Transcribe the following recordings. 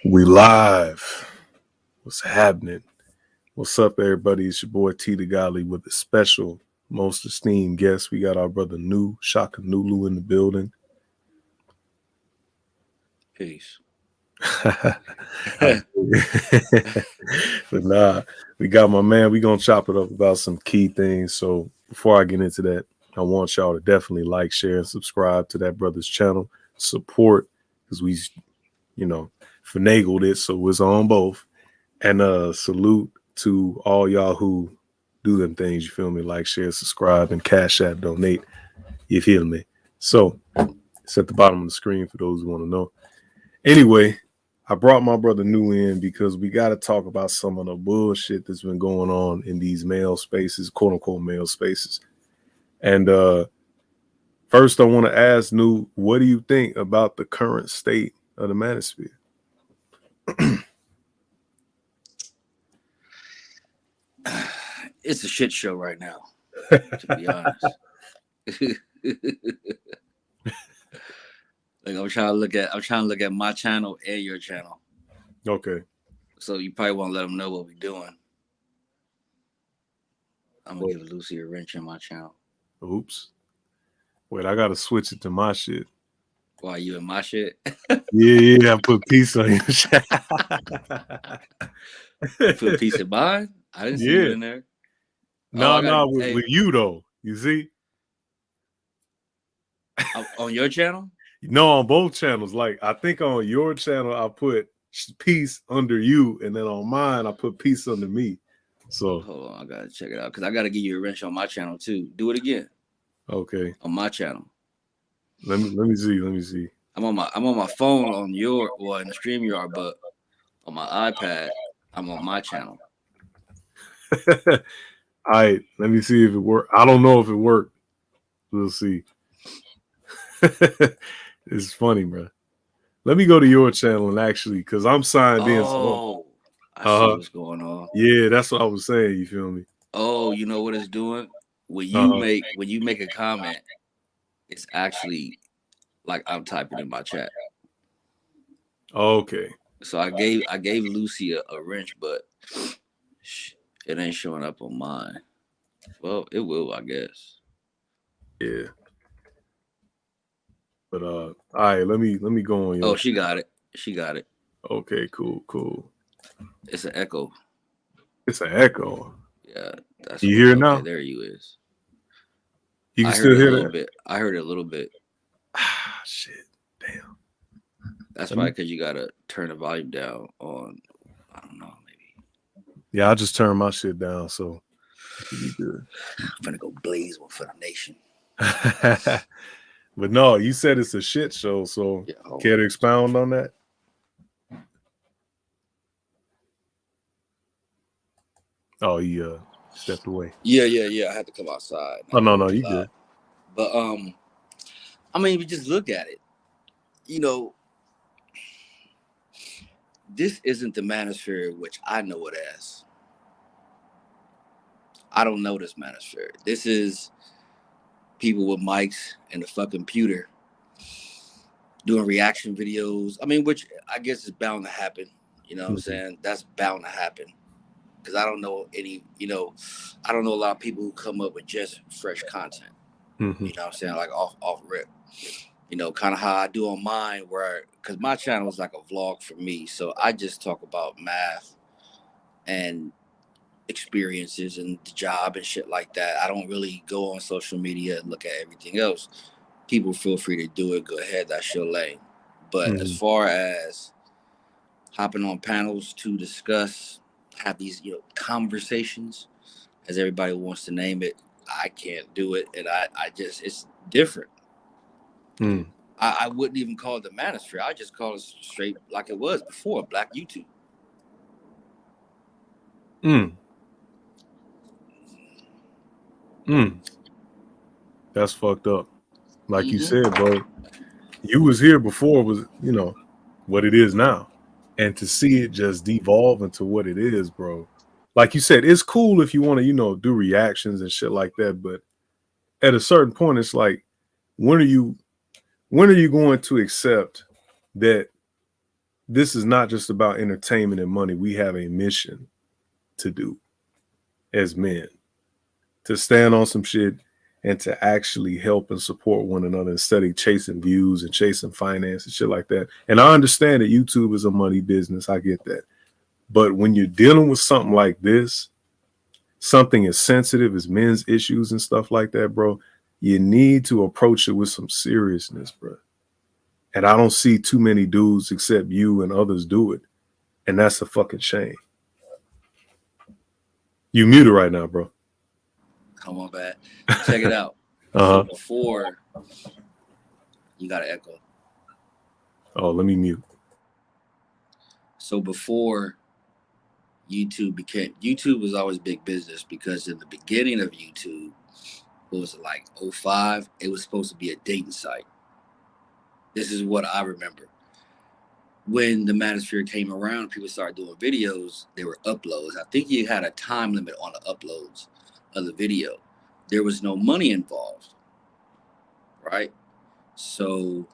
We live. What's happening? What's up, everybody? It's your boy T the Godly with a special, most esteemed guest. We got our brother New SHAKA-NEU-LU in the building. Peace. But nah, we got my man. We gonna chop it up about some key things. So before I get into that, I want y'all to definitely like, share, and subscribe to that brother's channel. Support because we, finagled it, so it's on both. And salute to all y'all who do them things, you feel me? Like, share, subscribe, and cash app donate. You feel me? So it's at the bottom of the screen for those who want to know. Anyway, I brought my brother New in because we got to talk about some of the bullshit that's been going on in these male spaces, quote unquote male spaces. And first, I want to ask New, what do you think about the current state of the manosphere? It's a shit show right now, to be honest. Like I'm trying to look at my channel and your channel. Okay. So you probably want to let them know what we're doing. I'm gonna give Lucy a wrench in my channel. Oops. Wait, I gotta switch it to my shit. Why you in my shit? Yeah, I put peace on your shit. Put peace in mine? I didn't see you in there. No, with you though. You see? On your channel? No, on both channels. Like I think on your channel I put peace under you, and then on mine I put peace under me. So hold on, I gotta check it out because I gotta give you a wrench on my channel too. Do it again. Okay. On my channel. Let me see. I'm on my phone on your in the StreamYard, but on my iPad, I'm on my channel. All right, let me see if it worked. I don't know if it worked. We'll see. It's funny, bro. Let me go to your channel and actually, because I'm signed in. Oh, I see what's going on. Yeah, that's what I was saying. You feel me? Oh, you know what it's doing? When you make a comment, it's actually like I'm typing in my chat. Okay. So I gave Lucy a wrench, but it ain't showing up on mine. Well, it will, I guess. Yeah. But all right, let me go on your. Oh, she got it. She got it. Okay, cool. It's an echo. It's an echo. Yeah, that's you hear it now? There you is. You can still hear it a little bit. I heard it a little bit. Ah, shit. Damn. That's probably because you gotta turn the volume down on. I don't know, maybe. Yeah, I just turned my shit down, so you good. I'm gonna go blaze one for the nation. But no, you said it's a shit show, so care to expound on that? Oh, he stepped away. Yeah. I had to come outside. Oh no, you good. But I mean, we just look at it. You know, this isn't the manosphere which I know it as. I don't know this manosphere. This is people with mics and a fucking computer doing reaction videos. I mean, which I guess is bound to happen. You know what I'm saying? That's bound to happen. Because I don't know any, I don't know a lot of people who come up with just fresh content. You know what I'm saying? Like off rip. Kind of how I do on mine, because my channel is like a vlog for me. So I just talk about math and experiences and the job and shit like that. I don't really go on social media and look at everything else. People feel free to do it. Go ahead. That's your lane. But as far as hopping on panels to discuss, have these, conversations, as everybody wants to name it, I can't do it. And I just, it's different. I wouldn't even call it the manosphere. I just call it straight like it was before, Black YouTube. That's fucked up. Like you said, bro, you was here before was, what it is now. And to see it just devolve into what it is, bro. Like you said, it's cool if you want to, do reactions and shit like that. But at a certain point, it's like, when are you going to accept that this is not just about entertainment and money. We have a mission to do as men, to stand on some shit and to actually help and support one another instead of chasing views and chasing finance and shit like that. And I understand that YouTube is a money business. I get that. But when you're dealing with something like this, something as sensitive as men's issues and stuff like that, bro, you need to approach it with some seriousness, bro. And I don't see too many dudes except you and others do it. And that's a fucking shame. You muted right now, bro. Come on back. Check it out. Uh-huh. So before, you got to echo. Oh, let me mute. So before YouTube was always big business, because in the beginning of YouTube, what was it, like 05? It was supposed to be a dating site. This is what I remember. When the Manosphere came around, people started doing videos. There were uploads. I think you had a time limit on the uploads of the video. There was no money involved, right? So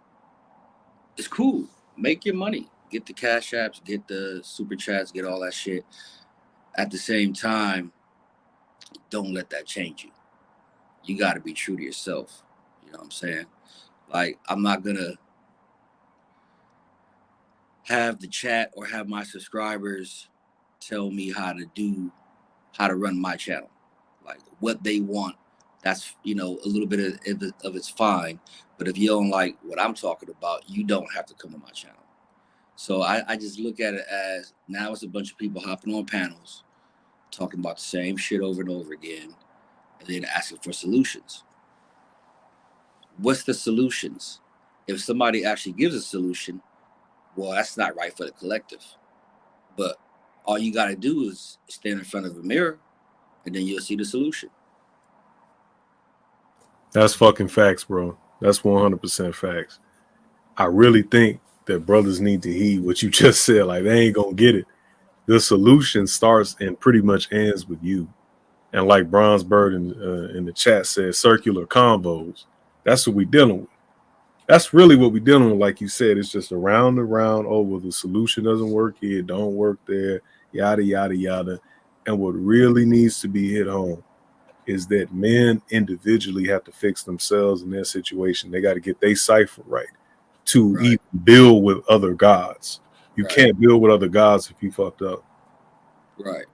it's cool. Make your money. Get the cash apps, get the super chats, get all that shit. At the same time, don't let that change you. You got to be true to yourself. You know what I'm saying? Like, I'm not going to have the chat or have my subscribers tell me how to run my channel. Like, what they want, that's, a little bit of it's fine. But if you don't like what I'm talking about, you don't have to come to my channel. So I just look at it as, now it's a bunch of people hopping on panels, talking about the same shit over and over again, and then asking for solutions. What's the solutions? If somebody actually gives a solution, well, that's not right for the collective. But all you got to do is stand in front of a mirror, and then you'll see the solution. That's fucking facts, bro. That's 100% facts. I really think that brothers need to heed what you just said. Like, they ain't gonna get it. The solution starts and pretty much ends with you. And like Bronze Bird in the chat said, circular combos. That's what we dealing with. That's really what we dealing with. Like you said, it's just around and around. Oh, well, the solution doesn't work here, don't work there, yada, yada, yada. And what really needs to be hit home is that men individually have to fix themselves in their situation. They got to get their cipher right to even build with other gods. You can't build with other gods if you fucked up. Right.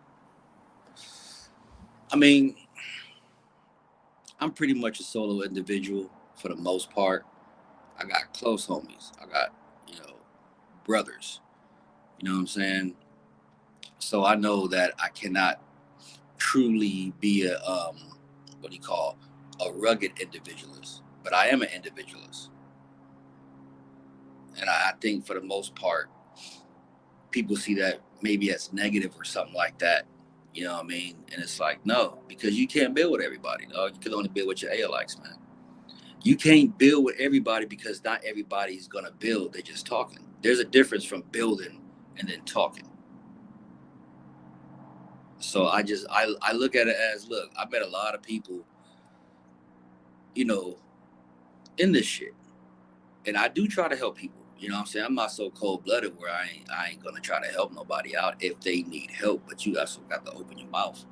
I mean, I'm pretty much a solo individual for the most part. I got close homies. I got, brothers. You know what I'm saying? So I know that I cannot truly be a rugged individualist, but I am an individualist. And I think for the most part, people see that maybe as negative or something like that. You know what I mean? And it's like, no, because you can't build with everybody, dog. You can only build with your ALX, man. You can't build with everybody because not everybody's going to build. They're just talking. There's a difference from building and then talking. So I look at it as, look, I met a lot of people, in this shit. And I do try to help people. You know what I'm saying? I'm not so cold-blooded where I ain't going to try to help nobody out if they need help. But you also got to open your mouth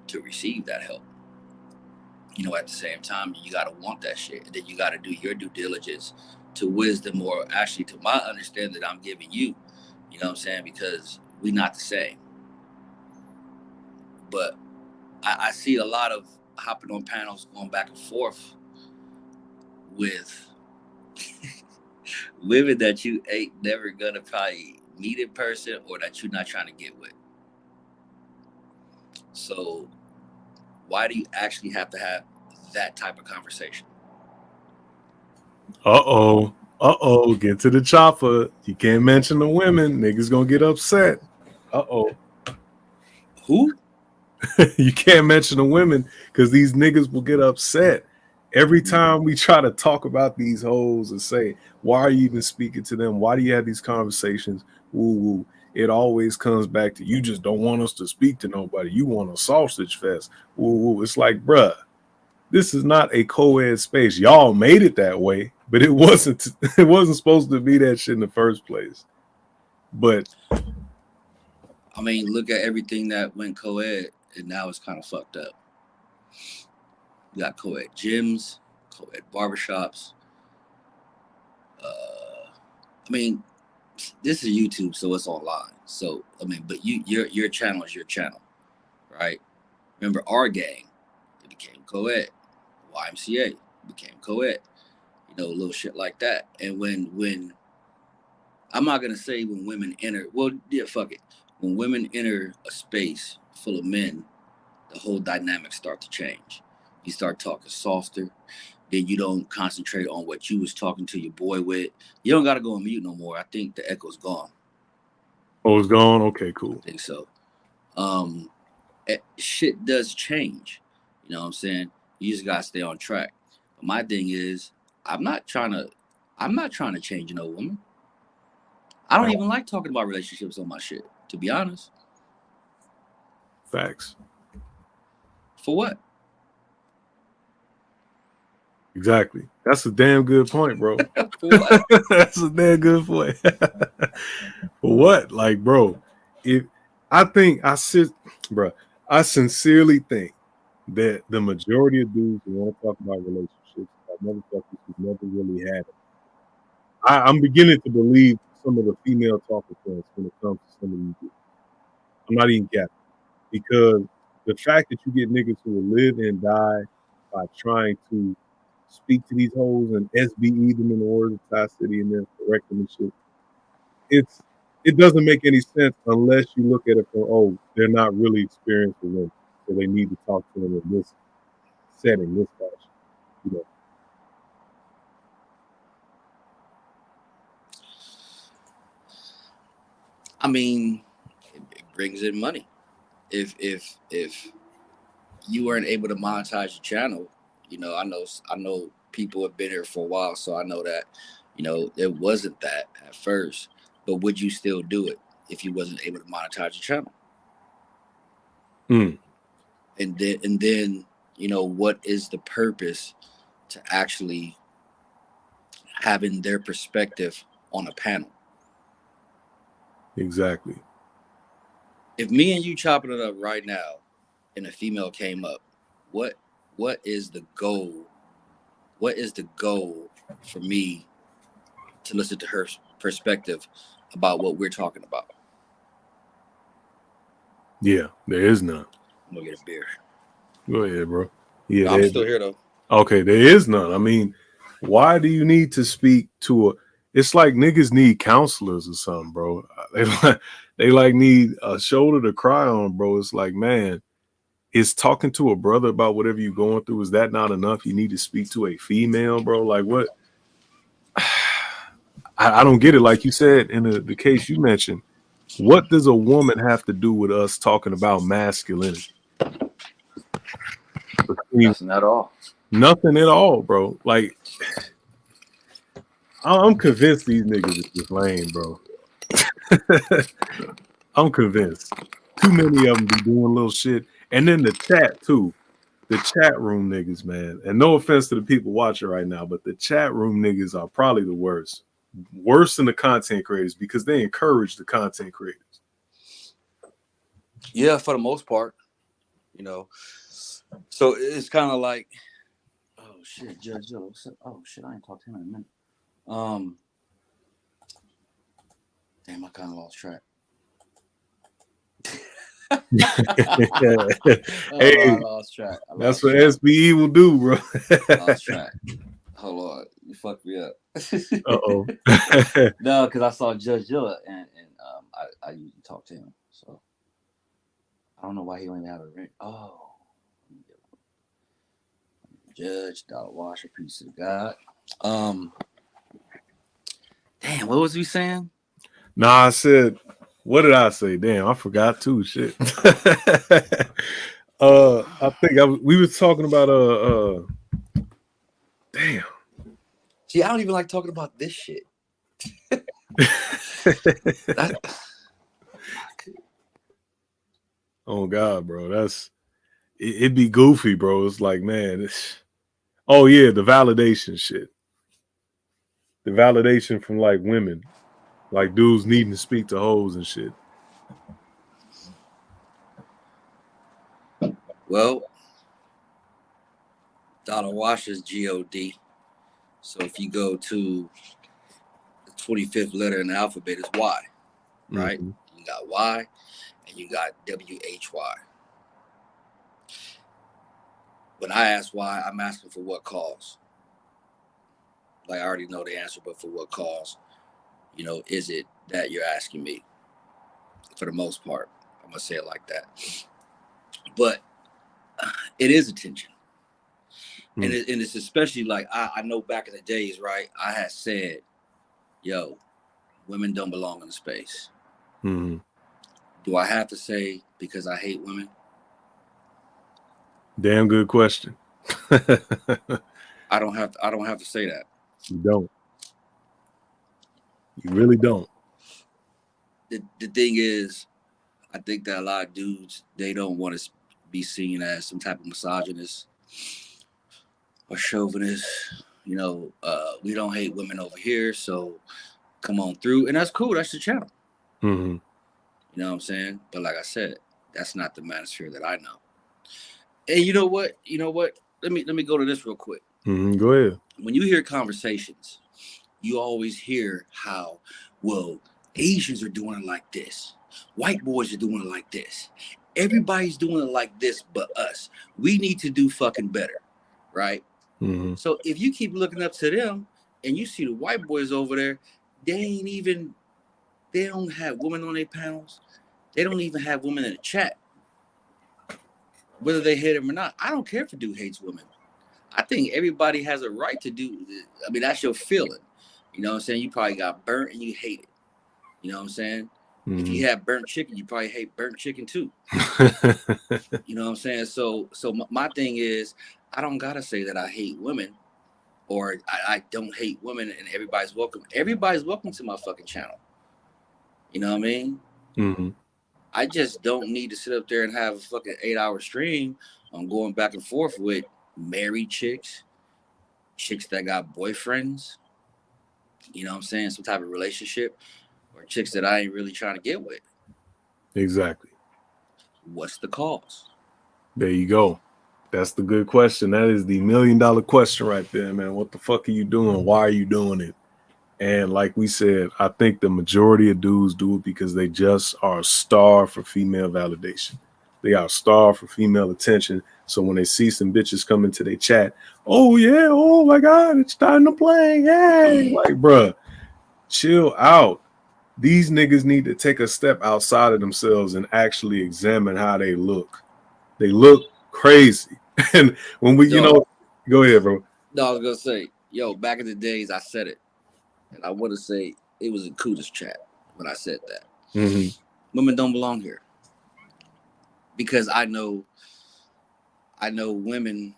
to receive that help. At the same time, you got to want that shit. And then you got to do your due diligence to wisdom, or actually to my understanding that I'm giving you. You know what I'm saying? Because we not the same. But I see a lot of hopping on panels going back and forth with women that you ain't never gonna probably meet in person, or that you're not trying to get with. So why do you actually have to have that type of conversation? Get to the chopper. You can't mention the women. Niggas gonna get upset. Who? You can't mention the women because these niggas will get upset. Every time we try to talk about these hoes and say, why are you even speaking to them? Why do you have these conversations? Woo. It always comes back to, you just don't want us to speak to nobody. You want a sausage fest. Woo. It's like, bruh, this is not a co-ed space. Y'all made it that way, but it wasn't supposed to be that shit in the first place. But I mean, look at everything that went co-ed, and now it's kind of fucked up. You got co-ed gyms, co-ed barbershops. I mean, this is YouTube, so it's online. So I mean, but your channel is your channel, right? Remember our gang, it became co-ed. YMCA became co-ed. You know, little shit like that. And when I'm not gonna say when women enter, well, yeah, fuck it. When women enter a space full of men, the whole dynamics start to change. You start talking softer. Then you don't concentrate on what you was talking to your boy with. You don't gotta go on mute no more. I think the echo's gone. oh, it's gone. Okay, cool. I think so. Shit does change. You know what I'm saying? You just gotta stay on track. But my thing is, I'm not trying to change no woman. I don't even like talking about relationships on my shit, to be honest. Facts. For what? Exactly. That's a damn good point, bro. For what? That's a damn good point. For what? Like, bro, I sincerely think that the majority of dudes who want to talk about relationships are motherfuckers who never really had it. I'm beginning to believe some of the female talking points when it comes to some of these dudes. I'm not even capping, because the fact that you get niggas who will live and die by trying to speak to these hoes and SBE them, in the words of Ty City, and then correct them and shit. It doesn't make any sense unless you look at it from, oh, they're not really experienced with women, so they need to talk to them in this setting, this fashion. You know. I mean, it brings in money. If you weren't able to monetize your channel, you know, I know people have been here for a while, so I know that, you know, it wasn't that at first. But would you still do it if you wasn't able to monetize your channel? Mm. And then, you know, what is the purpose to actually having their perspective on a panel? Exactly. If me and you chopping it up right now and a female came up, what is the goal? What is the goal for me to listen to her perspective about what we're talking about? Yeah, there is none. I'm gonna get a beer. Go ahead, bro. Yeah, I'm still here though. Okay, there is none. I mean, why do you need to speak to a? It's like niggas need counselors or something, bro. They like need a shoulder to cry on, bro. It's like, man, is talking to a brother about whatever you're going through, is that not enough? You need to speak to a female, bro. Like, what? I don't get it. Like you said in the case you mentioned, what does a woman have to do with us talking about masculinity? Nothing at all. Nothing at all, bro. Like, I'm convinced these niggas is just lame, bro. I'm convinced. Too many of them be doing little shit. And then the chat, too. The chat room niggas, man. And no offense to the people watching right now, but the chat room niggas are probably the worst. Worse than the content creators, because they encourage the content creators. Yeah, for the most part, you know. So it's kind of like, oh shit, Judge Joe. Oh shit, I ain't talked to him in a minute. Damn, I kind of lost track. Hey, I lost track. That's what SBE will do, bro. Lost track. Hold on, you fucked me up. Uh-oh. No, because I saw Judge Jill and I usually talk to him, so I don't know why he don't even have a ring. Oh, Judge Dollar Washer, piece of God. Damn, what was we saying? Nah, I said, what did I say? Damn, I forgot too. Shit. I think we was talking about damn. See, I don't even like talking about this shit. Oh God, bro, it'd be goofy, bro. It's like, man, oh yeah, the validation shit. The validation from like women Like dudes needing to speak to hoes and shit. Well, dollar wash is God. So if you go to the 25th letter in the alphabet, is Y, right? Mm-hmm. You got Y and you got WHY. When I ask why, I'm asking for what cause. Like I already know the answer, but for what cause? You know, is it that you're asking me? For the most part, I'm gonna say it like that. But it is attention, and it's especially like I know back in the days, right? I had said, "Yo, women don't belong in the space." Mm-hmm. Do I have to say because I hate women? Damn good question. I don't have to say that. You don't. You really don't. The thing is, I think that a lot of dudes, they don't want to be seen as some type of misogynist or chauvinist. You know, we don't hate women over here, so come on through, and that's cool. That's the channel. Mm-hmm. You know what I'm saying? But like I said, that's not the manosphere that I know. And you know what? Let me go to this real quick. Mm-hmm. Go ahead. When you hear conversations, you always hear how, well, Asians are doing it like this. White boys are doing it like this. Everybody's doing it like this but us. We need to do fucking better, right? Mm-hmm. So if you keep looking up to them and you see the white boys over there, they don't have women on their panels. They don't even have women in the chat, whether they hate them or not. I don't care if a dude hates women. I think everybody has a right to do. I mean, that's your feeling. You know what I'm saying? You probably got burnt and you hate it. You know what I'm saying? Mm-hmm. If you have burnt chicken, you probably hate burnt chicken too. You know what I'm saying? So my thing is, I don't gotta say that I hate women or I don't hate women and everybody's welcome. Everybody's welcome to my fucking channel. You know what I mean? Mm-hmm. I just don't need to sit up there and have a fucking 8-hour stream on going back and forth with married chicks that got boyfriends, you know what I'm saying, some type of relationship, or chicks that I ain't really trying to get with. Exactly. What's the cause? There you go. That's the good question. That is the $1 million question right there, man. What the fuck are you doing? Why are you doing it? And like we said, I think the majority of dudes do it because they just are starved for female validation. They are starved for female attention. So when they see some bitches come into their chat, oh yeah, oh my God, it's starting to play. Yay. Like, bruh, chill out. These niggas need to take a step outside of themselves and actually examine how they look. They look crazy. And when we, go ahead, bro. No, I was gonna say, yo, back in the days, I said it, and I want to say it was in Kuda's chat when I said that. Mm-hmm. Women don't belong here because I know women,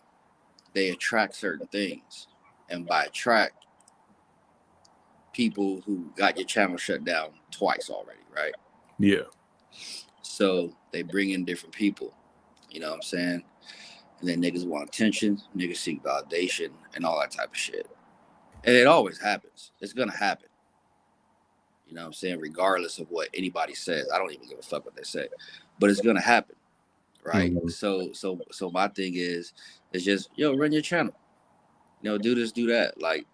they attract certain things, and by attract, people who got your channel shut down twice already, right? Yeah. So they bring in different people, you know what I'm saying? And then niggas want attention, niggas seek validation, and all that type of shit. And it always happens. It's gonna happen. You know what I'm saying? Regardless of what anybody says. I don't even give a fuck what they say. But it's gonna happen. Right? Mm-hmm. So my thing is, it's just, yo, run your channel. You know, do this, do that. Like,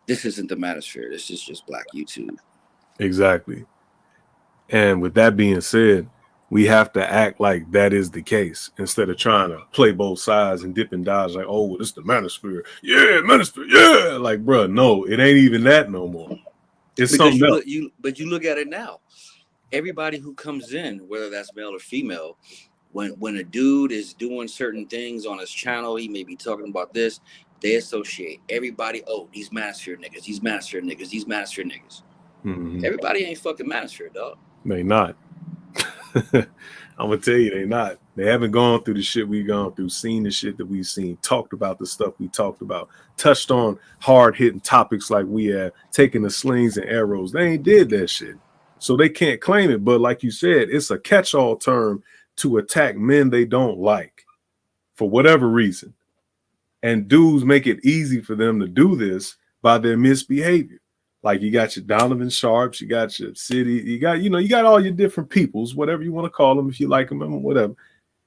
this isn't the Manosphere. This is just Black YouTube. Exactly. And with that being said, we have to act like that is the case instead of trying to play both sides and dip and dodge like, oh, this is the Manosphere. Yeah, Manosphere. Yeah. Like, bro, no, it ain't even that no more. It's Because something else. But you look at it now. Everybody who comes in, whether that's male or female, when a dude is doing certain things on his channel, he may be talking about this, they associate everybody, oh, these Manosphere niggas, these Manosphere niggas, these Manosphere niggas. Mm-hmm. Everybody ain't fucking Manosphere, dog. They not. I'm gonna tell you, they not. They haven't gone through the shit we've gone through, seen the shit that we've seen, talked about the stuff we talked about, touched on hard-hitting topics like we have, taking the slings and arrows. They ain't did that shit. So they can't claim it. But like you said, it's a catch-all term to attack men they don't like for whatever reason. And dudes make it easy for them to do this by their misbehavior. Like you got your Donovan Sharps, you got your City, you got all your different peoples, whatever you want to call them, if you like them, whatever.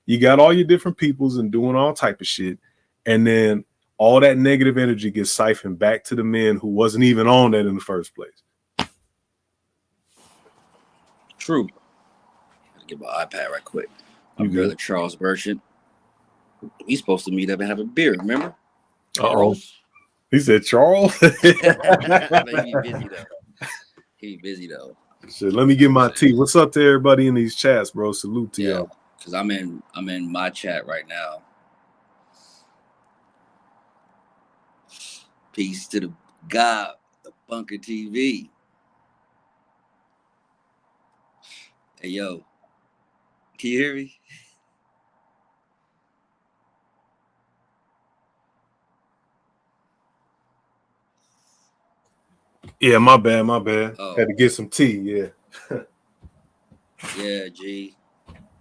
You got all your different peoples and doing all type of shit. And then all that negative energy gets siphoned back to the men who wasn't even on that in the first place. True. Gotta get my iPad right quick. My You brother good? Charles Merchant. We supposed to meet up and have a beer, remember? Uh-oh. He said, Charles? He busy though. He busy though. Shit, let me get my tea. What's up to everybody in these chats, bro? Salute to y'all. Because I'm in my chat right now. Peace to the God, the Bunker TV. Hey yo, can you hear me? Yeah, my bad. Oh. Had to get some tea, yeah. Yeah, G.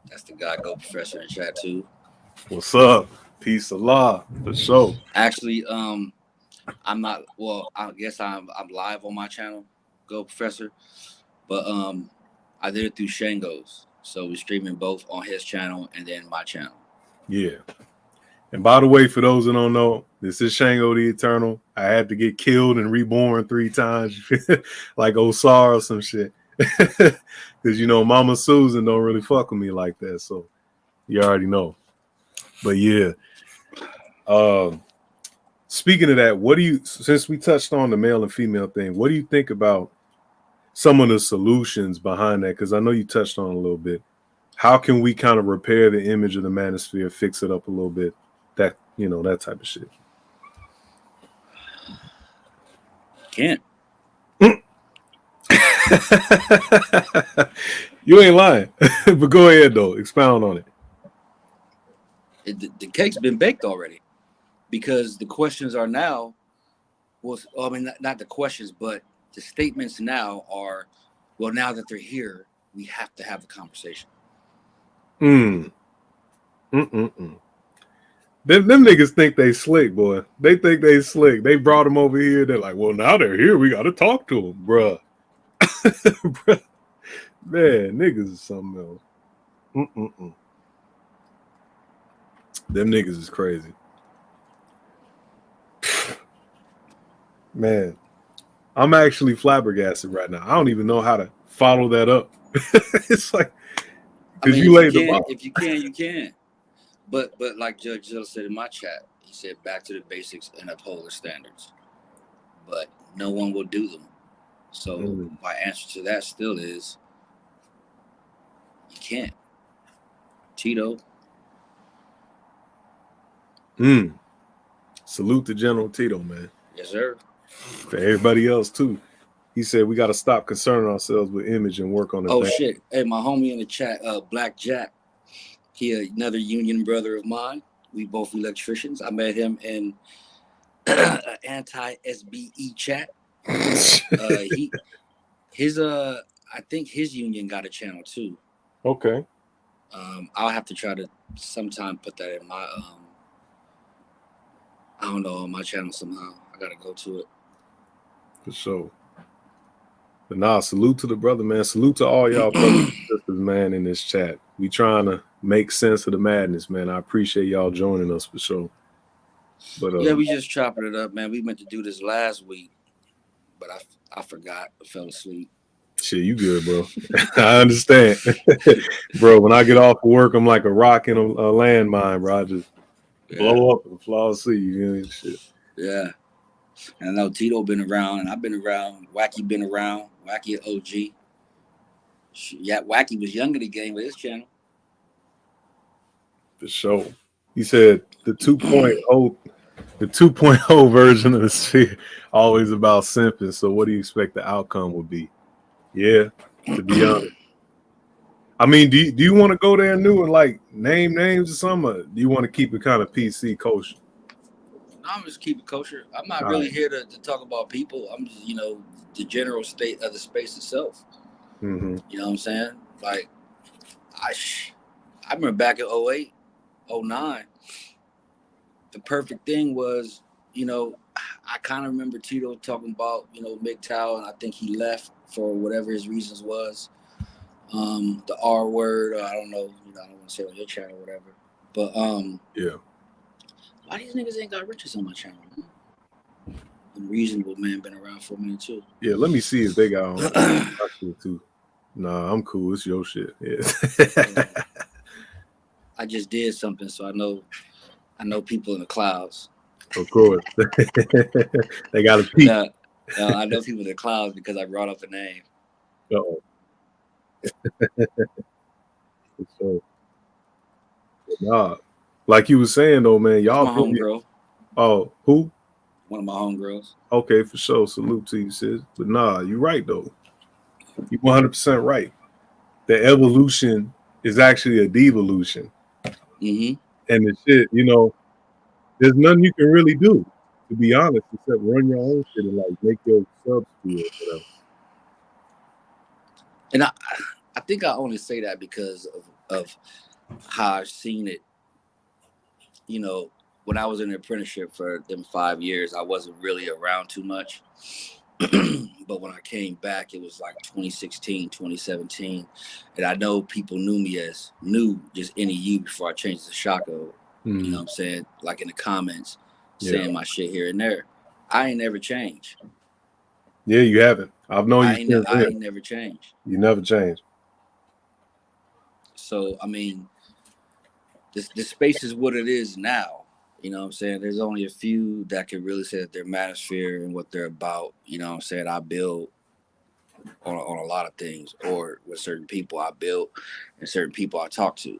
That's the God Go Professor in chat too. What's up? Peace of law, for sure. Actually, I'm not. Well, I guess I'm live on my channel, Go Professor, but I did it through Shango's, so we're streaming both on his channel and then my channel. Yeah. And by the way, for those that don't know, this is Shango the Eternal. I had to get killed and reborn 3 times, like Osar or some shit. Because Mama Susan don't really fuck with me like that, so you already know. But yeah. Speaking of that, since we touched on the male and female thing, what do you think about some of the solutions behind that? Because I know you touched on it a little bit. How can we kind of repair the image of the manosphere, fix it up a little bit? That type of shit. Can't. You ain't lying. But go ahead though. Expound on it. The cake's been baked already. Because the questions are now, not the questions, but the statements now are, well, now that they're here, we have to have a conversation. Them niggas think they slick, boy. They think they slick. They brought them over here. They're like, well, now they're here. We got to talk to them, bruh. Bruh. Man, niggas is something else. Them niggas is crazy. Man, I'm actually flabbergasted right now. I don't even know how to follow that up. It's like, because you laid the bar. If you can, you can. But like Judge Jill said in my chat, he said back to the basics and uphold the standards. But no one will do them. So my answer to that still is you can't. Tito. Salute to General Tito, man. Yes, sir. For everybody else too. He said we got to stop concerning ourselves with image and work on the thing. Shit. Hey, my homie in the chat, Black Jack. He another union brother of mine. We both electricians. I met him in anti-SBE chat. I think his union got a channel too. Okay. I'll have to try to sometime put that in my I don't know, on my channel somehow. I gotta go to it. For sure. But salute to the brother, man. Salute to all y'all brothers and sisters, man, in this chat. We trying to make sense of the madness, man. I appreciate y'all joining us for sure. But yeah, we just chopping it up, man. We meant to do this last week, but I forgot. I fell asleep. Shit, you good, bro. I understand. Bro, when I get off of work, I'm like a rock in a landmine, bro. I just blow up and fall asleep. You know, shit. Yeah. And I know Tito been around, and I've been around. Wacky been around. Wacky OG. Yeah, Wacky was younger the game with his channel. For sure. He said the 2.0 version of the sphere always about simping. So what do you expect the outcome would be? Yeah, to be honest. I mean, do you want to go there new and like name names or something? Or do you want to keep it kind of PC kosher? I'm just keep it kosher. I'm not really here to talk about people. I'm just, the general state of the space itself. Mm-hmm. You know what I'm saying? Like, I remember back in 08, 09, the perfect thing was, I kind of remember Tito talking about, you know, MGTOW, and I think he left for whatever his reasons was. The R word, I don't know, you know, I don't want to say it on your channel or whatever. But yeah. why these niggas ain't got riches on my channel, man? Unreasonable man been around for a minute too. Yeah, let me see if they got on my shit too. Nah, I'm cool. It's your shit. Yeah. I just did something, so I know people in the clouds. Of course. They got a peek. No, I know people in the clouds because I brought up a name. Uh-oh. So, nah, like you was saying though, man, y'all. That's my homegirl. Oh, who? One of my homegirls. Okay, for sure. Salute to you, sis. But nah, you're right though. You're 100% right. The evolution is actually a devolution. Mm-hmm. And the shit, you know, there's nothing you can really do, to be honest, except run your own shit and like make your subs feel whatever. And I think I only say that because of how I've seen it. You know, when I was in the apprenticeship for them 5 years, I wasn't really around too much. But when I came back, it was like 2016, 2017. And I know people knew just NEU before I changed to Shaka. Mm-hmm. You know what I'm saying? Like in the comments, saying my shit here and there. I ain't never changed. Yeah, you haven't. I've known you. I ain't never changed. You never changed. So, I mean, this space is what it is now. You know what I'm saying? There's only a few that can really say that they're Manosphere and what they're about. You know what I'm saying? I build on a lot of things, or with certain people I build and certain people I talk to.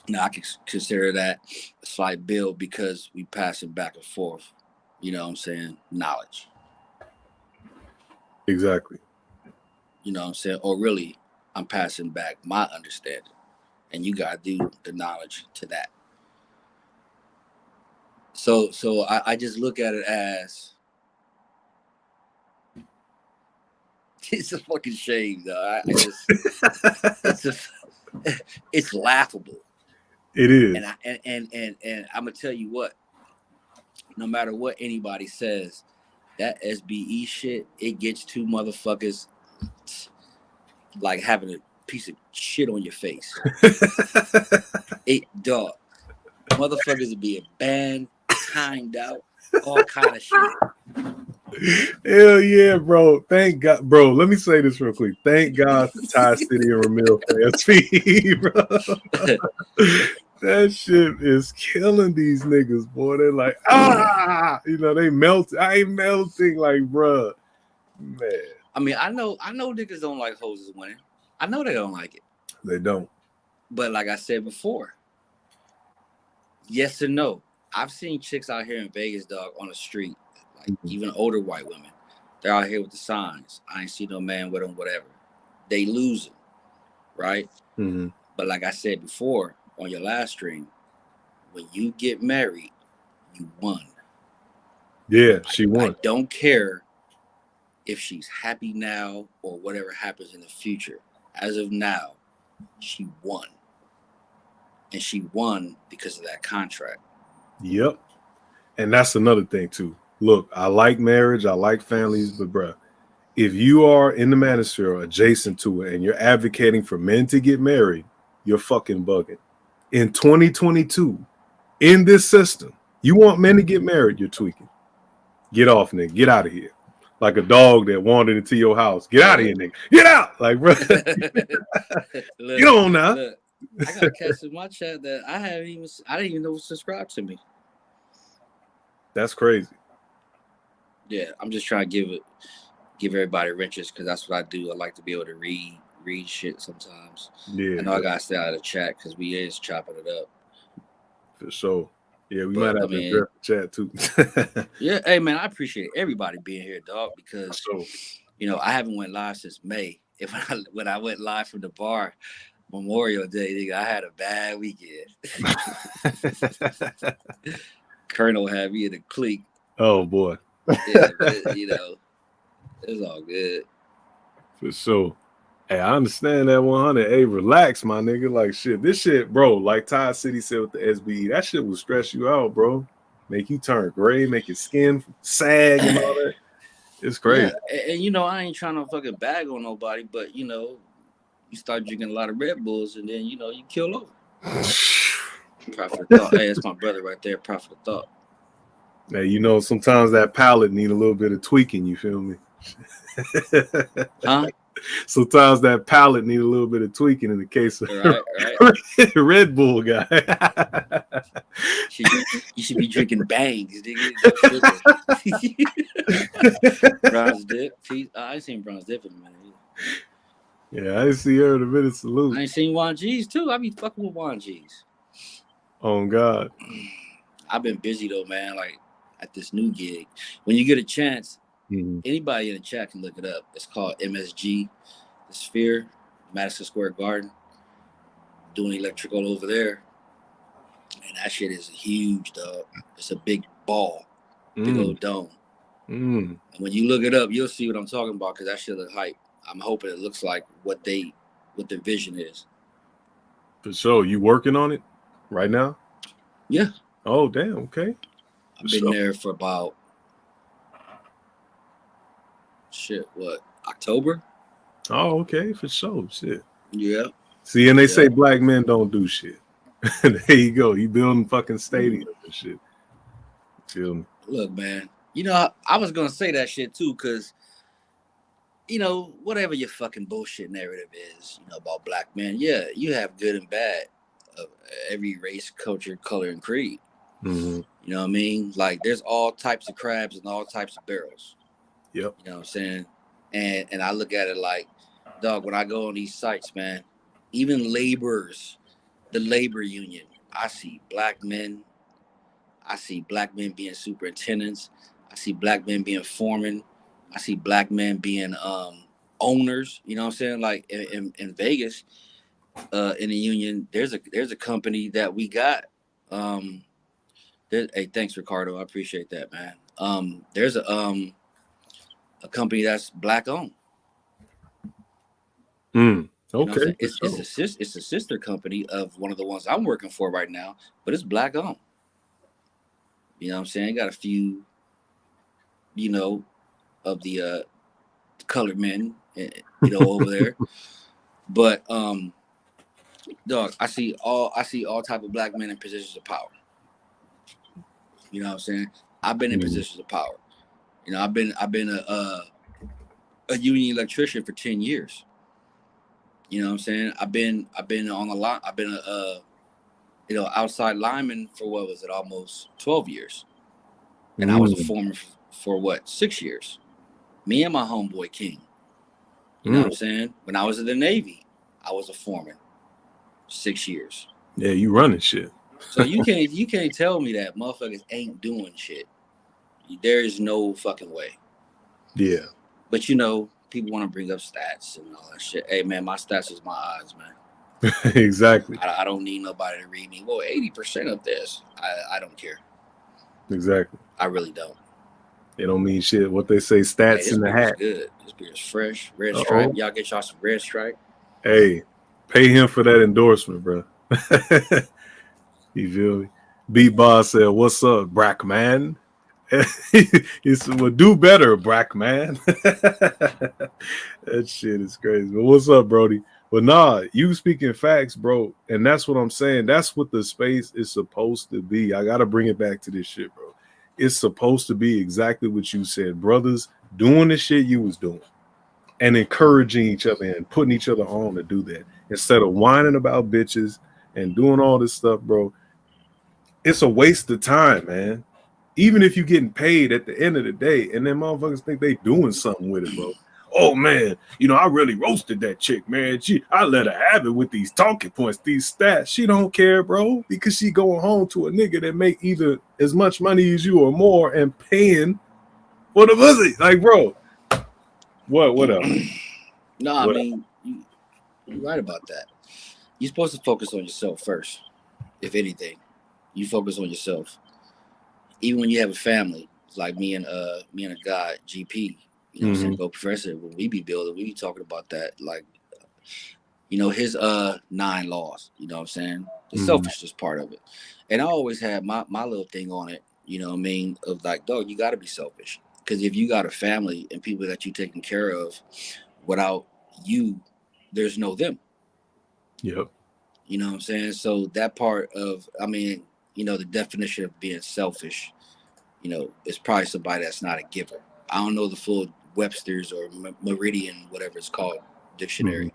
Now, I can consider that a slight build because we passing back and forth. You know what I'm saying? Knowledge. Exactly. You know what I'm saying? Or really, I'm passing back my understanding. And you got to do the knowledge to that. So I just look at it as it's a fucking shame, though. It's laughable. It is. And I'm gonna tell you what. No matter what anybody says, that SBE shit, it gets two motherfuckers like having a piece of shit on your face. Dog. Motherfuckers are being banned, timed out, all kind of shit. Hell yeah, bro. Thank God. Bro, let me say this real quick. Thank God for Ty City and Ramil for SBE, bro. That shit is killing these niggas, boy. They're like, you know, they melt. I ain't melting, like, bro. Man. I mean, I know niggas don't like hoses winning. I know they don't like it. They don't. But like I said before, yes and no. I've seen chicks out here in Vegas, dog, on the street, like even older white women. They're out here with the signs. I ain't see no man with them, whatever. They losing, right? Mm-hmm. But like I said before on your last stream, when you get married, you won. Yeah, she won. I don't care if she's happy now or whatever happens in the future. As of now, she won. And she won because of that contract. Yep. And that's another thing too. Look, I like marriage, I like families, but bruh, if you are in the manosphere or adjacent to it and you're advocating for men to get married, you're fucking bugging. In 2022, in this system, you want men to get married, you're tweaking. Get off, nigga. Get out of here. Like a dog that wandered into your house. Get out of here, nigga. Get out. Like, bro. Get on now. Look, I got cats in my chat that I didn't even know subscribed to me. That's crazy. Yeah, I'm just trying to give everybody riches because that's what I do. I like to be able to read shit sometimes. Yeah. I know I gotta stay out of the chat because we is chopping it up. For sure. Yeah, we might have to address the chat too. Yeah, hey man, I appreciate everybody being here, dog, because you know I haven't went live since May. When I went live from the bar Memorial Day, nigga, I had a bad weekend. Colonel had me in the clique. Oh boy. Yeah, but you know, it's all good. For sure. Hey, I understand that 100. Hey, relax, my nigga. Like shit, this shit, bro. Like Ty City said with the SBE, that shit will stress you out, bro. make you turn gray, make your skin sag and all that. It's crazy. Yeah, and I ain't trying to fucking bag on nobody, but you start drinking a lot of Red Bulls, and then you kill over. Prophet of thought. Hey, that's my brother right there. Prophet of thought. Hey, sometimes that palate need a little bit of tweaking. You feel me? Huh? Sometimes that palate need a little bit of tweaking in the case of right. Red Bull guy. You should be drinking bangs, nigga. Bronze dip. I ain't seen bronze dip in a minute. Yeah, I see her in a minute. Salute. I ain't seen Juan G's too. I be fucking with Juan G's. Oh God. I've been busy though, man. Like at this new gig. When you get a chance, anybody in the chat can look it up. It's called MSG, the Sphere, Madison Square Garden. Doing electrical over there. And that shit is huge, dog. It's a big ball, big old dome. And when you look it up, you'll see what I'm talking about because that shit look hype. I'm hoping it looks like what the vision is. For sure. You working on it right now? Yeah. Oh, damn. Okay. I've been there for about October? Oh, okay. For sure. Shit. Yeah. See, and they say black men don't do shit. There you go. You building fucking stadiums and shit. Feel me? Look, man. I was gonna say that shit too, because whatever your fucking bullshit narrative is, about black men, yeah, you have good and bad of every race, culture, color, and creed. Mm-hmm. You know what I mean? Like, there's all types of crabs and all types of barrels. Yep. You know what I'm saying? And I look at it like, dog, when I go on these sites, man, even laborers, the labor union, I see black men. I see black men being superintendents. I see black men being foremen. I see black men being owners. You know what I'm saying? Like in Vegas, in the union, there's a company that we got. Hey, thanks, Ricardo. I appreciate that, man. There's a company that's black owned. Okay. It's a sister company of one of the ones I'm working for right now, but it's black owned. You know what I'm saying? Got a few, of the colored men, over there. But dog, I see all type of black men in positions of power. You know what I'm saying? I've been in positions of power. I've been a union electrician for 10 years. You know what I'm saying? I've been on the line. I've been a outside lineman for almost 12 years. And I was a foreman for 6 years. Me and my homeboy King. You know what I'm saying? When I was in the Navy, I was a foreman. 6 years. Yeah, you running shit. So you can't tell me that motherfuckers ain't doing shit. There is no fucking way. Yeah. But people want to bring up stats and all that shit. Hey man, my stats is my odds, man. Exactly. I don't need nobody to read me. Well, 80% of this, I don't care. Exactly. I really don't. It don't mean shit. What they say, stats in the hat. Good. This beer is fresh. Red Stripe. Y'all get y'all some Red Stripe. Hey, pay him for that endorsement, bro. You feel me? Beat Boss said, "What's up, Brack man?" He said, "Well, do better, Brack man." That shit is crazy. But what's up, Brody? But nah, you speaking facts, bro. And that's what I'm saying. That's what the space is supposed to be. I gotta bring it back to this shit, bro. It's supposed to be exactly what you said, brothers doing the shit you was doing and encouraging each other and putting each other on to do that instead of whining about bitches and doing all this stuff, bro. It's a waste of time, man. Even if you're getting paid at the end of the day, and then motherfuckers think they doing something with it, bro. Oh man, I really roasted that chick, man. I let her have it with these talking points, these stats. She don't care, bro, because she going home to a nigga that make either as much money as you or more and paying for the pussy. Like, bro, what else? No, I mean, you're right about that. You're supposed to focus on yourself first. If anything, you focus on yourself. Even when you have a family, it's like me and a guy, GP. You know what I'm saying? Go Professor, when we be building, we be talking about that. Like, his 9 laws, you know what I'm saying? The selfishness part of it. And I always had my little thing on it. You know what I mean? Of like, dog, you got to be selfish. Because if you got a family and people that you taking care of, without you, there's no them. Yep. You know what I'm saying? So that part of, I mean, you know, the definition of being selfish, you know, is probably somebody that's not a giver. I don't know the full Webster's or Meridian, whatever it's called, dictionary,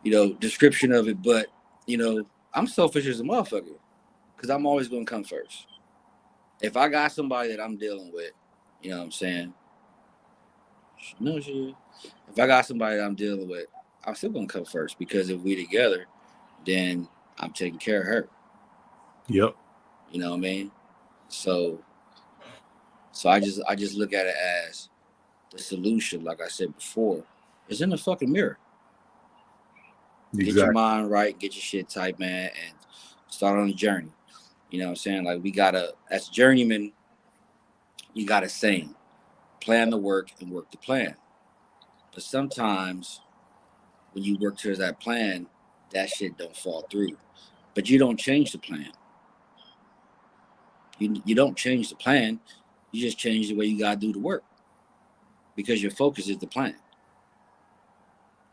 you know, description of it. But, you know, I'm selfish as a motherfucker because I'm always going to come first. If I got somebody that I'm dealing with, you know what I'm saying? No shit. If I got somebody that I'm dealing with, I'm still going to come first because if we together, then I'm taking care of her. Yep. You know what I mean? So I just look at it as the solution, like I said before, is in the fucking mirror. Exactly. Get your mind right, get your shit tight, man, and start on the journey. You know what I'm saying? Like we gotta, as journeymen, you gotta saying, plan the work and work the plan. But sometimes when you work towards that plan, that shit don't fall through. But you don't change the plan. You don't change the plan. You just change the way you gotta do the work. Because your focus is the plan.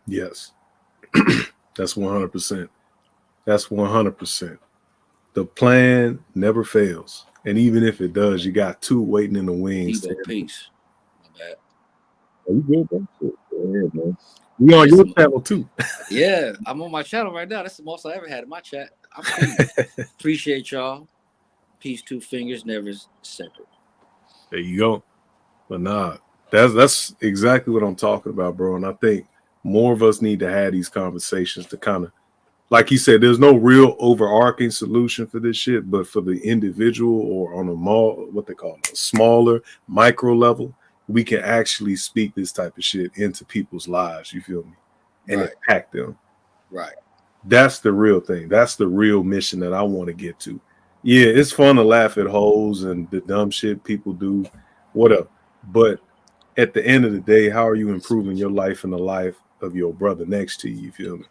Yes. That's 100%. That's 100%. The plan never fails. And even if it does, you got two waiting in the wings. Debo, peace. My bad. Are you good, bro? Go ahead, man. We on your channel too. Yeah, I'm on my channel right now. That's the most I ever had in my chat. I'm cool. Appreciate y'all. Peace, two fingers, never separate. There you go. But nah, that's exactly what I'm talking about, bro. And I think more of us need to have these conversations to kind of, like you said, there's no real overarching solution for this shit, but for the individual or on a what they call it, a smaller micro level, we can actually speak this type of shit into people's lives. You feel me? And Right. impact them. Right. That's the real thing. That's the real mission that I want to get to. Yeah, it's fun to laugh at hoes and the dumb shit people do, whatever. But at the end of the day, how are you improving your life and the life of your brother next to you? You feel me?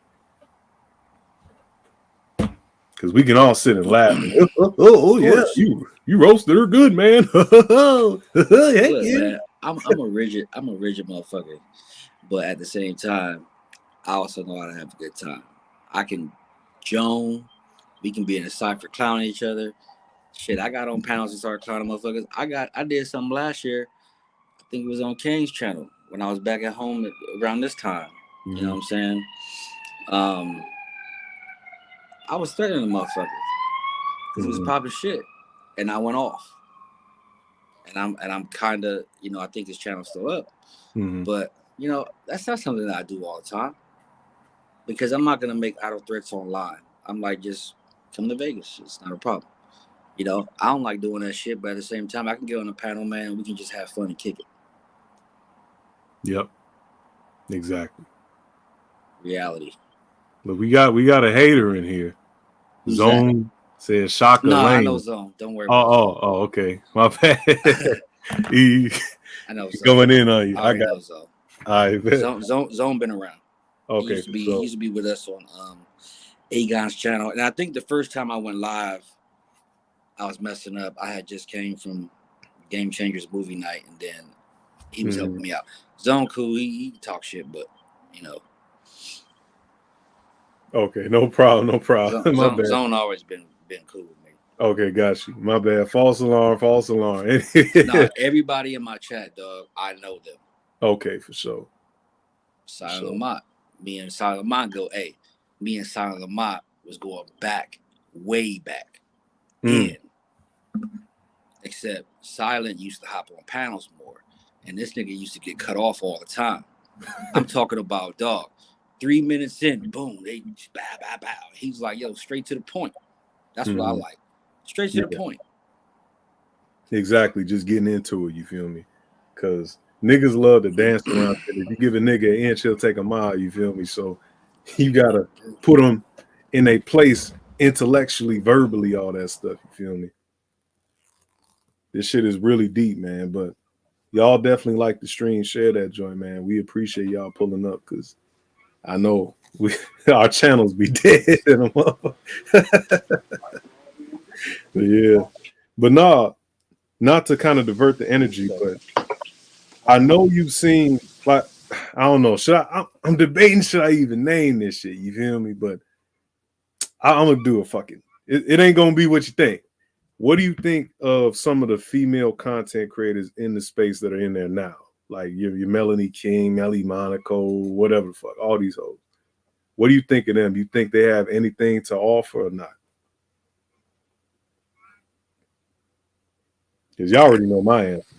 Because we can all sit and laugh. And, oh yeah, you roasted her good, man. Heck Look, yeah. man, I'm a rigid motherfucker, but at the same time, I also know how to have a good time. I can joan. We can be in a cipher clowning each other. Shit, I got on panels and started clowning motherfuckers. I did something last year. I think it was on Kane's channel when I was back at home around this time. You know what I'm saying? I was threatening the motherfucker because he was popping shit, and I went off. And I'm kind of, you know, I think his channel's still up, but you know, that's not something that I do all the time because I'm not gonna make idle threats online. I'm like, just come to Vegas. It's not a problem. You know, I don't like doing that shit, but at the same time, I can get on a panel, man, and we can just have fun and kick it. Yep. Exactly. Reality. Look, we got a hater in here. Who's Zone that? says Shaka No, Lane. I know Zone. Don't worry about Zone. Oh, okay. My bad. I know Zone. Going in on you. I got Zone. I bet. Zone been around. Okay. He used to be with us on Agon's channel. And I think the first time I went live, I was messing up. I had just came from Game Changers movie night, and then he was helping me out. Zone cool. He talk shit, but you know. Okay, no problem. My bad. Zone always been cool with me. Okay, got you. My bad. False alarm. Nah, everybody in my chat, dog, I know them. Okay, for sure. Silent Lamont. Me and Silent Lamont go, hey, me and Silent Lamont was going back, way back. Then. Except Silent used to hop on panels more. And this nigga used to get cut off all the time. I'm talking about, dog, 3 minutes in, boom, they bow, bow, bow. He's like, yo, straight to the point. That's what I like. Straight to the point. Exactly. Just getting into it, you feel me? Because niggas love to dance around. If you give a nigga an inch, he'll take a mile, you feel me? So you got to put them in a place intellectually, verbally, all that stuff, you feel me? This shit is really deep, man. But y'all definitely like the stream. Share that joint, man. We appreciate y'all pulling up because I know our channels be dead in a motherfucker. Yeah. But nah, not to kind of divert the energy, but I know you've seen, like, I don't know, I'm debating, should I even name this shit? You feel me? But I'm gonna do it. Fucking, it ain't gonna be what you think. What do you think of some of the female content creators in the space that are in there now? Like your Melanie King, Melly Monaco, whatever the fuck, all these hoes. What do you think of them? Do you think they have anything to offer or not? Because y'all already know my answer.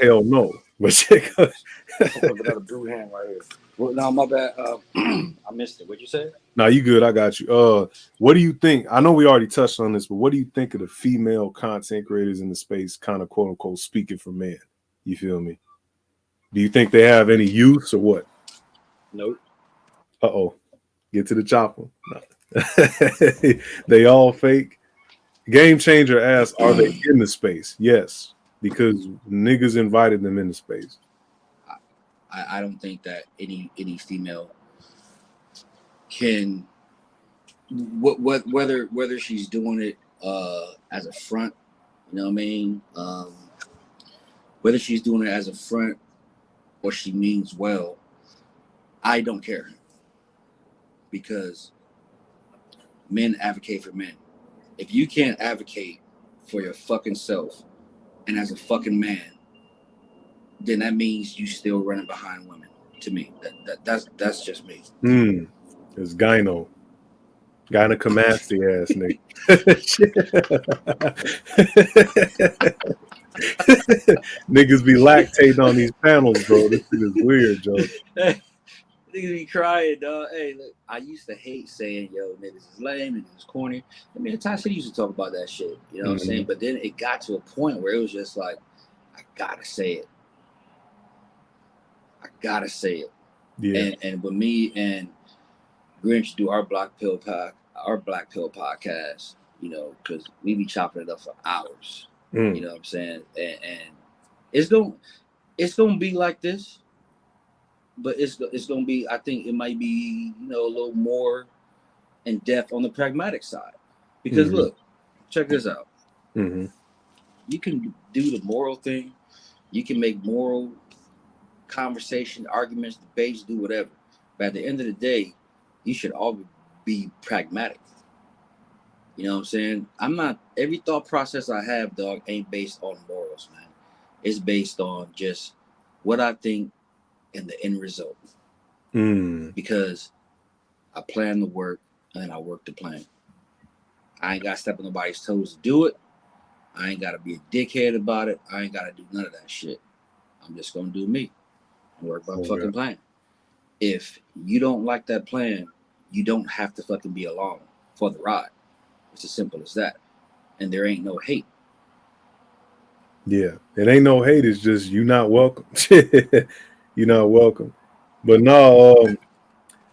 Hell no. But check out. I got a blue hand right here. Well, no, my bad. I missed it. What'd you say? No, you good. I got you. What do you think? I know we already touched on this, but what do you think of the female content creators in the space, kind of quote unquote speaking for men? You feel me? Do you think they have any use or what? Nope. Uh-oh. Get to the chopper. No. They all fake. Game Changer asks, are they in the space? Yes, because niggas invited them in the space. I don't think that any female can whether she's doing it as a front, you know what I mean? Whether she's doing it as a front or she means well, I don't care, because men advocate for men. If you can't advocate for your fucking self and as a fucking man, then that means you still running behind women. To me, that's just me. It's gyno. Gynecomastia ass nigga. Niggas be lactating on these panels, bro. This shit is weird, Joe. Niggas be crying, dog. Hey, look, I used to hate saying, yo, niggas is lame, niggas is corny. I mean, Ty City used to talk about that shit. You know what I'm saying? But then it got to a point where it was just like, I gotta say it. I gotta say it. Yeah. And with me and Grinch do our Black Pill podcast, you know, because we be chopping it up for hours. You know what I'm saying? And it's gonna be like this, but it's gonna be, I think it might be, you know, a little more in depth on the pragmatic side. Because look, check this out. You can do the moral thing, you can make moral conversation, arguments, debates, do whatever. But at the end of the day, you should all be pragmatic. You know what I'm saying? Every thought process I have, dog, ain't based on morals, man. It's based on just what I think and the end result. Because I plan the work and I work the plan. I ain't got to step on nobody's toes to do it. I ain't got to be a dickhead about it. I ain't got to do none of that shit. I'm just going to do me and work my fucking plan. If you don't like that plan, you don't have to fucking be along for the ride. It's as simple as that. And there ain't no hate. Yeah, it ain't no hate. It's just you not welcome. You're not welcome. But no,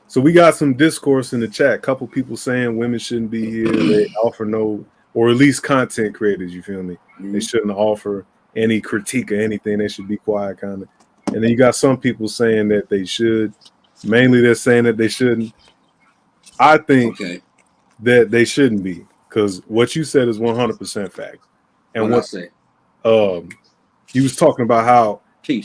so we got some discourse in the chat. A couple people saying women shouldn't be here. They offer no, or at least content creators, you feel me? They shouldn't offer any critique or anything. They should be quiet, kind of. And then you got some people saying that they should. Mainly they're saying that they shouldn't. I think that they shouldn't be, because what you said is 100% fact. And what I say, you was talking about how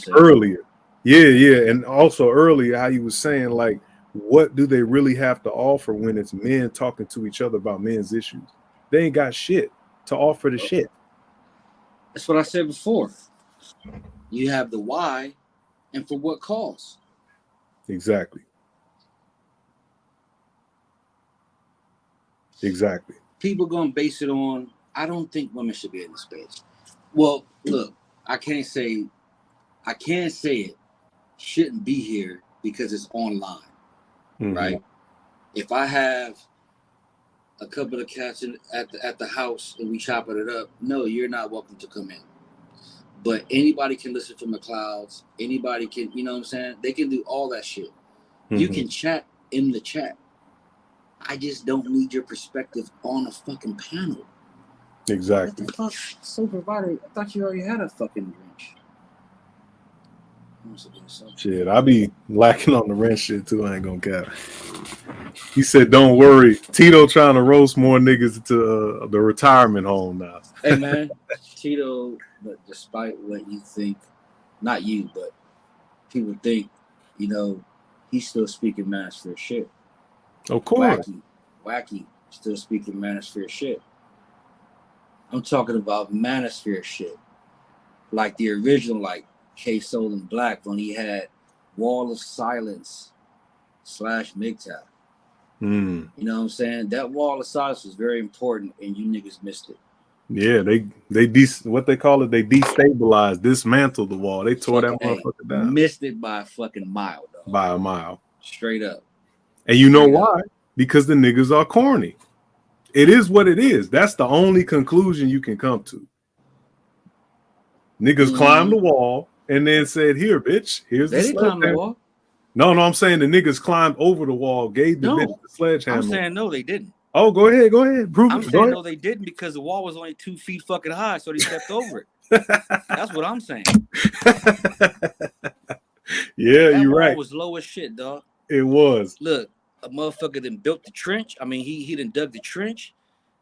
earlier, and also earlier how you was saying, like, what do they really have to offer when it's men talking to each other about men's issues? They ain't got shit to offer the shit. That's what I said before. You have the why, and for what cause? Exactly. People gonna base it on, I don't think women should be in the space. Well, look, I can't say it shouldn't be here because it's online, right? If I have a couple of cats at the house and we chopping it up, no, you're not welcome to come in. But anybody can listen from the clouds. Anybody can, you know what I'm saying? They can do all that shit. You can chat in the chat. I just don't need your perspective on a fucking panel. Exactly. What the fuck? So provider, I thought you already had a fucking Grinch. Shit, I be lacking on the rent shit too. I ain't gonna cap. He said, "Don't worry, Tito trying to roast more niggas to the retirement home now." Hey man, Tito. But despite what you think, not you, but people think, you know, he's still speaking Manosphere shit. Of course, Wacky, still speaking Manosphere shit. I'm talking about Manosphere shit, like the original, like K Soul and Black when he had Wall of Silence / MGTOW. You know what I'm saying? That Wall of Silence was very important, and you niggas missed it. Yeah, what they call it, they destabilized, dismantled the wall. They tore that motherfucker down. Missed it by a fucking mile, dog. By a mile. Straight up. And you know why? Because the niggas are corny. It is what it is. That's the only conclusion you can come to. Niggas climbed the wall and then said, "Here, bitch, here's the sledgehammer." They didn't climb the wall. No, I'm saying the niggas climbed over the wall, gave the bitch the sledgehammer. I'm saying no, they didn't. Oh, go ahead. Prove I'm saying no, they didn't, because the wall was only 2 feet fucking high, so they stepped over it. That's what I'm saying. Yeah, you're right. That wall was low as shit, dog. It was. Look, a motherfucker then built the trench. I mean, he done dug the trench.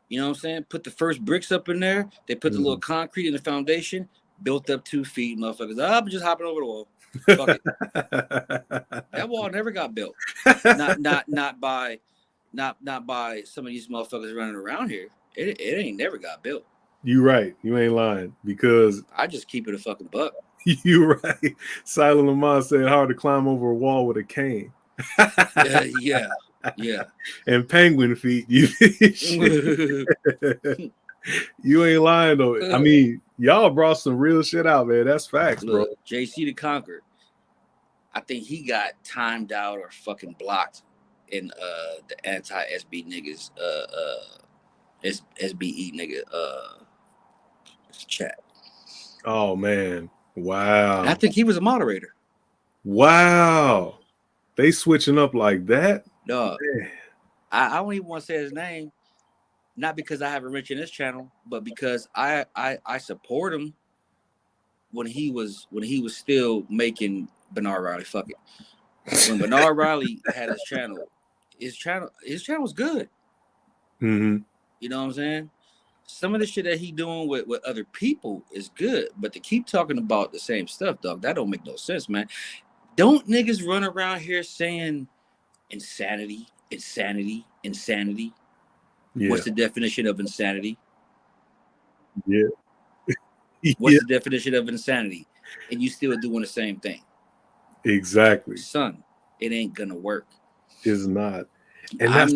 You know what I'm saying? Put the first bricks up in there. They put the little concrete in the foundation. Built up 2 feet, motherfuckers. I'm just hopping over the wall. Fuck it. That wall never got built. Not by some of these motherfuckers running around here. It ain't never got built. You right. You ain't lying, because I just keep it a fucking buck. You right. Silent Lamont said hard to climb over a wall with a cane. Yeah. And penguin feet. You ain't lying though. I mean, y'all brought some real shit out, man. That's facts, bro. JC the Conqueror, I think he got timed out or fucking blocked in the anti-SB niggas SBE nigga chat. Oh man. Wow. And I think he was a moderator. Wow. They switching up like that? Dog. I don't even want to say his name. Not because I have a Rich in this channel, but because I support him when he was still making Bernard Riley. Fuck it. When Bernard Riley had his channel was good. Mm-hmm. You know what I'm saying? Some of the shit that he doing with other people is good, but to keep talking about the same stuff, dog, that don't make no sense, man. Don't niggas run around here saying insanity. Yeah. What's the definition of insanity? Yeah. What's the definition of insanity? And you still doing the same thing. Exactly. Son, it ain't gonna work. It's not. And I'm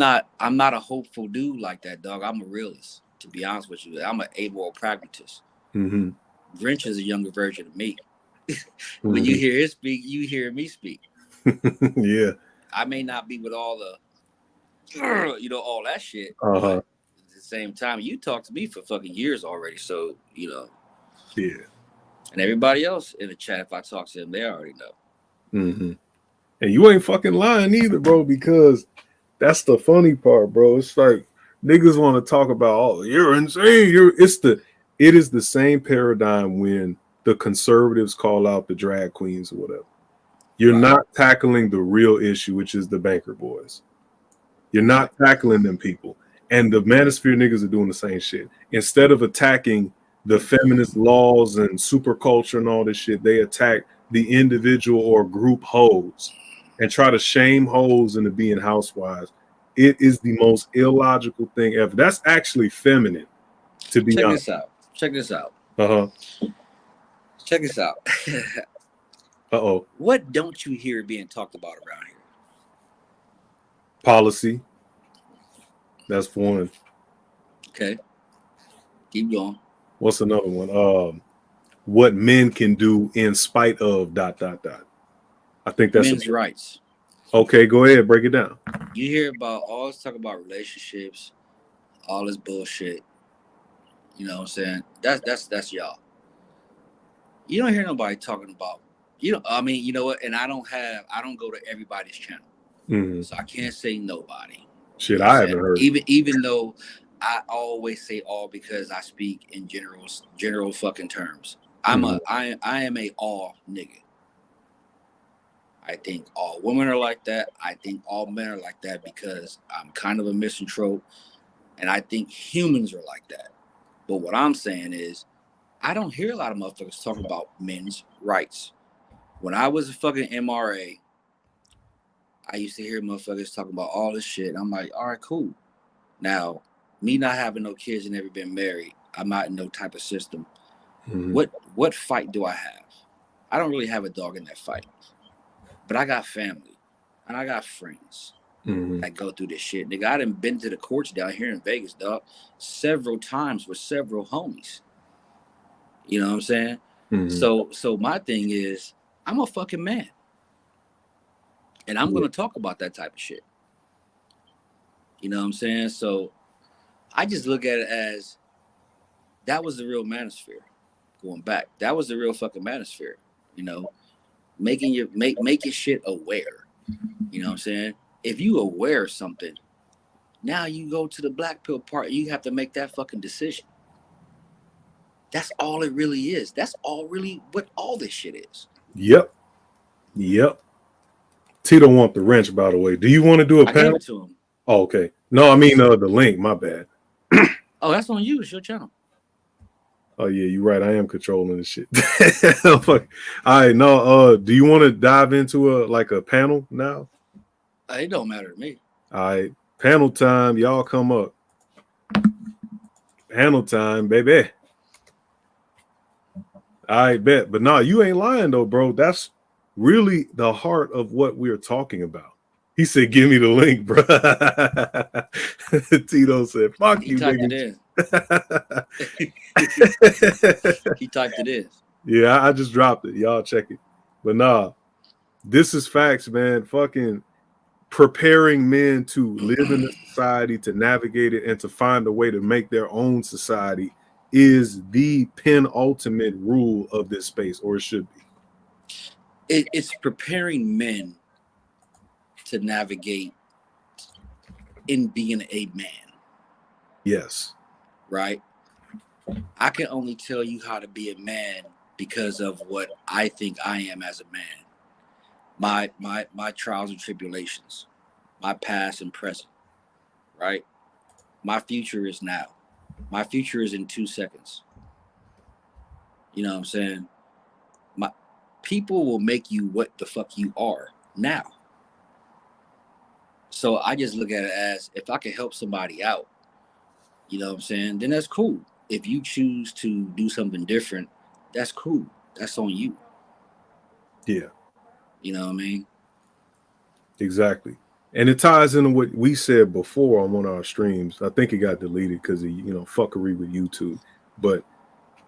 not a hopeful dude like that, dog. I'm a realist, to be honest with you. I'm an amoral pragmatist. Mm-hmm. Grinch is a younger version of me. When you hear him speak, you hear me speak. Yeah. I may not be with all the all that shit. Uh-huh. But at the same time, you talk to me for fucking years already, so Yeah. And everybody else in the chat, if I talk to them, they already know. Mm-hmm. And you ain't fucking lying either, bro, because that's the funny part, bro. It's like niggas want to talk about, oh, you're insane. It is the same paradigm when the conservatives call out the drag queens or whatever. You're not tackling the real issue, which is the banker boys. You're not tackling them people. And the Manosphere niggas are doing the same shit. Instead of attacking the feminist laws and super culture and all this shit, they attack the individual or group hoes and try to shame hoes into being housewives. It is the most illogical thing ever. That's actually feminine, to be honest. Check this out. Uh-huh. Check this out. Uh-oh. What don't you hear being talked about around here? Policy. That's one. Okay. Keep going. What's another one? What men can do in spite of ... I think that's men's rights. Okay, go ahead, break it down. You hear about all this talk about relationships, all this bullshit. You know what I'm saying? That's y'all. You don't hear nobody talking about, I mean, you know what? And I don't go to everybody's channel. Mm-hmm. So I can't say nobody. Shit, I haven't heard. Even though I always say all because I speak in general fucking terms. I am a all nigga. I think all women are like that. I think all men are like that because I'm kind of a misanthrope, and I think humans are like that. But what I'm saying is, I don't hear a lot of motherfuckers talking about men's rights. When I was a fucking MRA, I used to hear motherfuckers talking about all this shit. I'm like, all right, cool. Now, me not having no kids and never been married, I'm not in no type of system. Mm-hmm. What fight do I have? I don't really have a dog in that fight. But I got family and I got friends that go through this shit. Nigga, I done been to the courts down here in Vegas, dog, several times with several homies. You know what I'm saying? Mm-hmm. So my thing is, I'm a fucking man. And I'm gonna talk about that type of shit. You know what I'm saying? So I just look at it as that was the real manosphere. Going back, that was the real fucking manosphere. You know, making your making shit aware. You know what I'm saying? If you aware of something, now you go to the black pill part. You have to make that fucking decision. That's all it really is. That's all really what all this shit is. Yep. Tito want the wrench, by the way. Do you want to do a I gave panel? it to him. Oh, okay. No, I mean the link. My bad. Oh, that's on you. It's your channel. Oh yeah, you're right. I am controlling this shit. Fuck. All right, no. Do you want to dive into a panel now? It don't matter to me. All right, panel time. Y'all come up. Panel time, baby. I bet, but no, you ain't lying though, bro. That's really the heart of what we're talking about. He said, "Give me the link, bro." Tito said, "Fuck He you, typed nigga." it in. He typed it in. Yeah, I just dropped it. Y'all check it. But nah, this is facts, man. Fucking preparing men to live in the society, to navigate it, and to find a way to make their own society is the penultimate rule of this space, or it should be. It's preparing men to navigate in being a man. Yes. Right? I can only tell you how to be a man because of what I think I am as a man. My trials and tribulations, my past and present, right? My future is now. My future is in 2 seconds. You know what I'm saying? My people will make you what the fuck you are now. So I just look at it as if I can help somebody out, you know what I'm saying, then that's cool. If you choose to do something different, that's cool. That's on you. Yeah. You know what I mean? Exactly. And it ties into what we said before on one of our streams. I think it got deleted because of fuckery with YouTube. But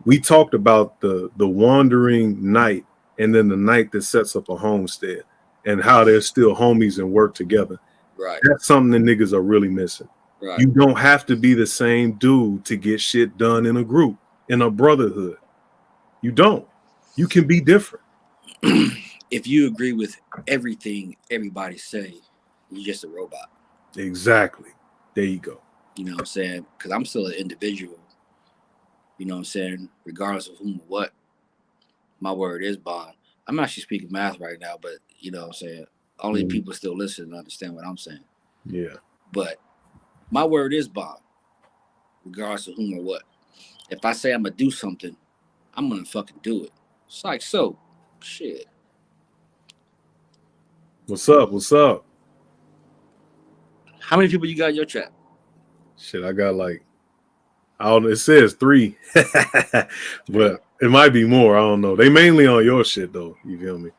we talked about the wandering knight and then the knight that sets up a homestead and how they're still homies and work together. Right. That's something that niggas are really missing. Right. You don't have to be the same dude to get shit done in a group, in a brotherhood. You don't. You can be different. If you agree with everything everybody say, you're just a robot. Exactly. There you go. You know what I'm saying? Because I'm still an individual. You know what I'm saying? Regardless of whom or what, my word is bond. I'm actually speaking math right now, but you know what I'm saying? Only people still listen and understand what I'm saying. Yeah. But my word is bond, regardless of whom or what. If I say I'm going to do something, I'm going to fucking do it. It's like, so, shit. What's up? What's up? How many people you got in your chat? Shit, I got like, I don't know, it says 3. But it might be more. I don't know. They mainly on your shit though. You feel me?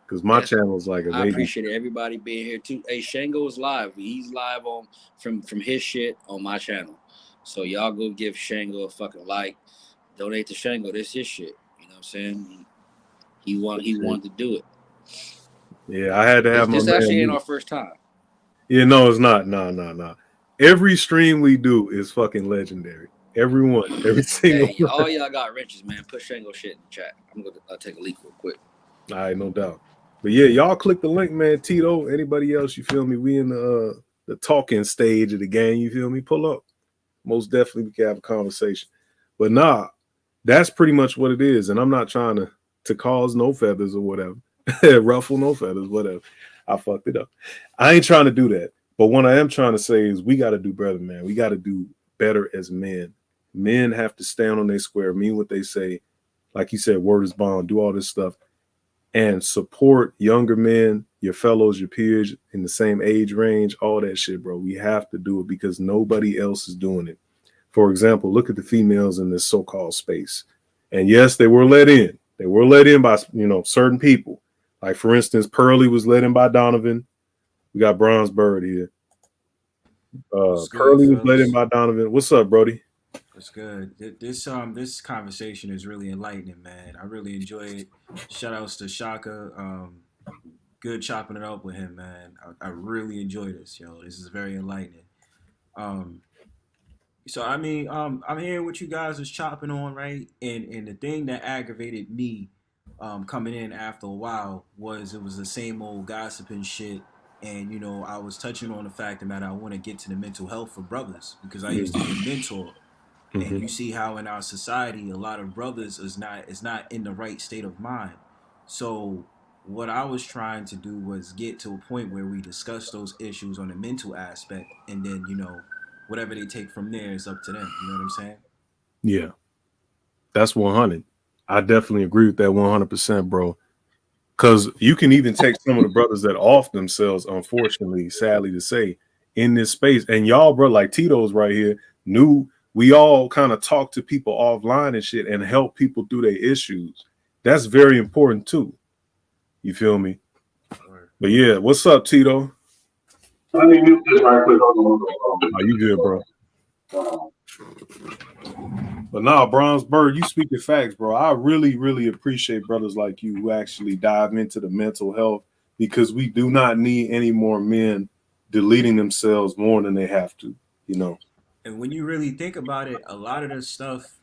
Because my channel's like a I baby. appreciate everybody being here too. Hey, Shango is live. He's live on from his shit on my channel. So y'all go give Shango a fucking like. Donate to Shango. This his shit. You know what I'm saying? He wanted to do it. Yeah, I had to have This my actually man. ain't our first time. Yeah, no, it's not. No. Every stream we do is fucking legendary. Everyone, every single Hey, one. all y'all got wrenches, man. Put Shango shit in the chat. I'm gonna take a leak real quick. All right, no doubt. But yeah, y'all click the link, man. Tito, anybody else, you feel me? We in the talking stage of the game, you feel me? Pull up. Most definitely we can have a conversation. But nah, that's pretty much what it is. And I'm not trying to cause no feathers or whatever. Ruffle no feathers, whatever. I fucked it up. I ain't trying to do that. But what I am trying to say is we got to do better, man. We got to do better as men. Men have to stand on their square, mean what they say. Like you said, word is bond, do all this stuff and support younger men, your fellows, your peers in the same age range, all that shit, bro. We have to do it because nobody else is doing it. For example, look at the females in this so-called space. And yes, they were let in. They were let in by, certain people. Like, for instance, Pearly was let in by Donovan. We got Bronze Bird here. What's good, Pearly was let in fellas? by Donovan. What's up, Brody? What's good? This conversation is really enlightening, man. I really enjoy it. Shout outs to Shaka. Good chopping it up with him, man. I really enjoy this, yo. This is very enlightening. Um, So I mean, I'm hearing what you guys is chopping on, right? And the thing that aggravated me, coming in after a while was it was the same old gossiping shit. And I was touching on the fact that I want to get to the mental health for brothers because I used to be a mentor, and Mm-hmm. you see how in our society a lot of brothers is not in the right state of mind. So what I was trying to do was get to a point where we discuss those issues on the mental aspect, and then whatever they take from there is up to them. You know what I'm saying? Yeah, that's 100. I definitely agree with that 100%, bro. Because you can even take some of the brothers that off themselves, unfortunately, sadly to say, in this space. And y'all, bro, like Tito's right here, knew we all kind of talk to people offline and shit and help people through their issues. That's very important too. You feel me? Or But yeah, what's up, Tito? Let me mute this right quick. Hold Are you good, bro? But nah, Bronze Bird, you speaking facts, bro. I really, really appreciate brothers like you who actually dive into the mental health because we do not need any more men deleting themselves more than they have to, you know. and when you really think about it, a lot of the stuff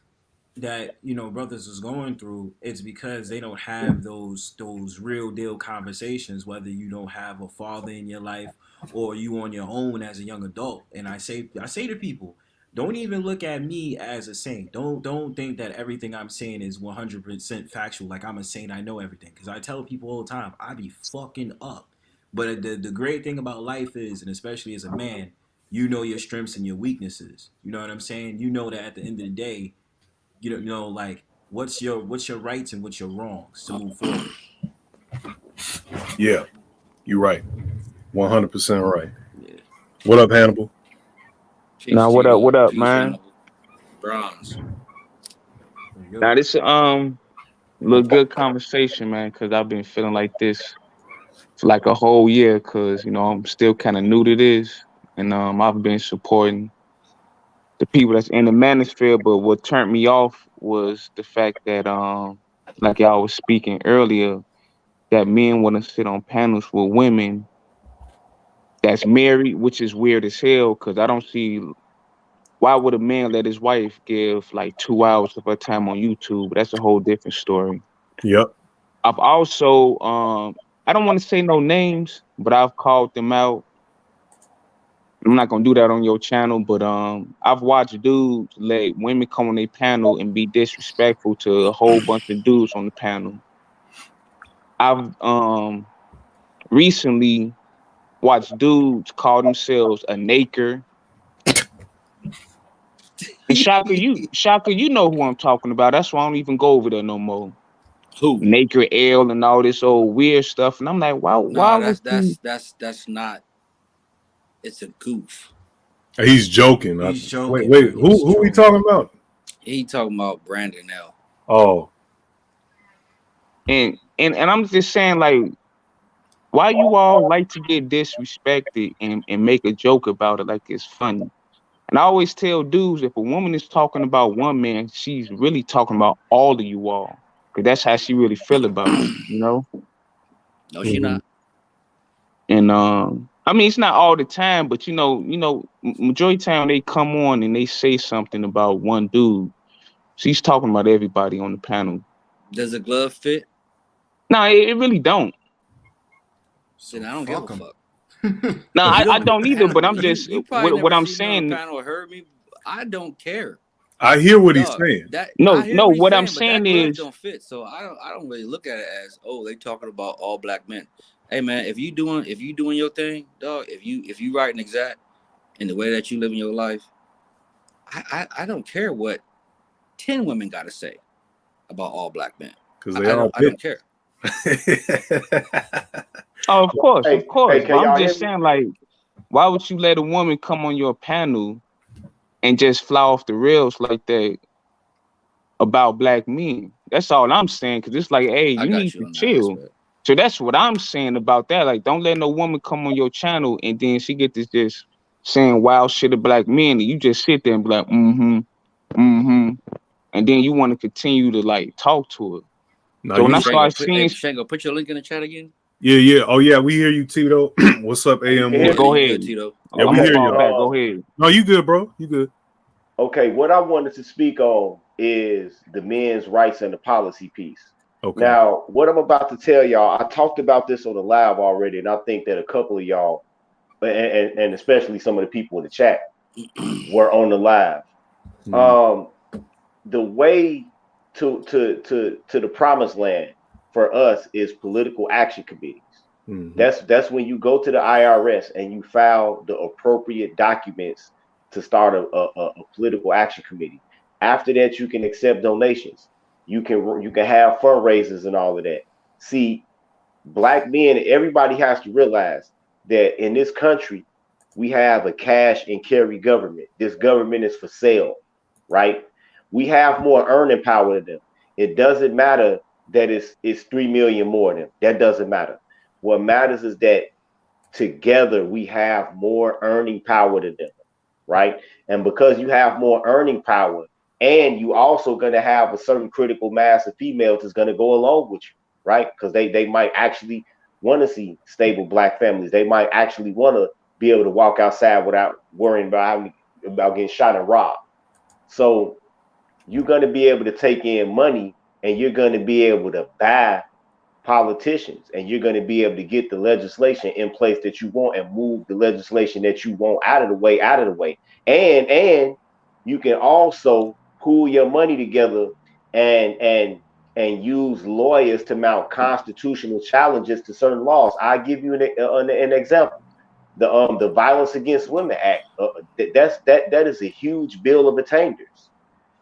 that brothers is going through, it's because they don't have those real deal conversations, whether you don't have a father in your life or you on your own as a young adult. And I say to people, don't even look at me as a saint. Don't think that everything I'm saying is 100% factual, like I'm a saint, I know everything, because I tell people all the time I be fucking up. But the great thing about life is, and especially as a man, you know your strengths and your weaknesses. You know what I'm saying? You know that at the end of the day, like what's your rights and what's your wrongs to move forward. Yeah, you're right. 100% right. Yeah. What up, Hannibal? Peace, Now, what up? Tito. What up, Peace, man? Hannibal. Bronze. There you go. Now, this little good conversation, man, because I've been feeling like this for like a whole year, because I'm still kind of new to this, and I've been supporting the people that's in the manosphere. But what turned me off was the fact that like y'all was speaking earlier, that men want to sit on panels with women that's married, which is weird as hell, because I don't see. Why would a man let his wife give like 2 hours of her time on YouTube? That's a whole different story. Yep. I've also I don't want to say no names, but I've called them out. I'm not gonna do that on your channel, but I've watched dudes let women come on their panel and be disrespectful to a whole bunch of dudes on the panel. I've recently watched dudes call themselves a naker. And Shaka, you know who I'm talking about. That's why I don't even go over there no more. Who? Naker L and all this old weird stuff. And I'm like, why Nah, was that's he? that's that's that's not. It's a goof. He's joking. He's Wait, joking, wait. man. He's Who we trolling. talking about? He talking about Brandon L. Oh, And I'm just saying, like, why you all like to get disrespected and make a joke about it like it's funny? And I always tell dudes, if a woman is talking about one man, she's really talking about all of you all. Cause that's how she really feel about you. No, she mhm. not. And I mean, it's not all the time, but majority of the time they come on and they say something about one dude. She's talking about everybody on the panel. Does the glove fit? No, it really don't. Then So I don't give a fuck him. fuck. No, You I don't, don't either. But Hannibal. I'm You just you probably what never I'm seen me on a saying. panel or heard me. I don't care. I hear what he's Dog, saying. that No, I hear no. what he's What I'm saying, but that saying glove is, don't fit. So I don't really look at it as, oh, they talking about all black men. Hey man, if you doing your thing, dog, if you right and exact in the way that you live in your life, I don't care what 10 women got to say about all black men. Because they all I don't care. oh, of course, Hey, of course. hey, But can I'm y'all hear just me? saying, like, why would you let a woman come on your panel and just fly off the rails like that about black men? That's all I'm saying. Because it's like, hey, I you got need you to on that chill. aspect. So that's what I'm saying about that. Like, don't let no woman come on your channel and then she get this just saying wild shit of black men, and you just sit there and be like, and then you want to continue to like talk to her. No, So when I you start Hey, seeing, Shango, put your link in the chat again. yeah. Oh yeah, we hear you, Tito. What's up, You can AM1? hear Yeah, me? go you ahead. good, Tito. Yeah, I'm we gonna hear Okay. fall you. back. Go ahead. No, you good, bro. You good. Okay. What I wanted to speak on is the men's rights and the policy piece. Okay. Now, what I'm about to tell y'all, I talked about this on the live already, and I think that a couple of y'all, and especially some of the people in the chat, were on the live. The way to the promised land for us is political action committees. That's when you go to the IRS and you file the appropriate documents to start a political action committee. After that, you can accept donations. You can have fundraisers and all of that. See, black men, everybody has to realize that in this country, we have a cash and carry government. This government is for sale, right? We have more earning power than them. It doesn't matter that it's 3 million more than them. That doesn't matter. What matters is that together we have more earning power than them, right? And because you have more earning power, and you also going to have a certain critical mass of females that's going to go along with you, right? Because they might actually want to see stable black families. They might actually want to be able to walk outside without worrying about getting shot and robbed. So you're going to be able to take in money, and you're going to be able to buy politicians, and you're going to be able to get the legislation in place that you want and move the legislation that you want out of the way, and you can also pool your money together and use lawyers to mount constitutional challenges to certain laws. I give you an example. The Violence Against Women Act, that is a huge bill of attainder.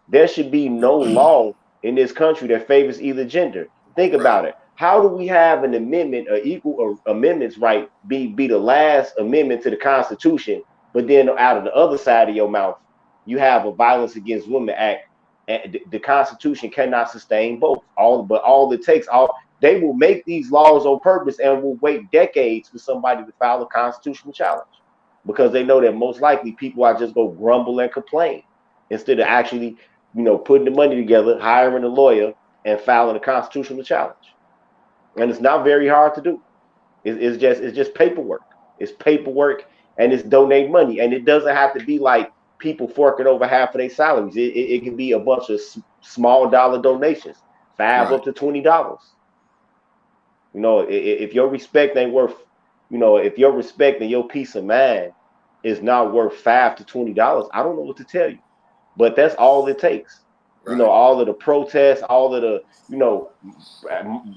There should be no law in this country that favors either gender. Think Right. about it. How do we have an amendment, or equal amendments right, be the last amendment to the Constitution, but then out of the other side of your mouth, you have a Violence Against Women Act, and the Constitution cannot sustain both. All it takes, they will make these laws on purpose and will wait decades for somebody to file a constitutional challenge, because they know that most likely people are just go grumble and complain instead of actually putting the money together, hiring a lawyer, and filing a constitutional challenge. And it's not very hard to do. It's just paperwork. It's paperwork, and it's donate money. And it doesn't have to be like people forking over half of their salaries. It can be a bunch of small dollar donations, $5 up to $20. If your respect ain't worth, if your respect and your peace of mind is not worth $5 to $20, I don't know what to tell you. But that's all it takes. Right. All of the protests, all of the,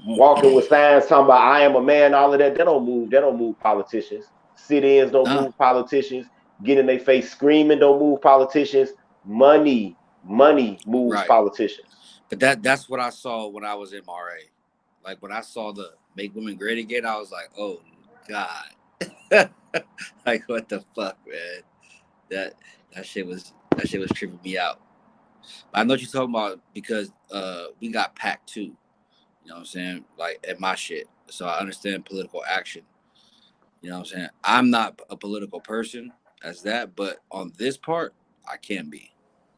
walking with signs talking about "I am a man," all of that. That don't move politicians. Sit-ins don't move politicians. Get in their face screaming don't move politicians. Money moves politicians. But that's what I saw when I was in RA. Like when I saw the Make Women Great Again, I was like, oh God. Like what the fuck, man? That shit was tripping me out. But I know what you're talking about, because we got packed too. You know what I'm saying? Like at my shit. So I understand political action. You know what I'm saying? I'm not a political person as that, but on this part, I can be.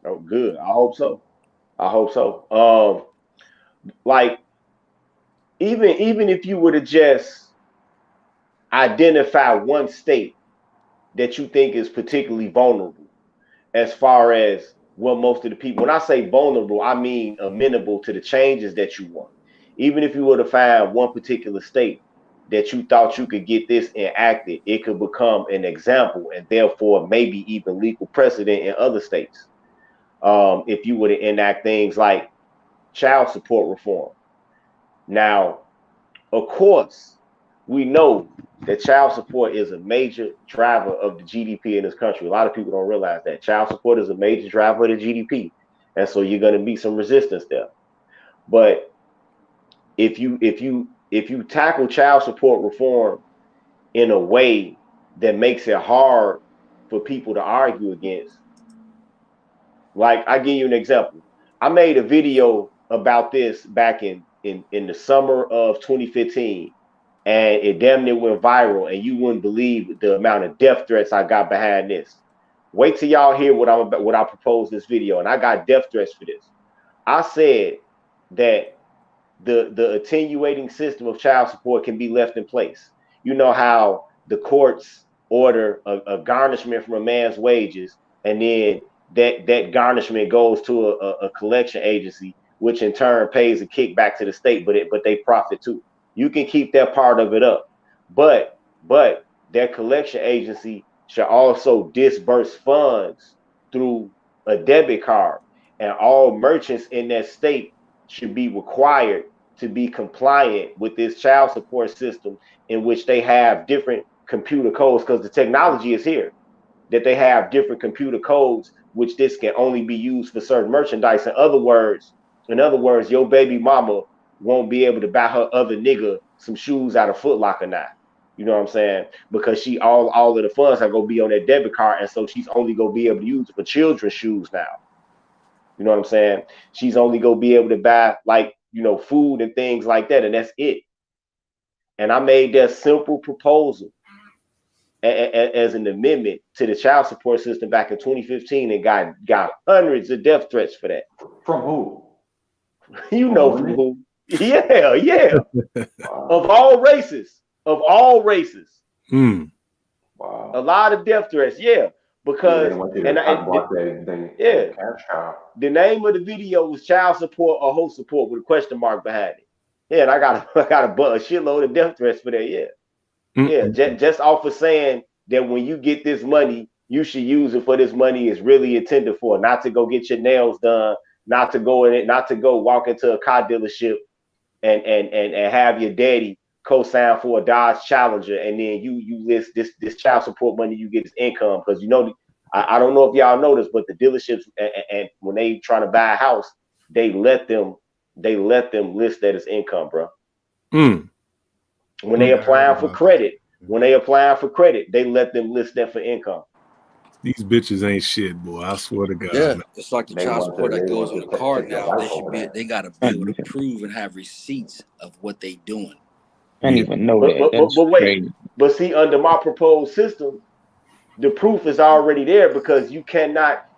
Oh, good. I hope so. Like even if you were to just identify one state that you think is particularly vulnerable, as far as what most of the people, when I say vulnerable, I mean amenable to the changes that you want. Even if you were to find one particular state that you thought you could get this enacted, it could become an example and therefore maybe even legal precedent in other states. if you were to enact things like child support reform. Now, of course, we know that child support is a major driver of the GDP in this country. A lot of people don't realize that child support is a major driver of the GDP, and so you're going to meet some resistance there. But if you tackle child support reform in a way that makes it hard for people to argue against, like I give you an example. I made a video about this back in the summer of 2015, and it damn near went viral, and you wouldn't believe the amount of death threats I got behind this. Wait till y'all hear what I propose this video, and I got death threats for this. I said that the attenuating system of child support can be left in place. You know how the courts order a garnishment from a man's wages, and then that garnishment goes to a collection agency, which in turn pays a kickback to the state, but they profit too. You can keep that part of it up, but that collection agency should also disburse funds through a debit card, and all merchants in that state should be required to be compliant with this child support system, in which they have different computer codes, because the technology is here, that they have different computer codes, which this can only be used for certain merchandise. In other words, your baby mama won't be able to buy her other nigga some shoes out of Foot Locker now. You know what I'm saying? Because she all of the funds are gonna be on that debit card, and so she's only gonna be able to use it for children's shoes now. You know what I'm saying? She's only gonna be able to buy, like, food and things like that, and that's it. And I made that simple proposal as an amendment to the child support system back in 2015, and got hundreds of death threats for that. From who? You know from who? Yeah. Wow. Of all races. Wow. A lot of death threats, yeah. Because the name of the video was Child Support or Host Support with a question mark behind it. Yeah, and I got a shitload of death threats for that. Yeah. Mm-hmm. Yeah, just off of saying that when you get this money, you should use it for this money is really intended for, not to go get your nails done, not to go walk into a car dealership and have your daddy co-sign for a Dodge Challenger, and then you list this child support money you get as income, because I don't know if y'all know this, but the dealerships and when they trying to buy a house, they let them list that as income, bro. When they applying for credit, they let them list that for income. These bitches ain't shit, boy. I swear to God. Yeah, man. It's like the child support that goes on the card now. They gotta be able to prove and have receipts of what they doing. I didn't even know that. But wait, but see, under my proposed system, the proof is already there, because you cannot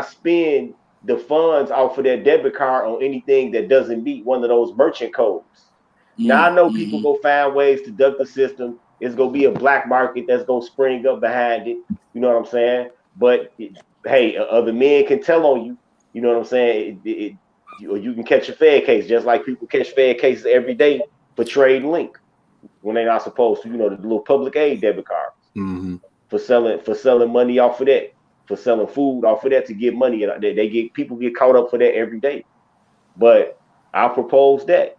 spend the funds off of that debit card on anything that doesn't meet one of those merchant codes. Now I know people go find ways to duck the system. It's gonna be a black market that's gonna spring up behind it. You know what I'm saying? But hey, other men can tell on you. You know what I'm saying? You can catch a Fed case, just like people catch Fed cases every day for trading link when they're not supposed to. The little public aid debit cards for selling money off of that, for selling food off of that to get money, and people get caught up for that every day. But I proposed that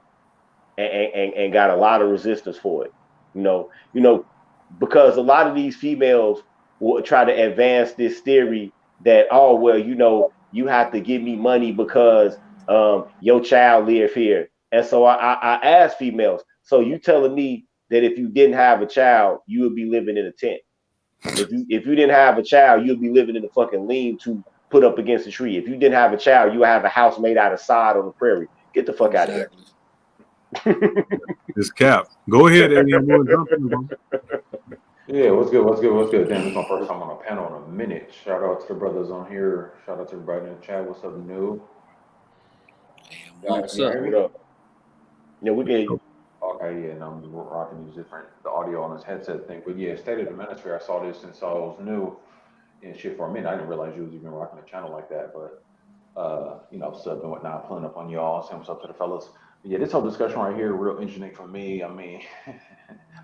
and got a lot of resistance for it. Because a lot of these females will try to advance this theory that, oh, well, you have to give me money because your child live here. And so I asked females, so you telling me that if you didn't have a child, you would be living in a tent? If you didn't have a child, you'd be living in a fucking lean-to put up against a tree. If you didn't have a child, you would have a house made out of sod on the prairie. Get the fuck out of here. It's cap. Go ahead, Eddie. Yeah, what's good? Damn, this is my first time on a panel in a minute. Shout out to the brothers on here. Shout out to everybody in the chat. What's up, new? What's up? What up? Yeah, we get you. Okay, yeah, and I'm rocking the audio on this headset thing. But yeah, State of the Manosphere, I saw this since I was new and shit for a minute. I didn't realize you was even rocking the channel like that. But subbing and whatnot, pulling up on y'all, saying what's up to the fellas. But yeah, this whole discussion right here, real interesting for me. I mean,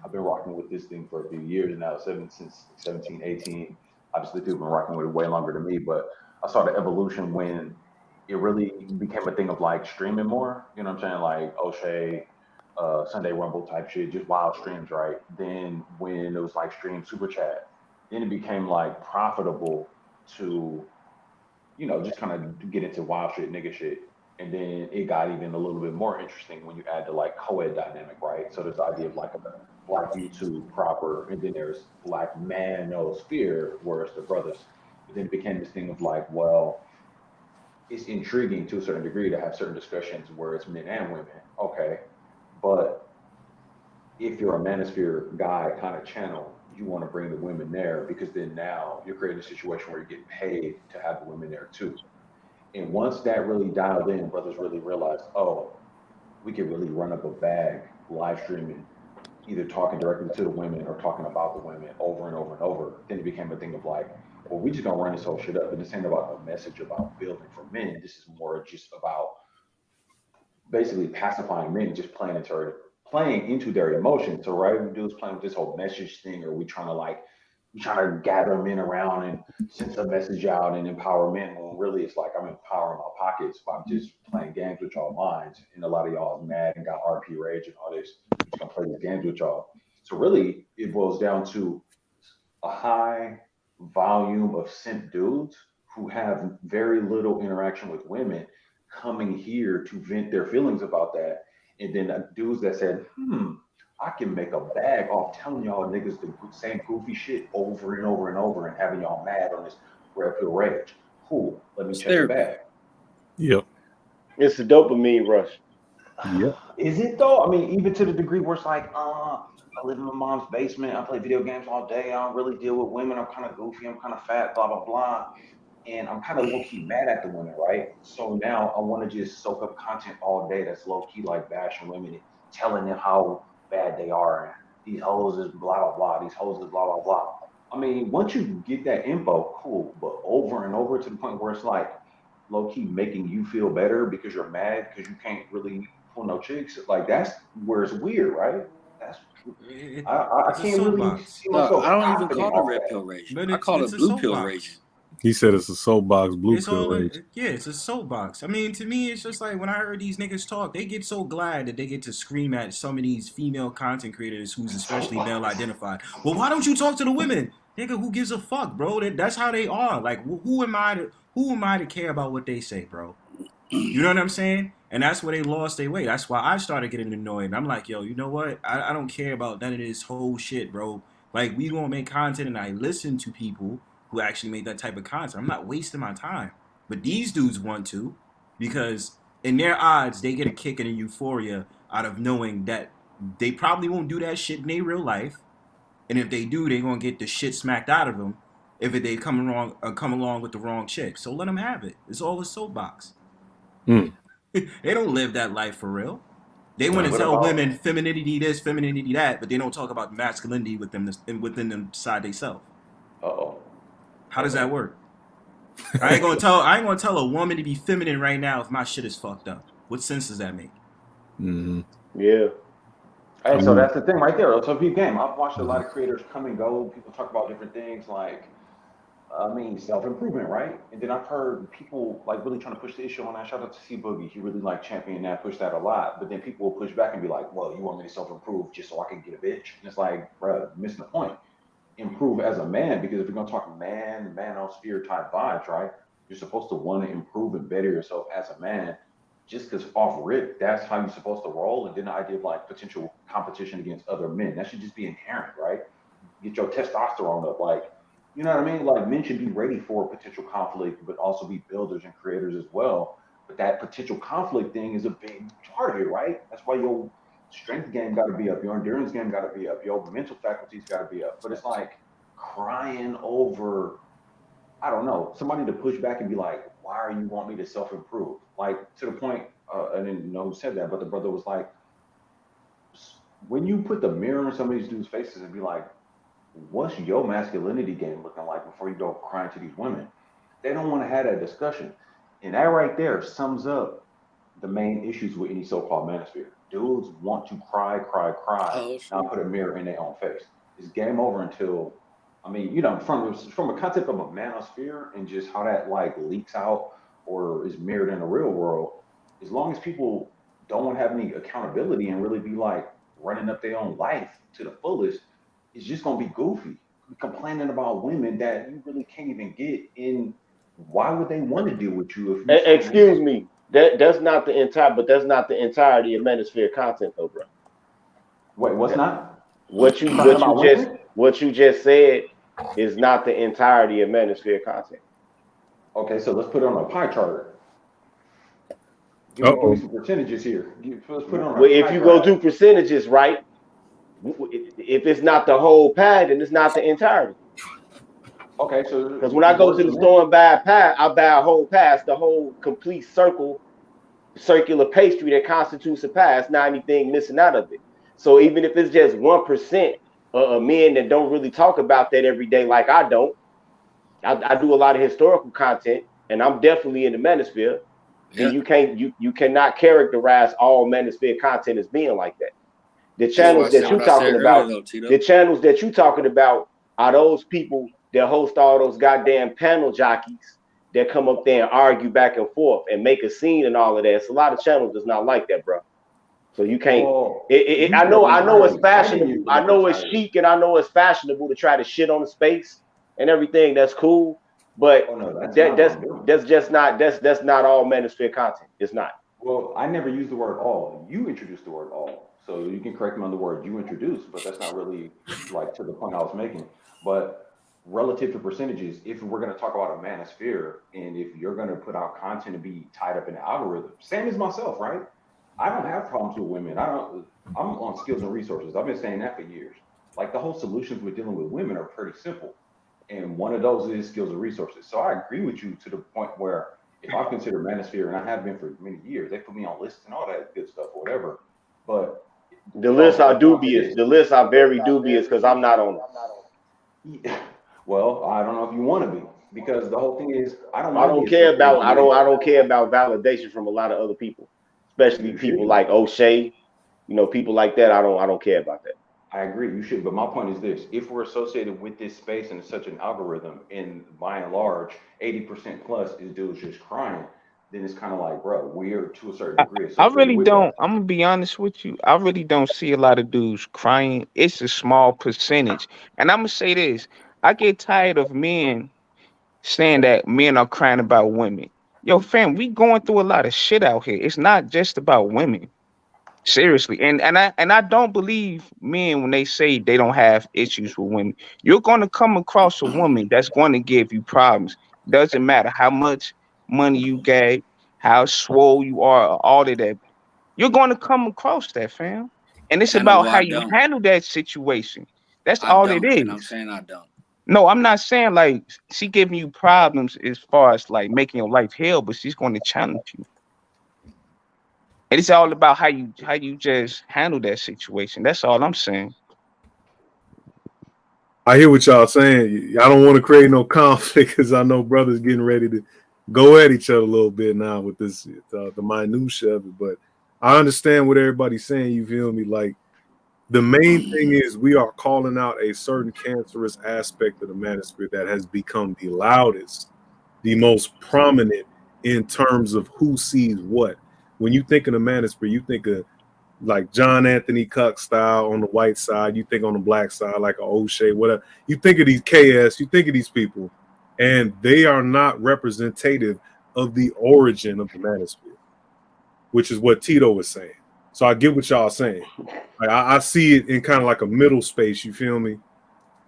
I've been rocking with this thing for a few years now, since 17, 18. Obviously, people have been rocking with it way longer than me. But I saw the evolution when it really became a thing of like streaming more. You know what I'm saying? Like O'Shea, Sunday Rumble type shit, just wild streams, right? Then when it was like stream super chat, then it became like profitable to, you know, just kind of get into wild shit, nigga shit. And then it got even a little bit more interesting when you add the like co-ed dynamic, right? So there's the idea of like a black YouTube proper, and then there's black Manosphere, where it's the brothers. But then it became this thing of like, well, it's intriguing to a certain degree to have certain discussions where it's men and women. Okay. But if you're a Manosphere guy kind of channel, you want to bring the women there because then now you're creating a situation where you're getting paid to have the women there too. And once that really dialed in, brothers really realized, oh, we can really run up a bag live streaming, either talking directly to the women or talking about the women over and over and over. Then it became a thing of like, well, we just gonna run this whole shit up. And this ain't about a message about building for men. This is more just about basically pacifying men, just playing into their emotions. So right, we do is playing with this whole message thing, or we trying to gather men around and send some message out and empower men. When really it's like I'm empowering my pockets by just playing games with y'all minds. And a lot of y'all is mad and got RP rage and all this. I'm just gonna play these games with y'all. So really, it boils down to a high volume of simp dudes who have very little interaction with women coming here to vent their feelings about that. And then dudes that said, I can make a bag off telling y'all niggas the same goofy shit over and over and over and having y'all mad on this red pill rage. Cool. Let me check the bag. Yep. It's a dopamine rush. Yep. Is it though? I mean, even to the degree where it's like, I live in my mom's basement. I play video games all day. I don't really deal with women. I'm kind of goofy. I'm kind of fat, blah, blah, blah. And I'm kind of low key mad at the women, right? So now I want to just soak up content all day that's low key like bashing women and telling them how bad they are. And these hoes is blah, blah, blah. These hoes is blah, blah, blah. I mean, once you get that info, cool. But over and over to the point where it's like low key making you feel better because you're mad because you can't really pull no chicks. Like that's where it's weird, right? That's I can't really see myself I don't even profiting call it off red that. pill rage. But I call it's it a blue pill soapbox. rage. He said it's a soapbox blue It's pill all rage. yeah, it's a soapbox. I mean, to me, it's just like when I heard these niggas talk, they get so glad that they get to scream at some of these female content creators who's especially male identified. Well, why don't you talk to the women? Nigga, who gives a fuck, bro? That's how they are. Like, who am I to care about what they say, bro? You know what I'm saying? And that's where they lost their way. That's why I started getting annoyed. And I'm like, yo, you know what? I don't care about none of this whole shit, bro. Like, we gonna make content, and I listen to people who actually make that type of content. I'm not wasting my time. But these dudes want to, because in their odds, they get a kick and a euphoria out of knowing that they probably won't do that shit in their real life. And if they do, they're gonna get the shit smacked out of them if they come along with the wrong chick. So let them have it. It's all a soapbox. They don't live that life for real. They want to tell women femininity this, femininity that, but they don't talk about masculinity within them side themselves. How does that work? I ain't gonna tell a woman to be feminine right now if my shit is fucked up. What sense does that make? Mm-hmm. Yeah. Hey, so that's the thing right there. So peep game. I've watched a lot of creators come and go. People talk about different things like, self-improvement, right? And then I've heard people like really trying to push the issue on that. Shout out to C Boogie. He really like championed that, pushed that a lot. But then people will push back and be like, well, you want me to self-improve just so I can get a bitch? And it's like, bro, missing the point. Improve as a man, because if you're gonna talk manosphere type vibes, right? You're supposed to want to improve and better yourself as a man. Just because off rip, that's how you're supposed to roll. And then the idea of like potential competition against other men, that should just be inherent, right? Get your testosterone up, like, you know what I mean? Like men should be ready for potential conflict, but also be builders and creators as well. But that potential conflict thing is a big part of it, right? That's why your strength game got to be up, your endurance game got to be up, your mental faculties got to be up. But it's like crying over, I don't know, somebody to push back and be like, why are you want me to self-improve? Like to the point, I didn't know who said that, but the brother was like, when you put the mirror in some of these dudes' faces and be like, what's your masculinity game looking like before you go crying to these women? They don't want to have that discussion. And that right there sums up the main issues with any so-called manosphere. Dudes want to cry, Oh, not put a mirror in their own face. It's game over until I mean, you know, from a concept of a manosphere and just how that like leaks out or is mirrored in the real world, as long as people don't have any accountability and really be like running up their own life to the fullest, it's just gonna be goofy. Complaining about women that you really can't even get in. Why would they want to deal with you if you Excuse me. That's not the entire, but that's not the entirety of Manosphere content, though, bro. Wait, what's not? What you just said is not the entirety of Manosphere content. Okay, so let's put it on a pie chart. Give me some percentages here. Let's put it on. Well, if you go do percentages, right? If it's not the whole pie, then it's not the entirety. Okay, so because when I go to the store and buy a pie, I buy a whole pie. It's the whole complete circular pastry that constitutes a pie. It's not anything missing out of it. So even if it's just 1% of men that don't really talk about that every day, like I don't, I do a lot of historical content, and I'm definitely in the manosphere. Then you cannot characterize all manosphere content as being like that. The channels that you're talking about, are those people that host all those goddamn panel jockeys that come up there and argue back and forth and make a scene and all of that. So a lot of channels does not like that, bro. So you can't. I know it's fashionable. I know it's chic, and I know it's fashionable to try to shit on the space and everything. That's cool, but that's just not that's not all manosphere content. It's not. Well, I never used the word all. You introduced the word all, so you can correct me on the word you introduced, but that's not really like to the point I was making. But relative to percentages, if we're going to talk about a manosphere, and if you're going to put out content to be tied up in the algorithm, same as myself, right? I don't have problems with women. I'm on skills and resources. I've been saying that for years. Like the whole solutions we're dealing with women are pretty simple. And one of those is skills and resources. So I agree with you to the point where if I consider manosphere, and I have been for many years, they put me on lists and all that good stuff or whatever. But the lists are dubious. The lists are very dubious because I'm not on them. Well, I don't know if you want to be, because the whole thing is I don't care about validation from a lot of other people, especially people like O'Shea, people like that. I don't care about that. I agree, you should, but my point is this: if we're associated with this space and it's such an algorithm, and by and large 80% plus is dudes just crying, then it's kind of like, bro, we're to a certain degree. I really don't. I'm gonna be honest with you. I really don't see a lot of dudes crying. It's a small percentage, and I'm gonna say this: I get tired of men saying that men are crying about women. Yo, fam, we going through a lot of shit out here. It's not just about women. Seriously, and I don't believe men when they say they don't have issues with women. You're going to come across a woman that's going to give you problems. Doesn't matter how much money you gave, how swole you are, all of that. You're going to come across that, fam. And it's about how you handle that situation. That's all it is. And I'm saying I don't. No, I'm not saying like she giving you problems as far as like making your life hell, but she's going to challenge you. And it's all about how you just handle that situation. That's all I'm saying. I hear what y'all saying. I don't want to create no conflict because I know brothers getting ready to go at each other a little bit now with this the minutia of it. But I understand what everybody's saying. You feel me? Like the main thing is we are calling out a certain cancerous aspect of the manosphere that has become the loudest, the most prominent in terms of who sees what. When you think of the manosphere, you think of like John Anthony Cuck style on the white side. You think on the black side like a O'Shea, whatever. You think of these KS, you think of these people, and they are not representative of the origin of the manosphere, which is what Tito was saying. So I get what y'all saying. Like, I see it in kind of like a middle space, you feel me?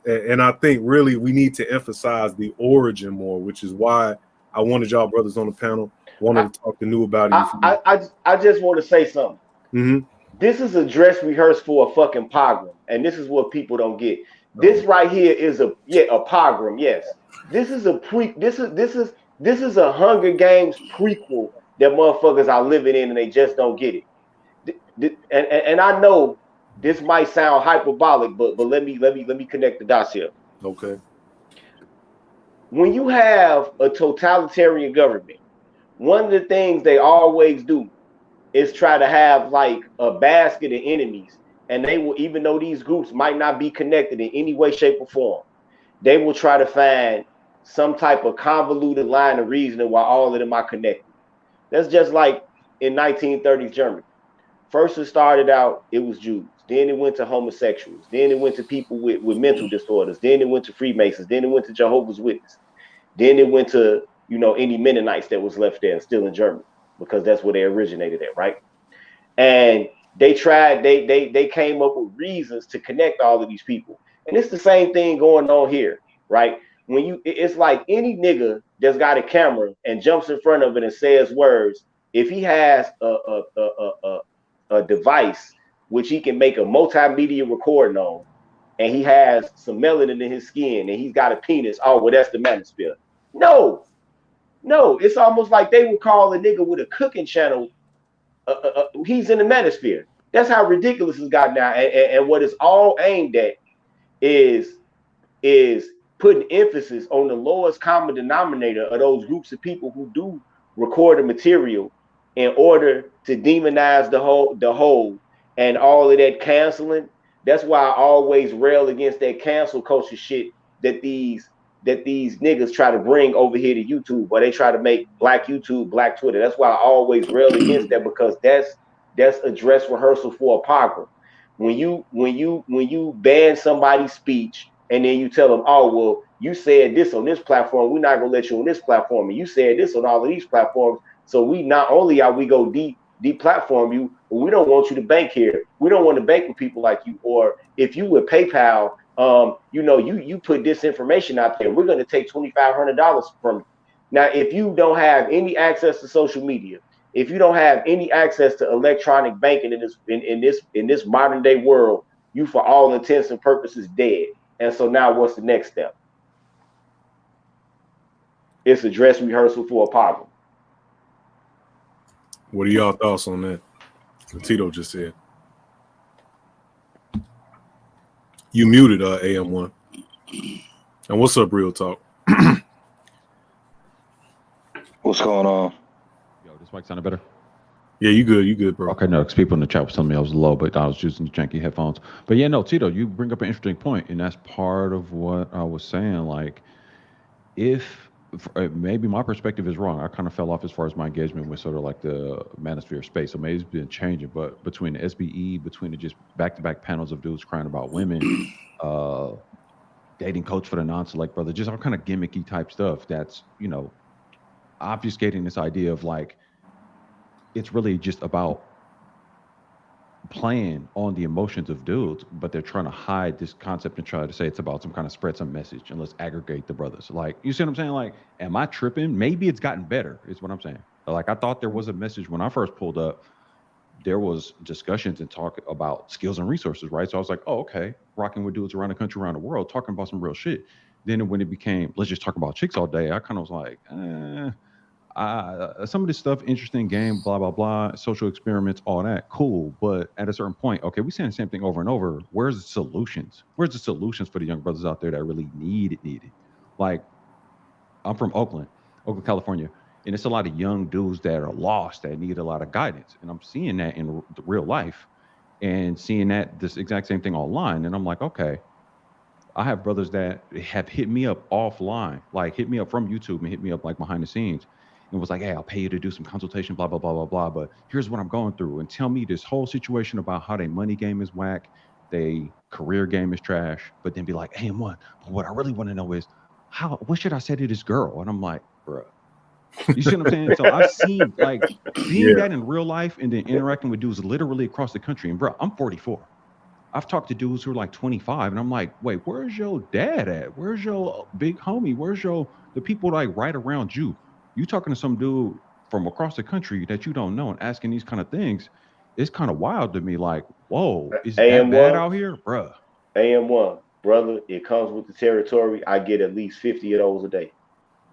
And I think really we need to emphasize the origin more, which is why I wanted y'all brothers on the panel. Wanted to talk to New about it. I just want to say something. Mm-hmm. This is a dress rehearsed for a fucking pogrom, and this is what people don't get. This right here is a pogrom. Yes, this is a this is a Hunger Games prequel that motherfuckers are living in, and they just don't get it. And I know this might sound hyperbolic, but let me connect the dots here. Okay. When you have a totalitarian government, one of the things they always do is try to have like a basket of enemies, and they will, even though these groups might not be connected in any way, shape, or form, they will try to find some type of convoluted line of reasoning why all of them are connected. That's just like in 1930s Germany. First it started out, it was Jews. Then it went to homosexuals. Then it went to people with mental disorders. Then it went to Freemasons. Then it went to Jehovah's Witnesses. Then it went to, any Mennonites that was left there and still in Germany, because that's where they originated at, right? And they came up with reasons to connect all of these people. And it's the same thing going on here, right? It's like any nigga that's got a camera and jumps in front of it and says words, if he has a device which he can make a multimedia recording on, and he has some melanin in his skin, and he's got a penis, oh, well, that's the manosphere. No, it's almost like they would call a nigga with a cooking channel, he's in the manosphere. That's how ridiculous it's gotten now. And what it's all aimed at is putting emphasis on the lowest common denominator of those groups of people who do record the material in order to demonize the whole and all of that canceling. That's why I always rail against that cancel culture shit that these niggas try to bring over here to YouTube, or they try to make black YouTube, black Twitter. That's why I always rail against that, because that's a dress rehearsal for a pogrom. When you ban somebody's speech and then you tell them, oh, well, you said this on this platform, we're not gonna let you on this platform, and you said this on all of these platforms. So we not only are we go deplatform you, but we don't want you to bank here. We don't want to bank with people like you. Or if you with PayPal, you put this information out there, we're going to take $2,500 from you. Now, if you don't have any access to social media, if you don't have any access to electronic banking in this modern day world, you, for all intents and purposes, dead. And so now, what's the next step? It's a dress rehearsal for a pogrom. What are y'all thoughts on that? What Tito just said. You muted AM1. And what's up, Real Talk? What's going on? Yo, this mic sounded better? Yeah, you good, bro. Okay, no, because people in the chat was telling me I was low, but I was using janky headphones. But yeah, no, Tito, you bring up an interesting point, and that's part of what I was saying. Like, if maybe my perspective is wrong, I kind of fell off as far as my engagement with sort of like the manosphere space. So maybe it's been changing, but between the SBE, between the just back-to-back panels of dudes crying about women, dating coach for the non-select brother, just all kind of gimmicky type stuff that's, obfuscating this idea of like, it's really just about playing on the emotions of dudes, but they're trying to hide this concept and try to say it's about some kind of spread some message and let's aggregate the brothers. Like, you see what I'm saying? Like, am I tripping? Maybe it's gotten better is what I'm saying. Like, I thought there was a message when I first pulled up. There was discussions and talk about skills and resources, right? So I was like, oh, okay, rocking with dudes around the country, around the world, talking about some real shit. Then when it became, let's just talk about chicks all day, I kind of was like, some of this stuff, interesting game, blah, blah, blah, social experiments, all that, cool. But at a certain point, okay, we're saying the same thing over and over. Where's the solutions? Where's the solutions for the young brothers out there that really need it? Like, I'm from Oakland, California, and it's a lot of young dudes that are lost, that need a lot of guidance. And I'm seeing that in real life and seeing that this exact same thing online. And I'm like, okay, I have brothers that have hit me up offline, like hit me up from YouTube and hit me up like behind the scenes. And was like, hey, I'll pay you to do some consultation, blah, blah, blah, blah, blah. But here's what I'm going through. And tell me this whole situation about how their money game is whack, their career game is trash. But then be like, hey, what I really want to know is, what should I say to this girl? And I'm like, bruh. You see what I'm saying? So I've seen, like, seeing that in real life and then interacting with dudes literally across the country. And bro, I'm 44. I've talked to dudes who are like 25. And I'm like, wait, where's your dad at? Where's your big homie? Where's the people like right around you? You talking to some dude from across the country that you don't know and asking these kind of things, it's kind of wild to me. Like, whoa, is that bad out here? Bruh. AM1, brother, it comes with the territory. I get at least 50 of those a day.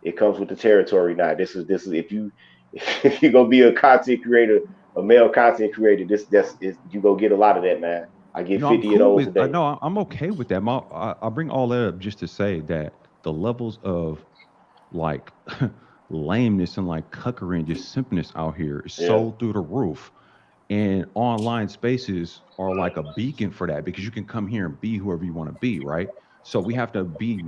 It comes with the territory now. This is if you're gonna be a content creator, a male content creator, you go get a lot of that, man. I get 50 of those a day. No, I'm okay with that. I bring all that up just to say that the levels of like lameness and like cuckery and just simpness out here is so through the roof, and online spaces are like a beacon for that, because you can come here and be whoever you want to be, right? So we have to be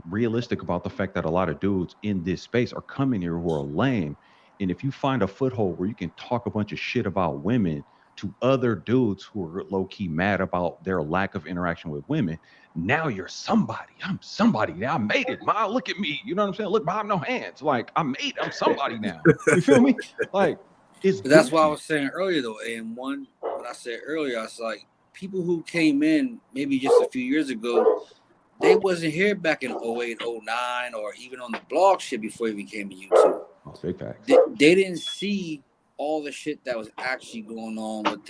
realistic about the fact that a lot of dudes in this space are coming here who are lame. And if you find a foothold where you can talk a bunch of shit about women to other dudes who are low key mad about their lack of interaction with women, now you're somebody. I'm somebody now. I made it. Ma, look at me. You know what I'm saying? Look, I have no hands. Like I'm somebody now. You feel me? Like it's that's goofy. what I was saying earlier though. And what I said earlier, I was like, people who came in maybe just a few years ago, they wasn't here back in 08, 09, or even on the blog shit before it became a YouTube. Oh, big facts. They didn't see all the shit that was actually going on with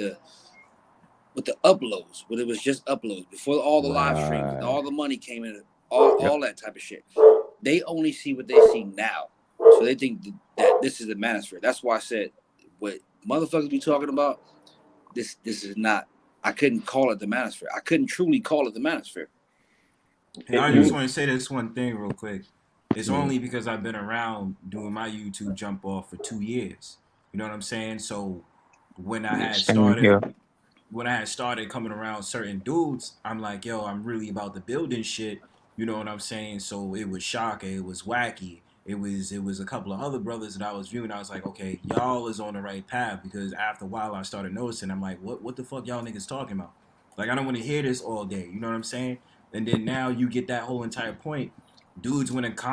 the uploads, when it was just uploads before all the live streams and all the money came in, all that type of shit. They only see what they see now, so they think that this is the manosphere. That's why I said what motherfuckers be talking about. This is not. I couldn't call it the manosphere. I couldn't truly call it the manosphere. And I just want to say this one thing real quick. It's only because I've been around doing my YouTube jump off for 2 years. You know what I'm saying? So when I had started coming around certain dudes, I'm like, yo, I'm really about the building shit. You know what I'm saying? So it was Shaka, it was Wacky, it was a couple of other brothers that I was viewing. I was like, okay, y'all is on the right path, because after a while I started noticing, I'm like, what the fuck y'all niggas talking about? Like, I don't want to hear this all day. You know what I'm saying? And then now you get that whole entire point. Dudes want to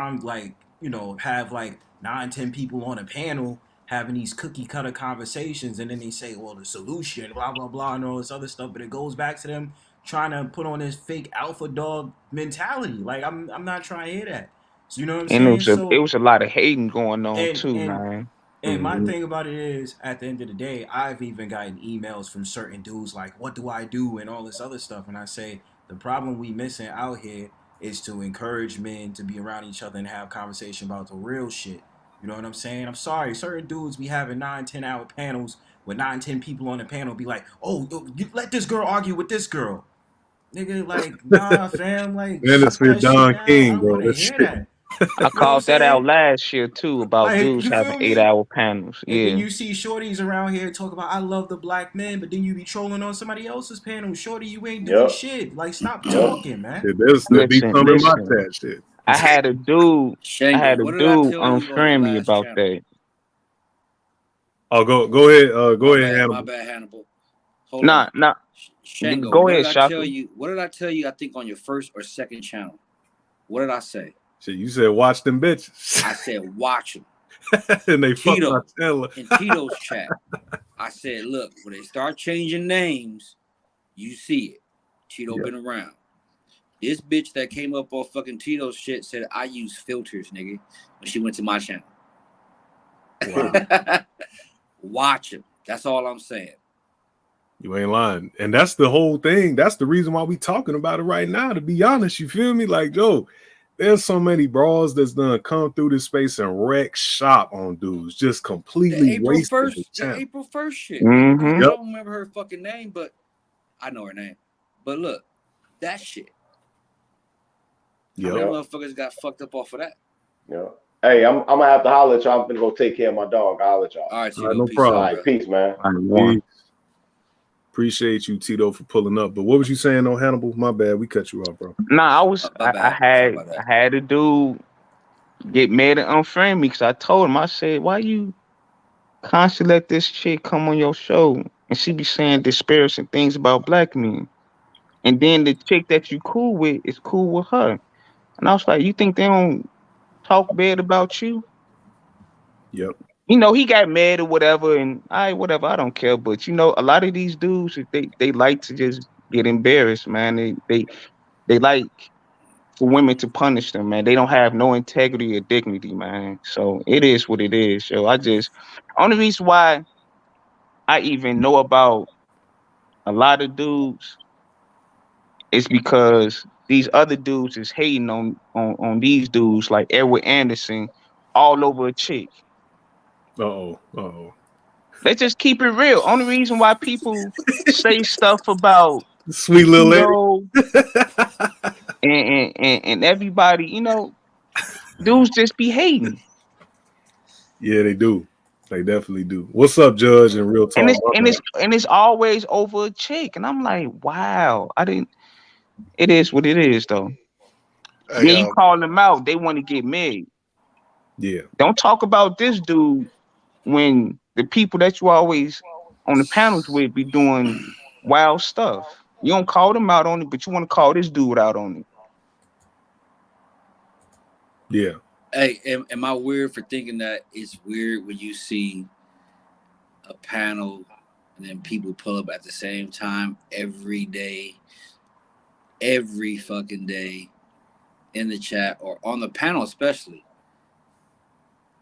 have like 9-10 people on a panel having these cookie cutter conversations, and then they say, well, the solution, blah blah blah, and all this other stuff. But it goes back to them trying to put on this fake alpha dog mentality. Like, I'm not trying to hear that. So you know what I'm saying? And it was a lot of hating going on too, and man. and my thing about it is, at the end of the day, I've even gotten emails from certain dudes like, what do I do, and all this other stuff. And I say, the problem we missing out here is to encourage men to be around each other and have conversation about the real shit. You know what I'm saying? I'm sorry, certain dudes be having 9-10 hour panels with 9-10 people on the panel be like, oh, you let this girl argue with this girl. Nigga, like, nah, fam, like, Manosphere Don King, I don't bro. want to hear that. I called that out last year too about Like, dudes you having feel me? 8-hour panels. And then Yeah. you see shorties around here talk about, I love the black men, but then you be trolling on somebody else's panel. Shorty, you ain't doing shit. Like, stop talking, man. There be some in my chat shit. I had a dude Shango, what did I tell you on the unfriend me last about channel? that. Oh, go ahead. Go ahead, Hannibal. My bad, Hannibal. Hold on. Shango, go what ahead, did I Shaka. tell you? What did I tell you? I think on your first or second channel. What did I say? Shit, you said watch them bitches. I said watch them. And they fucked my channel. In Tito's chat, I said, look, when they start changing names, you see it. Tito been around. This bitch that came up on fucking Tito's shit said I use filters, nigga, when she went to my channel. Wow. Watch him. That's all I'm saying. You ain't lying. And that's the whole thing. That's the reason why we talking about it right now, to be honest. You feel me? Like, Joe, there's so many bras that's done come through this space and wreck shop on dudes. Just completely wasted the April 1st shit. Mm-hmm. I don't remember her fucking name, but I know her name. But look, that shit. How many motherfuckers got fucked up off of that? Yeah. Hey, I'm gonna have to holler at y'all. I'm gonna go take care of my dog. I'll holler at y'all. All right, no problem. All right, peace, man. Peace. Appreciate you, Tito, for pulling up. But what was you saying on Hannibal? My bad, we cut you off, bro. Nah, I had a dude get mad and unfriend me because I told him, I said, why you constantly let this chick come on your show and she be saying disparaging things about black men, and then the chick that you cool with is cool with her. And I was like, you think they don't talk bad about you? Yep. You know, he got mad or whatever, and whatever, I don't care. But you know, a lot of these dudes, they like to just get embarrassed, man. They like for women to punish them, man. They don't have no integrity or dignity, man. So it is what it is. So only reason why I even know about a lot of dudes is because these other dudes is hating on these dudes like Edward Anderson all over a chick. Let's just keep it real. Only reason why people say stuff about sweet little lady and everybody, you know, dudes just be hating. Yeah, they do. They definitely do. What's up, Judge? And real talk. And it's always over a chick, and I'm like, wow. It is what it is, though. Then you call them out, they want to get married. Yeah. Don't talk about this dude when the people that you always on the panels with be doing wild stuff. You don't call them out on it, but you want to call this dude out on it. Yeah. Hey, am I weird for thinking that it's weird when you see a panel and then people pull up at the same time every day, every fucking day in the chat or on the panel especially?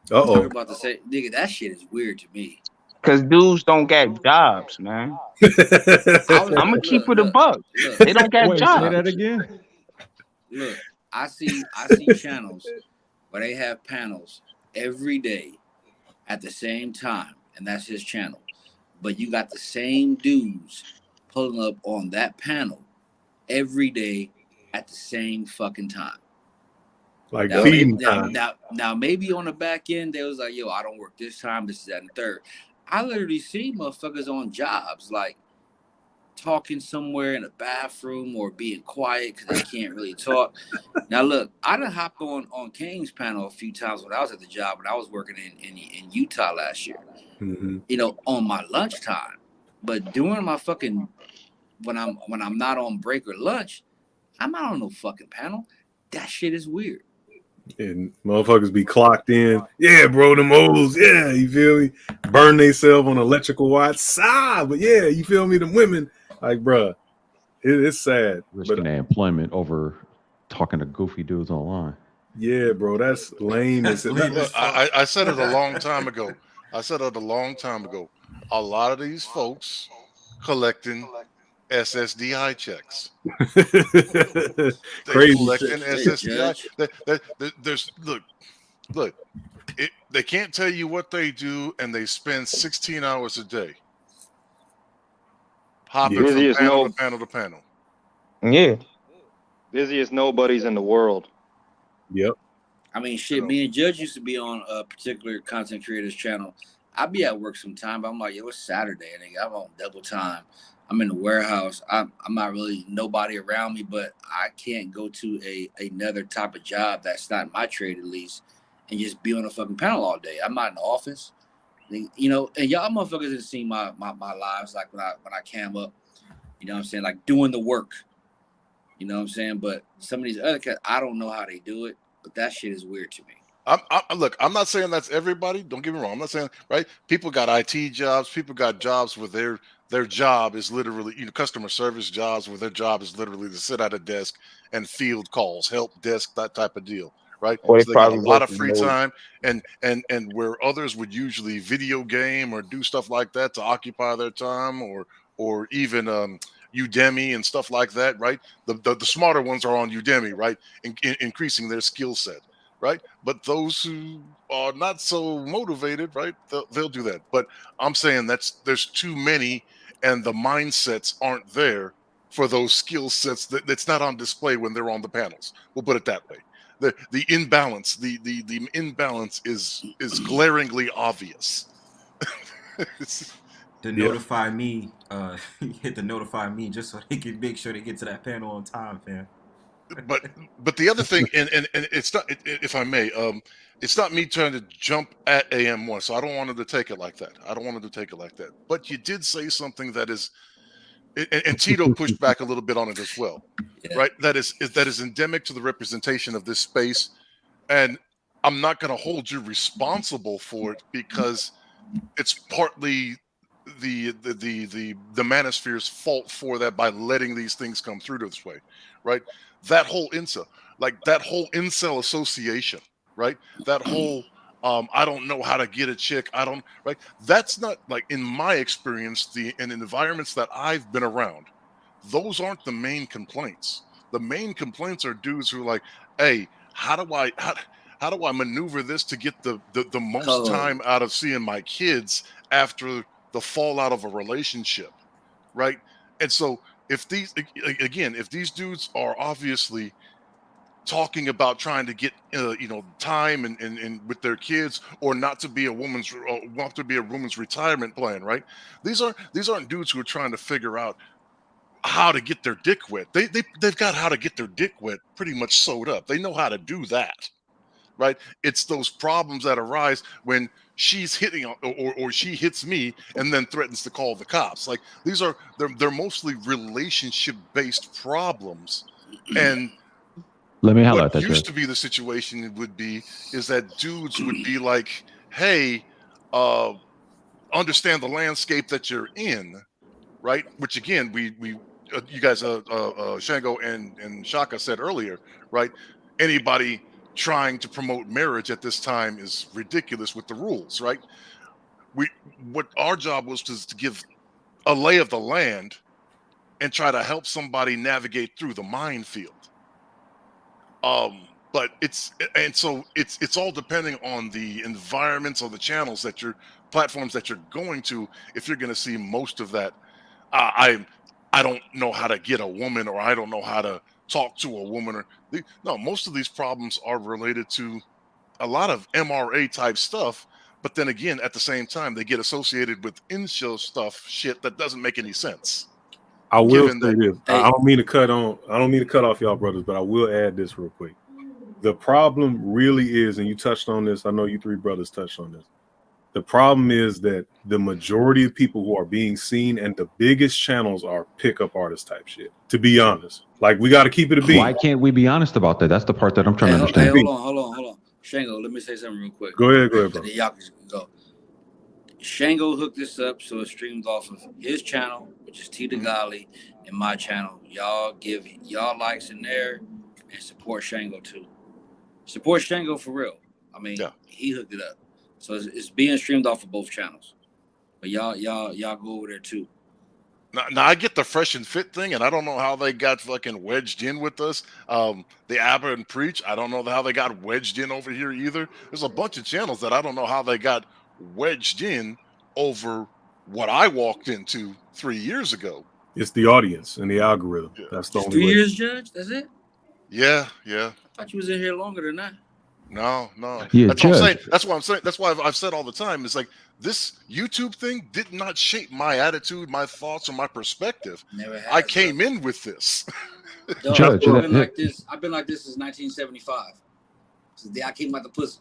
Talk about the same nigga. That shit is weird to me. Cause dudes don't get jobs, man. I'm gonna keep it a buck. They don't get jobs. Say that again. Look, I see channels where they have panels every day at the same time, and that's his channel. But you got the same dudes pulling up on that panel every day at the same fucking time. Like now, feeding maybe, time. Now maybe on the back end they was like, yo, I don't work this time, this is that and third. I literally see motherfuckers on jobs like talking somewhere in a bathroom or being quiet because they can't really talk. Now look, I done hopped on King's panel a few times when I was at the job when I was working in Utah last year. Mm-hmm. You know, on my lunchtime. But during my fucking when I'm not on break or lunch, I'm not on no fucking panel. That shit is weird. And motherfuckers be clocked in. Yeah, bro, them O's. Yeah, you feel me? Burn themselves on electrical watch. But yeah, you feel me? Them women, like, bruh, it's sad. Risking their employment over talking to goofy dudes online. Yeah, bro, that's lame. I said it a long time ago. A lot of these folks collecting SSDI checks. Crazy. Collecting SSDI. Look. They can't tell you what they do, and they spend 16 hours a day hopping from panel to panel to panel. Yeah. Busiest nobodies in the world. Yep. I mean, shit, me and Judge used to be on a particular content creator's channel. I'd be at work sometime, but I'm like, yo, it's Saturday, and I'm on double time. I'm in the warehouse. I'm not really nobody around me, but I can't go to another type of job that's not my trade at least and just be on a fucking panel all day. I'm not in the office. You know, and y'all motherfuckers have seen my lives like when I cam up, you know what I'm saying, like doing the work. You know what I'm saying? But some of these other cats, I don't know how they do it, but that shit is weird to me. Look, I'm not saying that's everybody. Don't get me wrong. I'm not saying, right? People got IT jobs. People got jobs where their job is literally, customer service jobs where their job is literally to sit at a desk and field calls, help desk, that type of deal, right? Or so they got a lot of free time, and where others would usually video game or do stuff like that to occupy their time, or even Udemy and stuff like that, right? The smarter ones are on Udemy, right? Increasing their skill set. Right, but those who are not so motivated, right, they'll do that. But I'm saying there's too many, and the mindsets aren't there for those skill sets that's not on display when they're on the panels. We'll put it that way. The imbalance, the imbalance is glaringly obvious. Notify me, hit the notify me just so they can make sure they get to that panel on time, fam. But the other thing, and it's not, if I may, it's not me trying to jump at AM1, so I don't want to take it like that. But you did say something that is, and Tito pushed back a little bit on it as well, right? That is endemic to the representation of this space, and I'm not going to hold you responsible for it because it's partly the Manosphere's fault for that by letting these things come through this way, right? That whole incel association, right? That whole I don't know how to get a chick. Right? That's not, like, in my experience, in environments that I've been around, those aren't the main complaints. The main complaints are dudes who are like, hey, how do I maneuver this to get the most time out of seeing my kids after the fallout of a relationship, right? And so if these dudes are obviously talking about trying to get time and with their kids, or not to be a woman's retirement plan, right? These aren't dudes who are trying to figure out how to get their dick wet. They've got how to get their dick wet pretty much sewed up. They know how to do that, right? It's those problems that arise when she's hitting or she hits me and then threatens to call the cops. Like they're mostly relationship based problems. And let me highlight what that. used to be the situation would be is that dudes would be like, hey, understand the landscape that you're in, right? Which again, we you guys, Shango and Shaka said earlier, right? Anybody trying to promote marriage at this time is ridiculous with the rules, right? What our job was to give a lay of the land and try to help somebody navigate through the minefield. But it's all depending on the environments or the channels that platforms that you're going to. If you're going to see most of that, I don't know how to get a woman, or I don't know how to talk to a woman, or no. Most of these problems are related to a lot of MRA type stuff. But then again, at the same time, they get associated with in-show shit that doesn't make any sense. I will say this. I don't mean to cut off y'all brothers, but I will add this real quick. The problem really is, and you touched on this, I know you three brothers touched on this. The problem is that the majority of people who are being seen and the biggest channels are pickup artist type shit, to be honest. Like, we got to keep it a beat. Why can't we be honest about that? That's the part that I'm trying to understand. Hey, hold on. Shango, let me say something real quick. Go ahead, bro. Y'all can go. Shango hooked this up so it streams off of his channel, which is T Gali, and my channel. Y'all give y'all likes in there and support Shango too. Support Shango for real. I mean, he hooked it up, so it's being streamed off of both channels. But y'all go over there too. Now I get the fresh and fit thing, and I don't know how they got fucking wedged in with us. The Abba and Preach, I don't know how they got wedged in over here either. There's a bunch of channels that I don't know how they got wedged in over what I walked into 3 years ago. It's the audience and the algorithm. Yeah. That's the only 2 years, Judge? That's it? Yeah. I thought you was in here longer than that. No. Yeah, that's what I'm saying. That's what I'm saying. That's why I've said all the time. It's like this YouTube thing did not shape my attitude, my thoughts, or my perspective. Never has. I came in with this. Judge, I've been like this since 1975. Since the day I came out the pussy.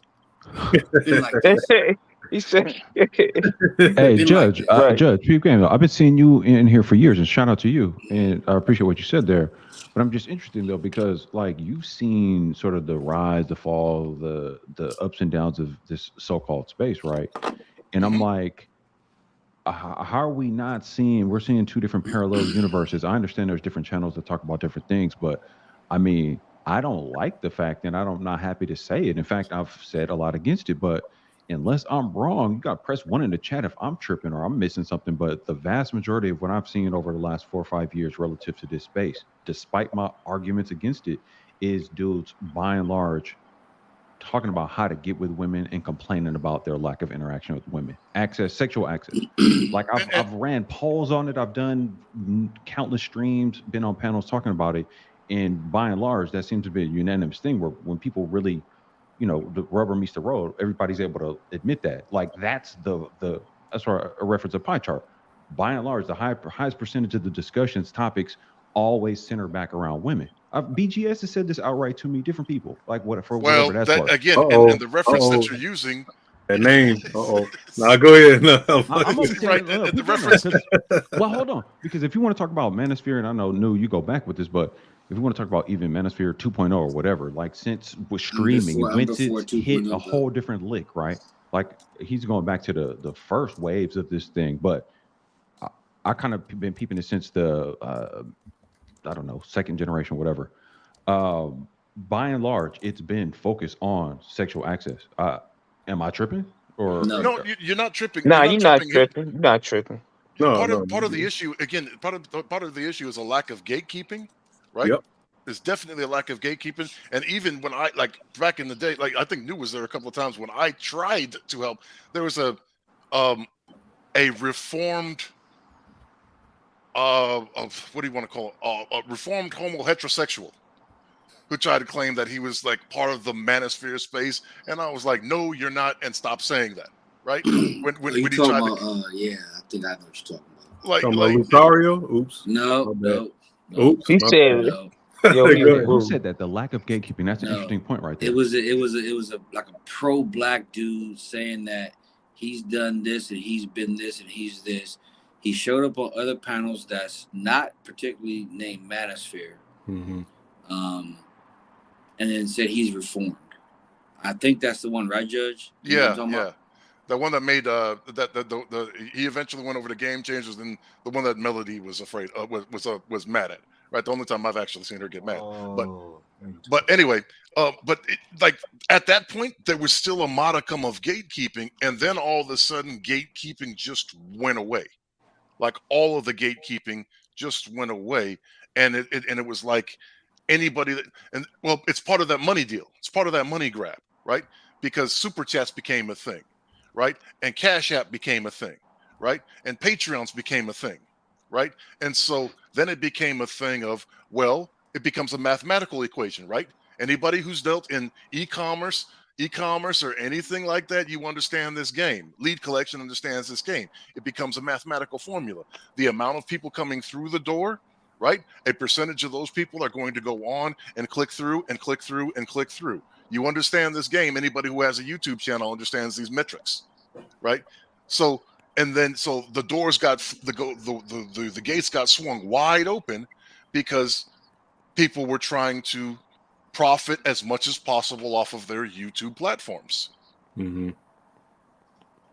Been like this. He said, "Hey, Judge, Judge, I've been seeing you in here for years, and shout out to you. And I appreciate what you said there. But I'm just interested though, because like you've seen sort of the rise, the fall, the ups and downs of this so-called space, right? And I'm like, how are we not seeing? We're seeing two different parallel universes. I understand there's different channels that talk about different things, but I mean, I don't like the fact, and I'm not happy to say it. In fact, I've said a lot against it, but unless I'm wrong, you got to press 1 in the chat if I'm tripping or I'm missing something. But the vast majority of what I've seen over the last 4 or 5 years relative to this space, despite my arguments against it, is dudes by and large talking about how to get with women and complaining about their lack of interaction with women. Sexual access. Like I've ran polls on it. I've done countless streams, been on panels talking about it. And by and large, that seems to be a unanimous thing where when people really, the rubber meets the road, everybody's able to admit that. Like that's that's a reference a pie chart. By and large, the highest percentage of the discussions topics always center back around women. BGS has said this outright to me, different people, like whatever that's worth. Again, and the reference that you're using. That name. Now go ahead. No, I'm right. The reference. Well, hold on, because if you want to talk about Manosphere, and I know Nu, you go back with this, but if you want to talk about even Manosphere 2.0 or whatever, like since with streaming, it hit a whole different lick, right? Like he's going back to the first waves of this thing, but I kind of been peeping it since the I don't know, second generation, whatever. By and large, it's been focused on sexual access. Am I tripping? Or no, you're not tripping. Nah, you're not tripping. You're not tripping. Part of the issue, again, part of the issue is a lack of gatekeeping, right? Yep. There's definitely a lack of gatekeeping. And even when I, like back in the day, like I think Nu was there a couple of times when I tried to help, there was a reformed what do you want to call it? A reformed homo heterosexual who tried to claim that he was like part of the Manosphere space, and I was like, "No, you're not," and stop saying that. Right? When he tried about, I think I know what you're talking about. Like Lutario? Oops. No. Oops. He said, No. "Yo, he Who was said that? The lack of gatekeeping. That's an interesting point right there. It was a like a pro-black dude saying that he's done this and he's been this and he's this. He showed up on other panels that's not particularly named Manosphere, Mm-hmm. and then said he's reformed. I think that's the one, right, Judge? You know Yeah, what I'm talking yeah. about? The one that made he eventually went over to Game Changers, and the one that Melody was afraid was mad at. Right, the only time I've actually seen her get mad. But anyway, like at that point there was still a modicum of gatekeeping, and then all of a sudden gatekeeping just went away. Like all of the gatekeeping just went away, and it was like anybody that, and well, it's part of that money deal. It's part of that money grab, right? Because super chats became a thing, right? And Cash App became a thing, right? And Patreons became a thing, right? And so then it became a thing of, well, it becomes a mathematical equation, right? Anybody who's dealt in e-commerce or anything like that, you understand this game. Lead collection understands this game. It becomes a mathematical formula. The amount of people coming through the door, right? A percentage of those people are going to go on and click through and click through and click through. You understand this game. Anybody who has a YouTube channel understands these metrics, right? So the doors got the gates got swung wide open because people were trying to profit as much as possible off of their YouTube platforms. Mm-hmm.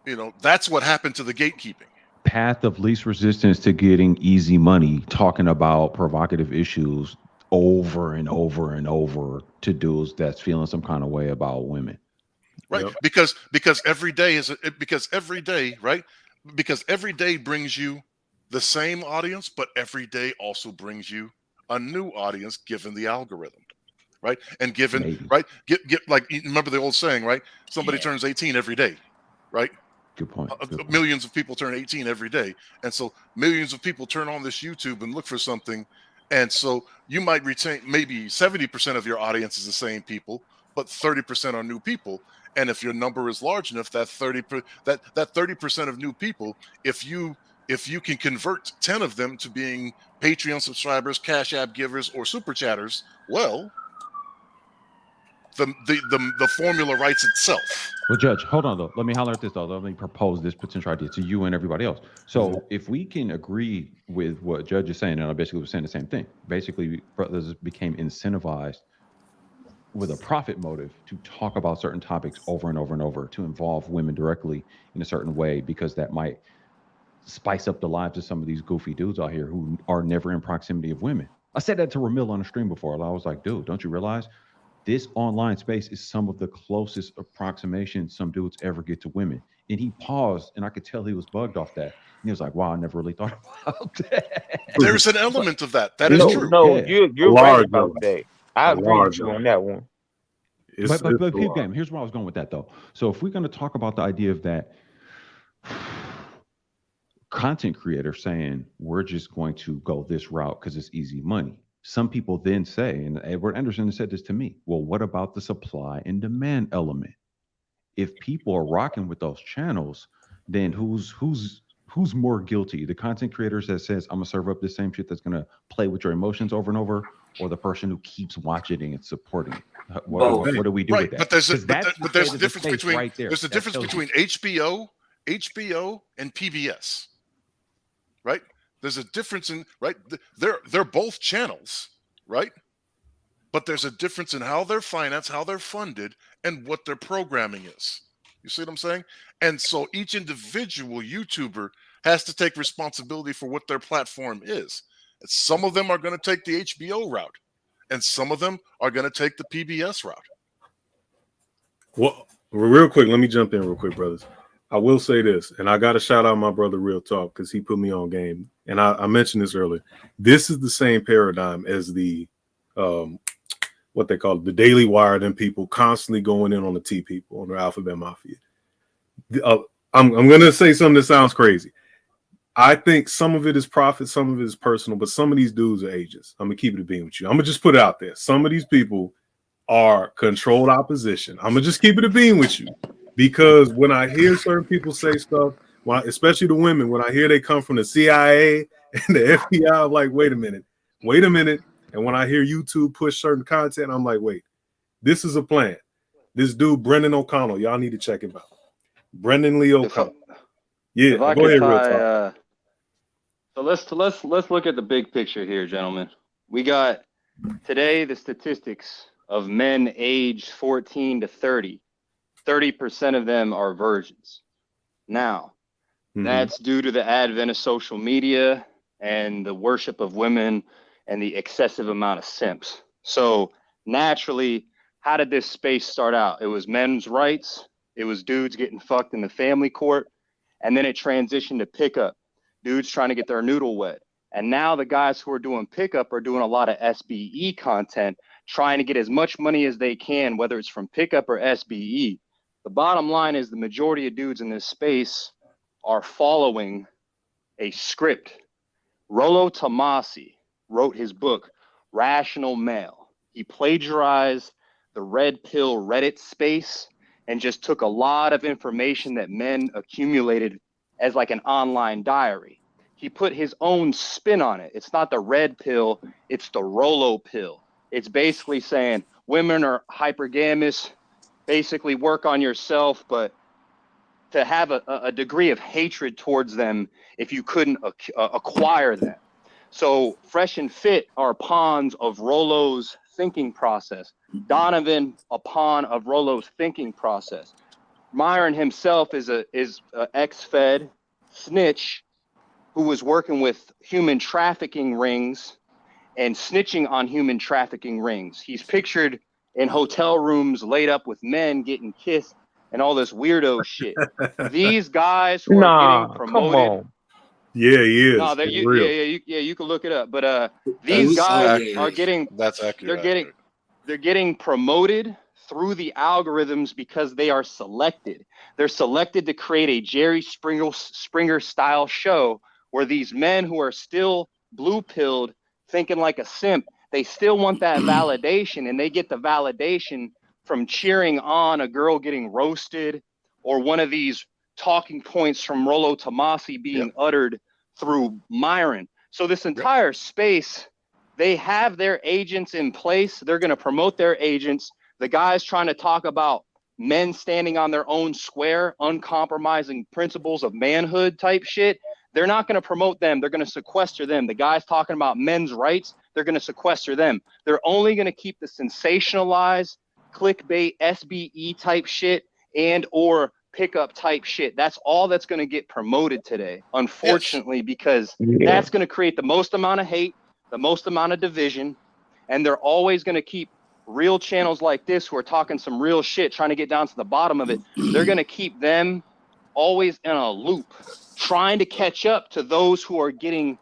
You know, that's what happened to the gatekeeping. Path of least resistance to getting easy money, talking about provocative issues over and over and over to dudes that's feeling some kind of way about women. Right. Yep. Because every day right? Because every day brings you the same audience, but every day also brings you a new audience given the algorithm. Right. And given, maybe. Right. Get like, remember the old saying, right? Somebody turns 18 every day. Right. Good point. Millions of people turn 18 every day. And so millions of people turn on this YouTube and look for something. And so you might retain maybe 70% of your audience is the same people, but 30% are new people. And if your number is large enough, that 30% of new people, if you can convert 10 of them to being Patreon subscribers, Cash App givers, or super chatters, well, the formula writes itself. Well, Judge, hold on though. Let me holler at this though. Let me propose this potential idea to you and everybody else. So if we can agree with what Judge is saying, and I basically was saying the same thing. Basically, brothers became incentivized with a profit motive to talk about certain topics over and over and over, to involve women directly in a certain way, because that might spice up the lives of some of these goofy dudes out here who are never in proximity of women. I said that to Ramil on the stream before. I was like, dude, don't you realize this online space is some of the closest approximation some dudes ever get to women? And he paused, and I could tell he was bugged off that. And he was like, wow, I never really thought about that. There's an element of that. That is true. No, you're right about that. I agree with you on that one. But game, here's where I was going with that, though. So if we're going to talk about the idea of that content creator saying, we're just going to go this route because it's easy money. Some people then say, and Edward Anderson said this to me, well, what about the supply and demand element? If people are rocking with those channels, then who's more guilty? The content creators that says, I'm gonna serve up the same shit that's gonna play with your emotions over and over, or the person who keeps watching it and supporting it? What do we do with that? But there's a difference between right there. There's a difference between HBO and PBS. Right? There's a difference in, right? They're both channels, right? But there's a difference in how they're financed, how they're funded, and what their programming is. You see what I'm saying? And so each individual YouTuber has to take responsibility for what their platform is. And some of them are going to take the HBO route, and some of them are going to take the PBS route. Well, real quick, let me jump in real quick, brothers. I will say this, and I got to shout out my brother Real Talk because he put me on game. And I mentioned this earlier. This is the same paradigm as the what they call it, the Daily Wire, and people constantly going in on the T people, on the Alphabet Mafia. I'm going to say something that sounds crazy. I think some of it is profit, some of it is personal, but some of these dudes are ageist. I'm going to keep it a being with you. I'm going to just put it out there. Some of these people are controlled opposition. I'm going to just keep it a being with you. Because when I hear certain people say stuff especially the women, when I hear they come from the CIA and the FBI, I'm like, wait a minute. And when I hear YouTube push certain content, I'm like, wait, this is a plan. This dude, Brendan O'Connell, y'all need to check him out. Brendan Lee O'Connell. Yeah, If I go could ahead, real tie, talk. so let's look at the big picture here, gentlemen. We got today the statistics of men aged 14 to 30. 30% of them are virgins. Now, that's due to the advent of social media and the worship of women and the excessive amount of simps. So naturally, how did this space start out? It was men's rights. It was dudes getting fucked in the family court. And then it transitioned to pickup. Dudes trying to get their noodle wet. And now the guys who are doing pickup are doing a lot of SBE content, trying to get as much money as they can, whether it's from pickup or SBE. The bottom line is the majority of dudes in this space are following a script. Rollo Tomasi wrote his book, Rational Male. He plagiarized the red pill Reddit space and just took a lot of information that men accumulated as like an online diary. He put his own spin on it. It's not the red pill, it's the Rollo pill. It's basically saying women are hypergamous, basically work on yourself, but to have a degree of hatred towards them if you couldn't acquire them. So Fresh and Fit are pawns of Rollo's thinking process. Donovan, a pawn of Rollo's thinking process. Myron himself is a ex-Fed snitch who was working with human trafficking rings and snitching on human trafficking rings. He's pictured in hotel rooms laid up with men getting kissed and all this weirdo shit. These guys who are getting promoted. Come on. Yeah, he is. No, you can look it up. But these guys are getting that's accurate. They're getting promoted through the algorithms because they are selected. They're selected to create a Jerry Springer style show where these men who are still blue pilled, thinking like a simp, they still want that validation, and they get the validation from cheering on a girl getting roasted or one of these talking points from Rollo Tomasi being uttered through Myron. So this entire space, they have their agents in place. They're going to promote their agents. The guys trying to talk about men standing on their own square, uncompromising principles of manhood type shit. They're not going to promote them. They're going to sequester them. The guys talking about men's rights, they're going to sequester them. They're only going to keep the sensationalized, clickbait, SBE type shit and or pickup type shit. That's all that's going to get promoted today, unfortunately, because that's going to create the most amount of hate, the most amount of division, and they're always going to keep real channels like this who are talking some real shit, trying to get down to the bottom of it. They're going to keep them always in a loop, trying to catch up to those who are getting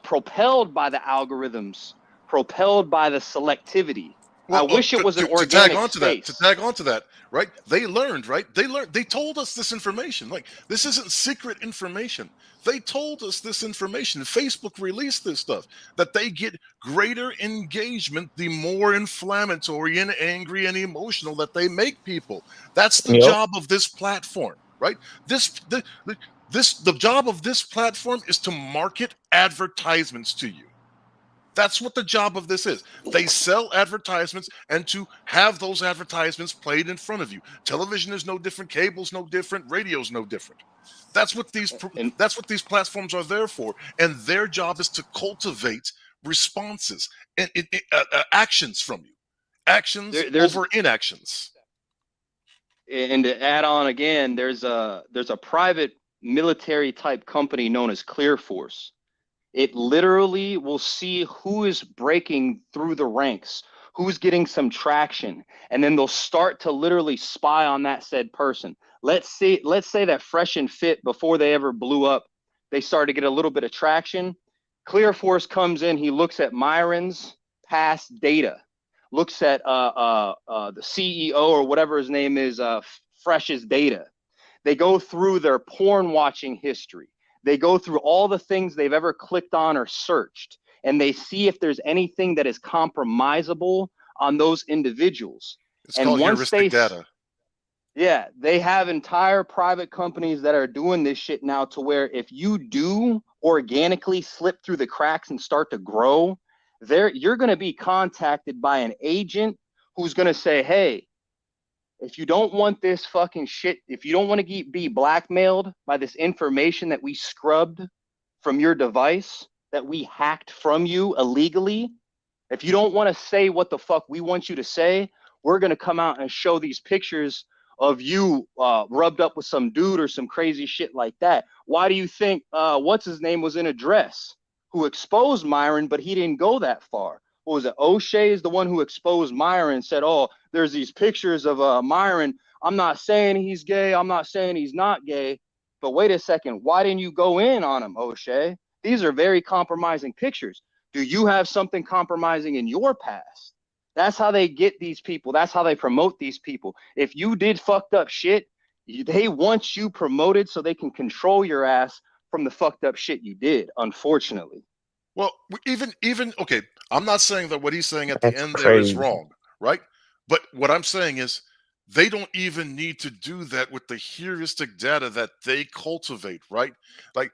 propelled by the algorithms, propelled by the selectivity. Well, I wish it was an organic space. To tag onto that, right? They learned, right? They told us this information. Like, this isn't secret information. They told us this information. Facebook released this stuff, that they get greater engagement the more inflammatory and angry and emotional that they make people. That's the job of this platform, right? The job of this platform is to market advertisements to you. That's what the job of this is. They sell advertisements and to have those advertisements played in front of you. Television is no different. Cable's no different. Radio's no different. That's what these platforms are there for. And their job is to cultivate responses and actions from you. Actions over inactions. And to add on again, there's a private military type company known as Clear Force. It literally will see who is breaking through the ranks, who's getting some traction, and then they'll start to literally spy on that said person. Let's say that Fresh and Fit, before they ever blew up, they started to get a little bit of traction. Clear Force comes in, he looks at Myron's past data, looks at the CEO or whatever his name is, Fresh's data. They go through their porn watching history. They go through all the things they've ever clicked on or searched, and they see if there's anything that is compromisable on those individuals. It's called heuristic data. Yeah, they have entire private companies that are doing this shit now, to where if you do organically slip through the cracks and start to grow, you're going to be contacted by an agent who's going to say, hey, if you don't want this fucking shit, if you don't want to be blackmailed by this information that we scrubbed from your device, that we hacked from you illegally, if you don't want to say what the fuck we want you to say, we're going to come out and show these pictures of you rubbed up with some dude or some crazy shit like that. Why do you think what's his name was in a dress, who exposed Myron, but he didn't go that far? What was it? O'Shea is the one who exposed Myron and said, oh, there's these pictures of Myron. I'm not saying he's gay. I'm not saying he's not gay. But wait a second. Why didn't you go in on him, O'Shea? These are very compromising pictures. Do you have something compromising in your past? That's how they get these people. That's how they promote these people. If you did fucked up shit, they want you promoted so they can control your ass from the fucked up shit you did, unfortunately. Well, even okay, I'm not saying that what he's saying at That's the end crazy. there is wrong, right? But what I'm saying is they don't even need to do that with the heuristic data that they cultivate, right? Like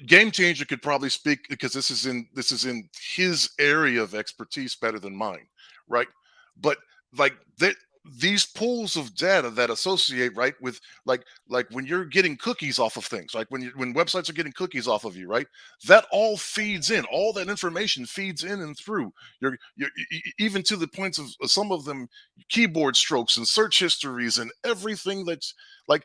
Game Changer could probably speak, because this is in his area of expertise better than mine, right? But like these pools of data that associate, right, with like when you're getting cookies off of things, like when websites are getting cookies off of you, right? That all feeds in, all that information feeds in and through your even to the points of some of them keyboard strokes and search histories and everything that's like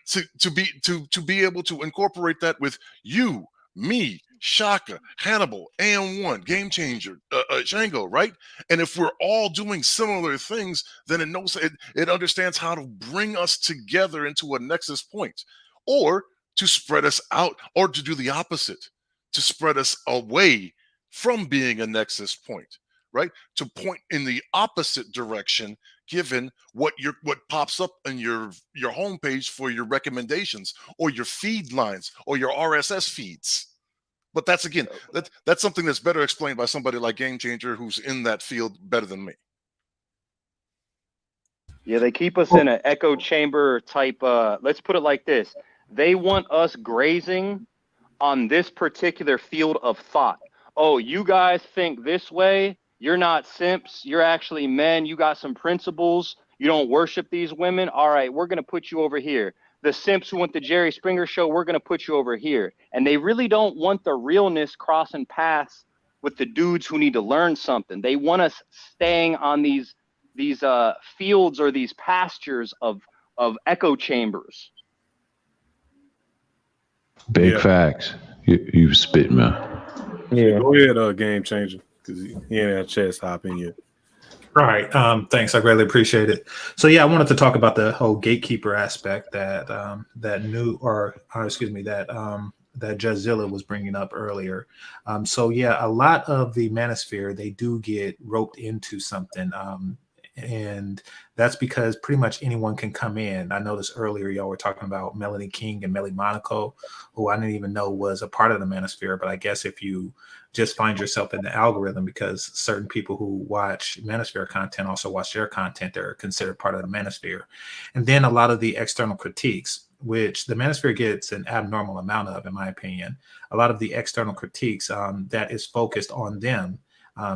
to be able to incorporate that with you, me, Shaka, Hannibal, AM1, Game Changer, Django, right? And if we're all doing similar things, then it understands how to bring us together into a nexus point, or to spread us out, or to do the opposite, to spread us away from being a nexus point, right? To point in the opposite direction, given what pops up in your homepage for your recommendations or your feed lines or your RSS feeds. But that's that's something that's better explained by somebody like Game Changer, who's in that field better than me. Yeah, they keep us in an echo chamber type. Let's put it like this: they want us grazing on this particular field of thought. Oh, you guys think this way. You're not simps. You're actually men. You got some principles. You don't worship these women. All right, we're going to put you over here. The simps who went to Jerry Springer show, we're going to put you over here. And they really don't want the realness crossing paths with the dudes who need to learn something. They want us staying on these fields or these pastures of echo chambers. Big facts. You spit, man. Yeah, go ahead, Game Changer, because he ain't had a chance to hop in yet. Right. Thanks. I greatly appreciate it. So yeah, I wanted to talk about the whole gatekeeper aspect that that Jadzilla was bringing up earlier. So yeah, a lot of the manosphere, they do get roped into something. And that's because pretty much anyone can come in. I noticed earlier y'all were talking about Melanie King and Melly Monaco, who I didn't even know was a part of the manosphere. But I guess if you just find yourself in the algorithm, because certain people who watch manosphere content also watch their content, they're considered part of the manosphere. And then a lot of the external critiques, which the manosphere gets an abnormal amount of, in my opinion. A lot of the external critiques that is focused on them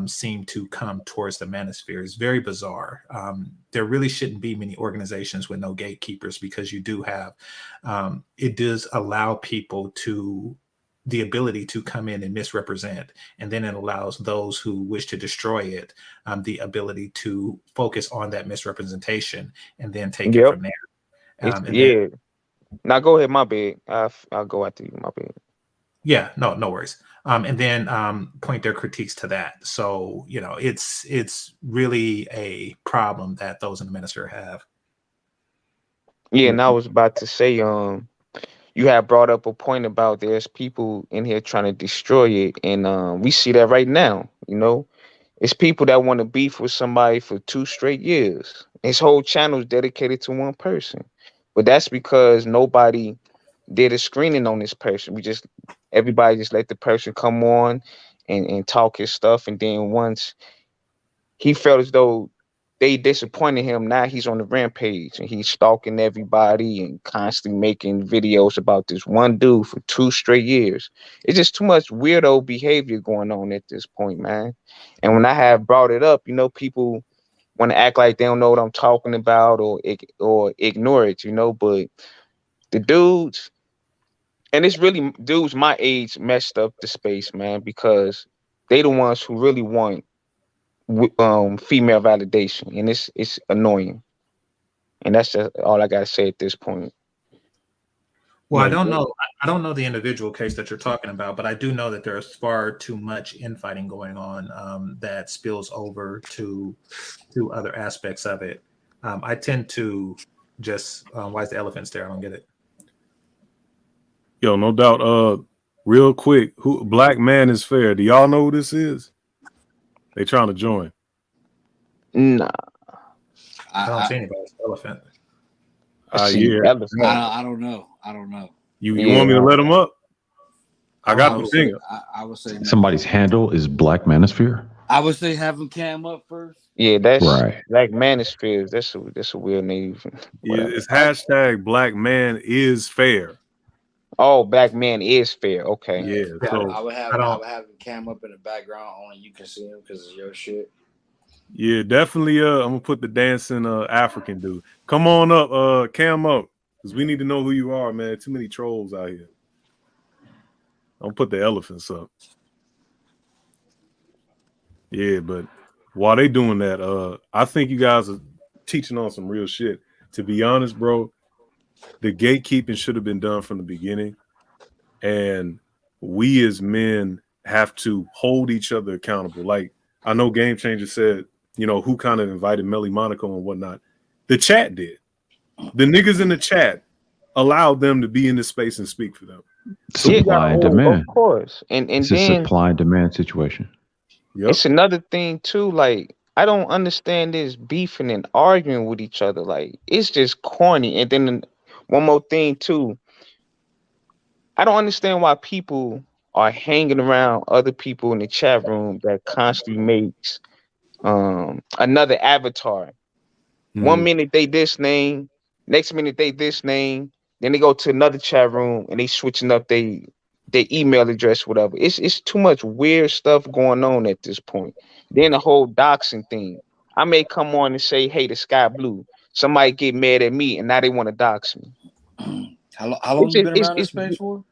seem to come towards the manosphere. It's very bizarre. There really shouldn't be many organizations with no gatekeepers, because you do have, it does allow people to the ability to come in and misrepresent, and then it allows those who wish to destroy it the ability to focus on that misrepresentation and then take it from there. Now go ahead, my bad. I'll go after you, my bad. Yeah, no worries. And then point their critiques to that. So, you know, it's really a problem that those in the manosphere have. Yeah, and I was about to say, you have brought up a point about there's people in here trying to destroy it, and we see that right now. You know, it's people that want to beef with somebody for 2 straight years. His whole channel is dedicated to one person, but that's because nobody did a screening on this person. Everybody just let the person come on and talk his stuff, and then once he felt as though they disappointed him. Now he's on the rampage and he's stalking everybody and constantly making videos about this one dude for 2 straight years. It's just too much weirdo behavior going on at this point, man. And when I have brought it up, people want to act like they don't know what I'm talking about or ignore it, but the dudes, and it's really dudes my age messed up the space, man, because they the ones who really want female validation, and it's annoying. And that's just all I gotta say at this point. Well, I don't know. I don't know the individual case that you're talking about, but I do know that there's far too much infighting going on that spills over to other aspects of it. I tend to just why is the elephant there? I don't get it. Yo, no doubt. Real quick, who Black Man is Fair? Do y'all know who this is? They trying to join. Nah, I don't see anybody's elephant. Yeah. I don't know. I don't know. You want me to let them up? I got the say, thing. I would say somebody's handle is Black Manosphere. I would say have them cam up first. Yeah, that's right. Black Manosphere. That's a weird name. Yeah, it's hashtag Black Man is Fair. Oh, Black Man is Fair. Okay. Yeah. So I would have them cam up in the background, only you can see him because it's your shit. Yeah, definitely. I'm gonna put the dancing African dude. Come on up, cam up, because we need to know who you are, man. Too many trolls out here. I'm gonna put the elephants up. Yeah, but while they doing that, I think you guys are teaching on some real shit. To be honest, bro, the gatekeeping should have been done from the beginning, and we as men have to hold each other accountable. Like I know Game Changer said, who kind of invited Melly Monaco and whatnot. The chat did. The niggas in the chat allowed them to be in the space and speak for them. Supply and demand. Of course. And it's then a supply and demand situation. Yep. It's another thing too, like I don't understand this beefing and arguing with each other. Like it's just corny. And then one more thing too. I don't understand why people are hanging around other people in the chat room that constantly makes another avatar. Mm-hmm. 1 minute they this name, next minute they this name, then they go to another chat room and they switching up their email address, whatever. It's too much weird stuff going on at this point. Then the whole doxing thing. I may come on and say, hey, the sky blue. Somebody get mad at me and now they want to dox me. How long you been around this space for?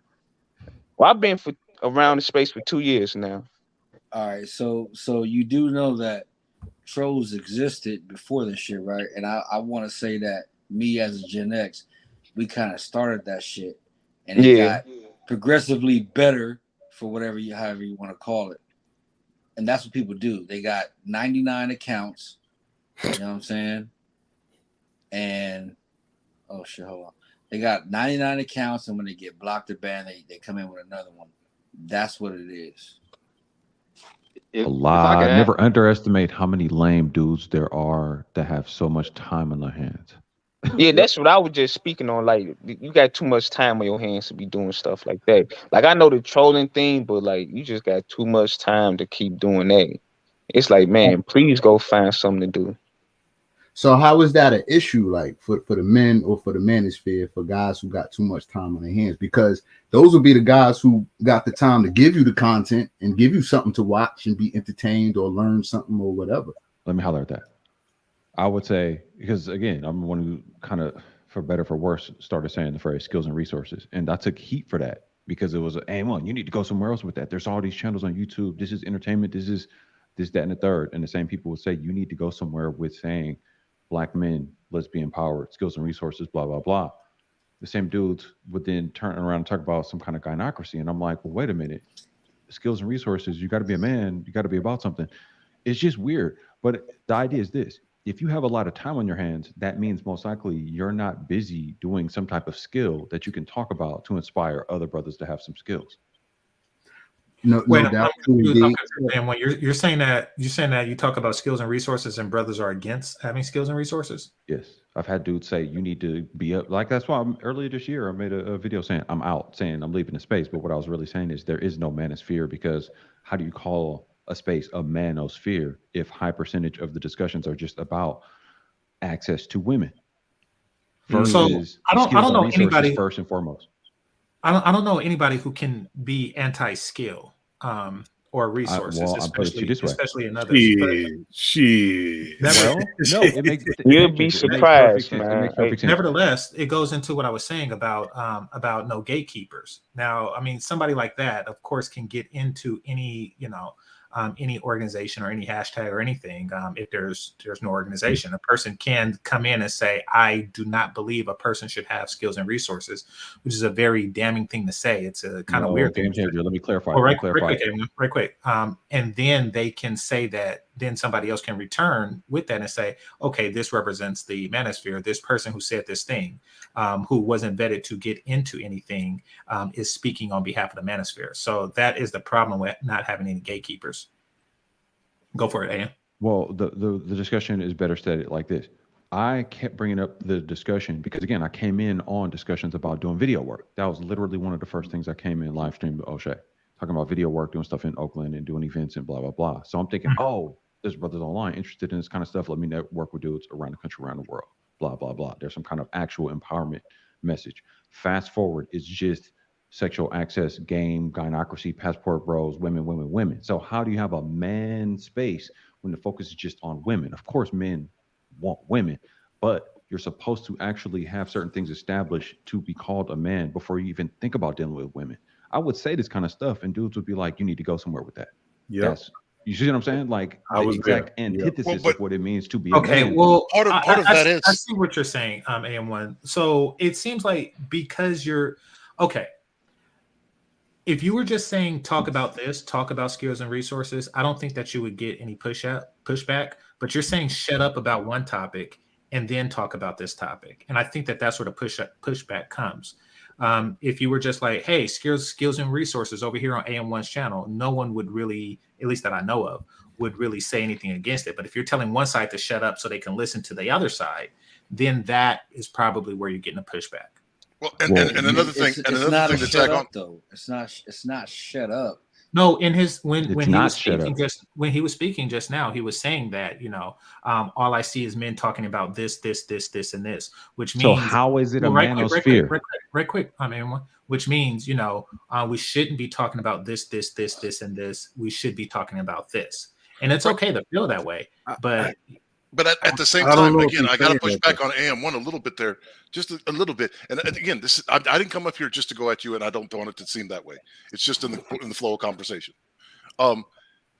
Well, I've been around the space for 2 years now. All right, so you do know that trolls existed before this shit, right? And I want to say that me as a Gen X, we kind of started that shit, and it got progressively better for however you want to call it. And that's what people do. They got 99 accounts. You know what I'm saying? And oh shit, hold on. They got 99 accounts, and when they get blocked or banned, they come in with another one. That's what it is. Never underestimate how many lame dudes there are that have so much time on their hands. Yeah, that's what I was just speaking on. Like, you got too much time on your hands to be doing stuff like that. Like, I know the trolling thing, but like, you just got too much time to keep doing that. It's like, man, please go find something to do. So how is that an issue, like for the men or for the manosphere, for guys who got too much time on their hands? Because those will be the guys who got the time to give you the content and give you something to watch and be entertained or learn something or whatever. Let me holler at that. I would say, because again, I'm the one who kind of, for better for worse, started saying the phrase skills and resources. And I took heat for that because it was, hey, man, you need to go somewhere else with that. There's all these channels on YouTube. This is entertainment. This is this, that, and the third. And the same people would say, you need to go somewhere with saying, Black men, let's be empowered, skills and resources, blah, blah, blah. The same dudes would then turn around and talk about some kind of gynocracy. And I'm like, well, wait a minute. Skills and resources, you got to be a man. You got to be about something. It's just weird. But the idea is this. If you have a lot of time on your hands, that means most likely you're not busy doing some type of skill that you can talk about to inspire other brothers to have some skills. No doubt. And when you're saying that you talk about skills and resources and brothers are against having skills and resources? Yes. I've had dudes say you need to be up. Like that's why earlier this year I made a video saying I'm out, saying I'm leaving the space. But what I was really saying is there is no manosphere, because how do you call a space, a manosphere, if high percentage of the discussions are just about access to women versus I don't skills and know resources anybody. first and foremost. I don't know anybody who can be anti-skill or resources, I'll put it to you this way. especially in others. Shit. Well, no, it makes You'd be surprised, It man. makes perfect sense. Nevertheless, it goes into what I was saying about no gatekeepers. Now, I mean, somebody like that, of course, can get into any any organization or any hashtag or anything. If there's no organization, a person can come in and say, "I do not believe a person should have skills and resources," which is a very damning thing to say. It's a kind of weird thing. Let me clarify. Right quick. And then they can say that. Then somebody else can return with that and say, "Okay, this represents the manosphere. This person who said this thing, who wasn't vetted to get into anything, is speaking on behalf of the manosphere." So that is the problem with not having any gatekeepers. Go for it, Ian. Well, the discussion is better stated like this. I kept bringing up the discussion because, again, I came in on discussions about doing video work. That was literally one of the first things I came in live stream with O'Shea, talking about video work, doing stuff in Oakland and doing events and blah, blah, blah. So I'm thinking, oh, there's brothers online interested in this kind of stuff. Let me network with dudes around the country, around the world, blah, blah, blah. There's some kind of actual empowerment message. Fast forward, it's just sexual access, game, gynocracy, passport bros, women. So how do you have a man space when the focus is just on women? Of course, men want women, but you're supposed to actually have certain things established to be called a man before you even think about dealing with women. I would say this kind of stuff and dudes would be like, you need to go somewhere with that. Yeah. You see what I'm saying? Like the exact antithesis of what it means to be a man. Well, part of that is, I see what you're saying, AM1. So it seems like because you're okay. If you were just saying talk about skills and resources, I don't think that you would get any pushback. But you're saying shut up about one topic and then talk about this topic, and I think that that's where the pushback comes. If you were just like, hey, skills and resources over here on AM1's channel, no one would really, at least that I know of, would really say anything against it. But if you're telling one side to shut up so they can listen to the other side, then that is probably where you're getting a pushback. Well, and another thing, to tag on, though, it's not shut up. No, in his when he was speaking just now, he was saying that all I see is men talking about this, and this, which means. So how is it a manosphere? Right quick, which means we shouldn't be talking about this, and this. We should be talking about this, and it's okay to feel that way, but. But at the same time, again, I got to push back on AM1 a little bit there, just a little bit. And again, I didn't come up here just to go at you, and I don't want it to seem that way. It's just in the flow of conversation.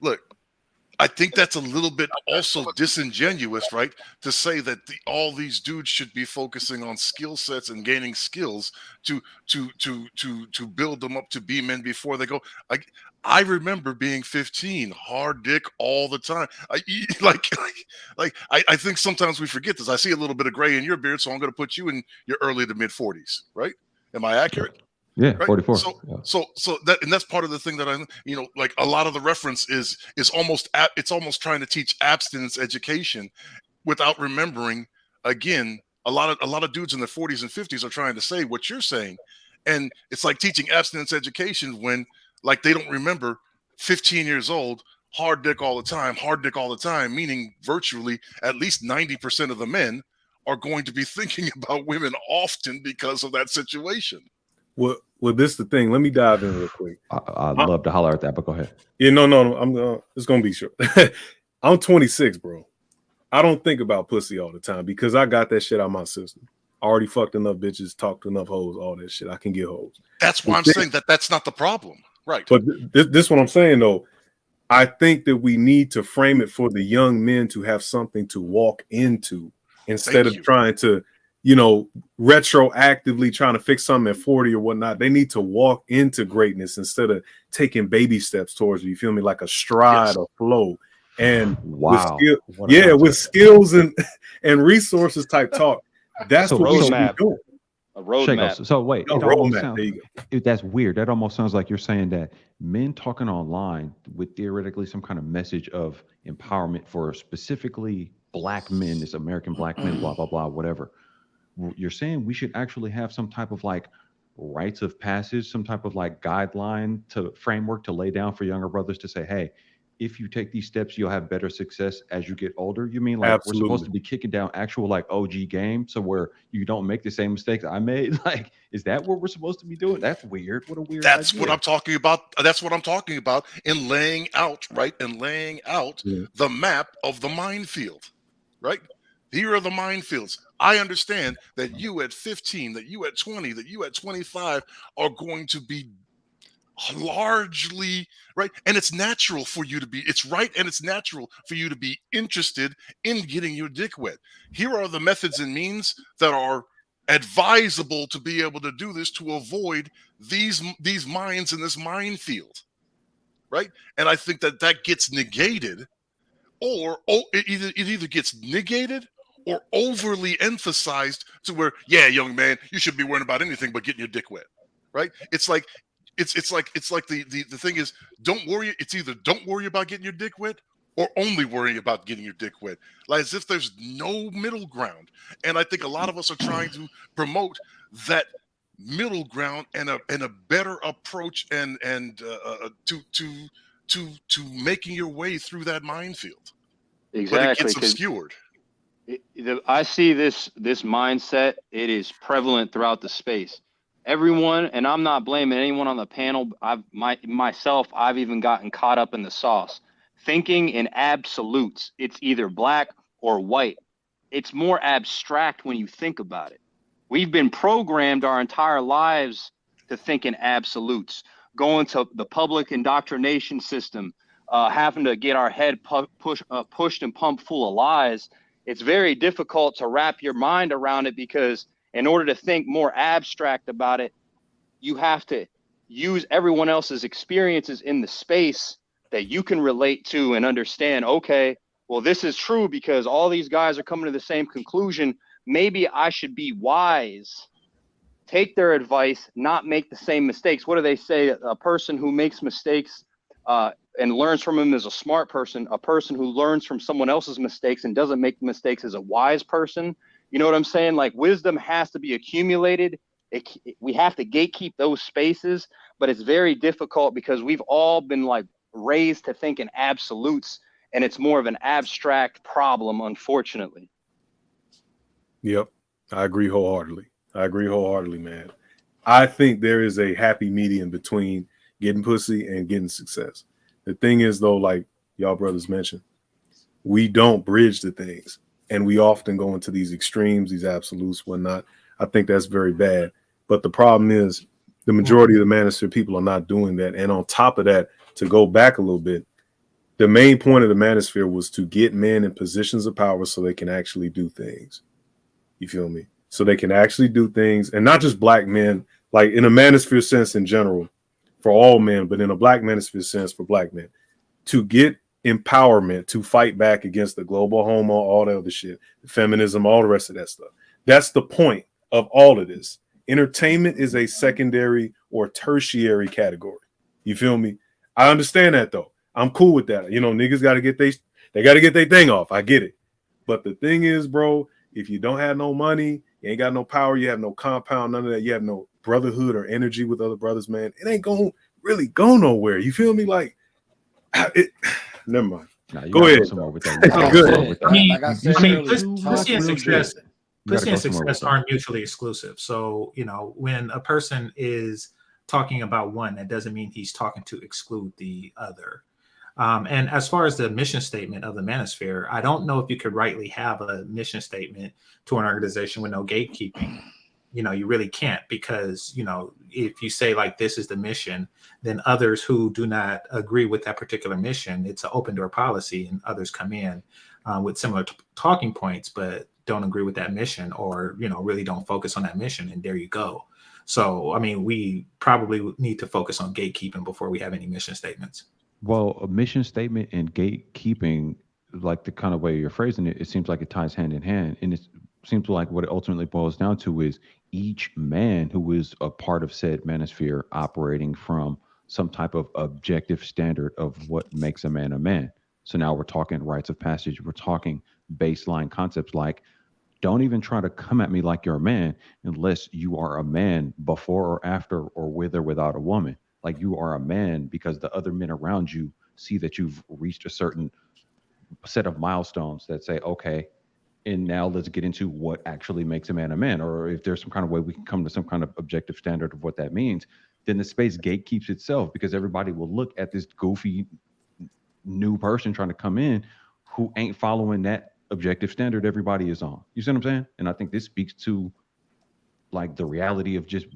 Look, I think that's a little bit also disingenuous, right? To say that all these dudes should be focusing on skill sets and gaining skills to build them up to be men before they go. I remember being 15, hard dick all the time. I think sometimes we forget this. I see a little bit of gray in your beard, so I'm going to put you in your early to mid 40s, right? Am I accurate? Yeah, right? 44. So that's part of the thing that like a lot of the reference is almost trying to teach abstinence education without remembering. Again, a lot of dudes in their 40s and 50s are trying to say what you're saying, and it's like teaching abstinence education when like they don't remember 15 years old, hard dick all the time, meaning virtually at least 90% of the men are going to be thinking about women often because of that situation. Well, this is the thing. Let me dive in real quick. I'd love to holler at that, but go ahead. Yeah, no. It's gonna be short. I'm 26, bro. I don't think about pussy all the time because I got that shit out of my system. I already fucked enough bitches, talked to enough hoes, all that shit. I can get hoes. That's why I'm saying that's not the problem, right? But this what I'm saying though. I think that we need to frame it for the young men to have something to walk into instead of trying to. Retroactively trying to fix something at 40 or whatnot. They need to walk into greatness instead of taking baby steps towards it. You feel me? Like a stride or flow. And with skills and resources type talk. That's what we should be doing. A roadmap. So wait, that's weird. That almost sounds like you're saying that men talking online with theoretically some kind of message of empowerment for specifically black men, this American black men, blah, blah, blah, whatever. You're saying we should actually have some type of like rites of passage, some type of like guideline to framework to lay down for younger brothers to say, hey, if you take these steps, you'll have better success as you get older? You mean like we're supposed to be kicking down actual like OG game, so where you don't make the same mistakes I made? Like, is that what we're supposed to be doing? That's weird. What a weird That's idea. what I'm talking about. That's what I'm talking about in laying out, right? And laying out the map of the minefield, right? Here are the minefields. I understand that you at 15, that you at 20, that you at 25 are going to be largely right, and it's natural for you to be, it's right and it's natural for you to be interested in getting your dick wet. Here are the methods and means that are advisable to be able to do this, to avoid these mines in this minefield, right? And I think that that gets negated, or it either gets negated or overly emphasized to where, yeah, young man, you should be worrying about anything but getting your dick wet, right? It's like it's like the thing is, don't worry. It's either don't worry about getting your dick wet or only worrying about getting your dick wet, like as if there's no middle ground. And I think a lot of us are trying to promote that middle ground and a better approach and to making your way through that minefield. Exactly, but it gets obscured. I see this mindset. It is prevalent throughout the space. Everyone, and I'm not blaming anyone on the panel. I've even gotten caught up in the sauce, thinking in absolutes. It's either black or white. It's more abstract when you think about it. We've been programmed our entire lives to think in absolutes, going to the public indoctrination system, having to get our head pushed and pumped full of lies. It's very difficult to wrap your mind around it, because in order to think more abstract about it, you have to use everyone else's experiences in the space that you can relate to and understand, okay, well, this is true because all these guys are coming to the same conclusion. Maybe I should be wise, take their advice, not make the same mistakes. What do they say? A person who makes mistakes and learns from them is a smart person. A person who learns from someone else's mistakes and doesn't make mistakes is a wise person. You know what I'm saying? Like, wisdom has to be accumulated. We have to gatekeep those spaces, but it's very difficult because we've all been like raised to think in absolutes, and it's more of an abstract problem, unfortunately. Yep, I agree wholeheartedly. Man. I think there is a happy medium between getting pussy and getting success. The thing is, though, like y'all brothers mentioned, we don't bridge the things. And we often go into these extremes, these absolutes, whatnot. I think that's very bad. But the problem is the majority of the Manosphere people are not doing that. And on top of that, to go back a little bit, the main point of the Manosphere was to get men in positions of power so they can actually do things. You feel me? So they can actually do things, and not just black men, like in a Manosphere sense in general, for all men, but in a black Manosphere sense for black men, to get empowerment to fight back against the global homo, all the other shit, feminism, all the rest of that stuff. That's the point of all of this. Entertainment is a secondary or tertiary category. You feel me? I understand that though. I'm cool with that. You know, niggas got to get their thing off. I get it. But the thing is, bro, if you don't have no money, you ain't got no power, you have no compound, none of that, you have no brotherhood or energy with other brothers, man, it ain't gonna really go nowhere. You feel me? Like, never mind. Nah, go ahead. Pussy and success aren't mutually exclusive. So, you know, when a person is talking about one, that doesn't mean he's talking to exclude the other. And as far as the mission statement of the Manosphere, I don't know if you could rightly have a mission statement to an organization with no gatekeeping. You know, you really can't, because, you know, if you say like this is the mission, then others who do not agree with that particular mission, it's an open door policy, and others come in with similar talking points, but don't agree with that mission, or, you know, really don't focus on that mission. And there you go. So, I mean, we probably need to focus on gatekeeping before we have any mission statements. Well, a mission statement and gatekeeping, like the kind of way you're phrasing it, it seems like it ties hand in hand. And it seems like what it ultimately boils down to is each man who is a part of said Manosphere operating from some type of objective standard of what makes a man a man. So now we're talking rites of passage. We're talking baseline concepts like, don't even try to come at me like you're a man unless you are a man before or after or with or without a woman. Like, you are a man because the other men around you see that you've reached a certain set of milestones that say, okay, and now let's get into what actually makes a man, or if there's some kind of way we can come to some kind of objective standard of what that means, then the space gatekeeps itself, because everybody will look at this goofy new person trying to come in who ain't following that objective standard everybody is on. You see what I'm saying? And I think this speaks to like the reality of just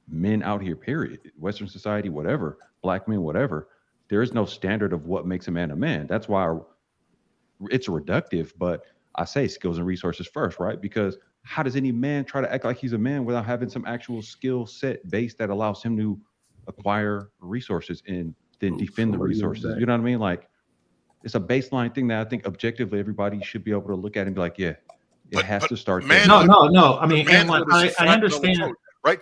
men out here, period. Western society, whatever, black men, whatever. There is no standard of what makes a man. That's why it's reductive, but I say skills and resources first, right? Because how does any man try to act like he's a man without having some actual skill set base that allows him to acquire resources and then defend the resources? You know what I mean? Like, it's a baseline thing that I think objectively everybody should be able to look at and be like, yeah, it has to start there. No. I mean, and I understand. Approach, right?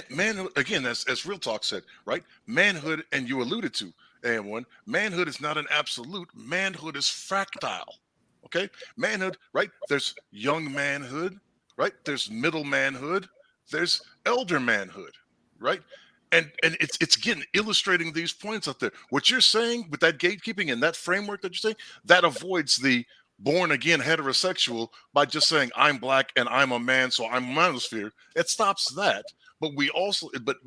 Manhood, again, as Real Talk said, right? Manhood, and you alluded to, and manhood is not an absolute. Manhood is fractile. Okay, manhood, right? There's young manhood, right? There's middle manhood, there's elder manhood, right? And it's again illustrating these points out there. What you're saying with that gatekeeping and that framework that you're saying, that avoids the born again heterosexual by just saying I'm black and I'm a man, so I'm Manosphere. It stops that. But we also, but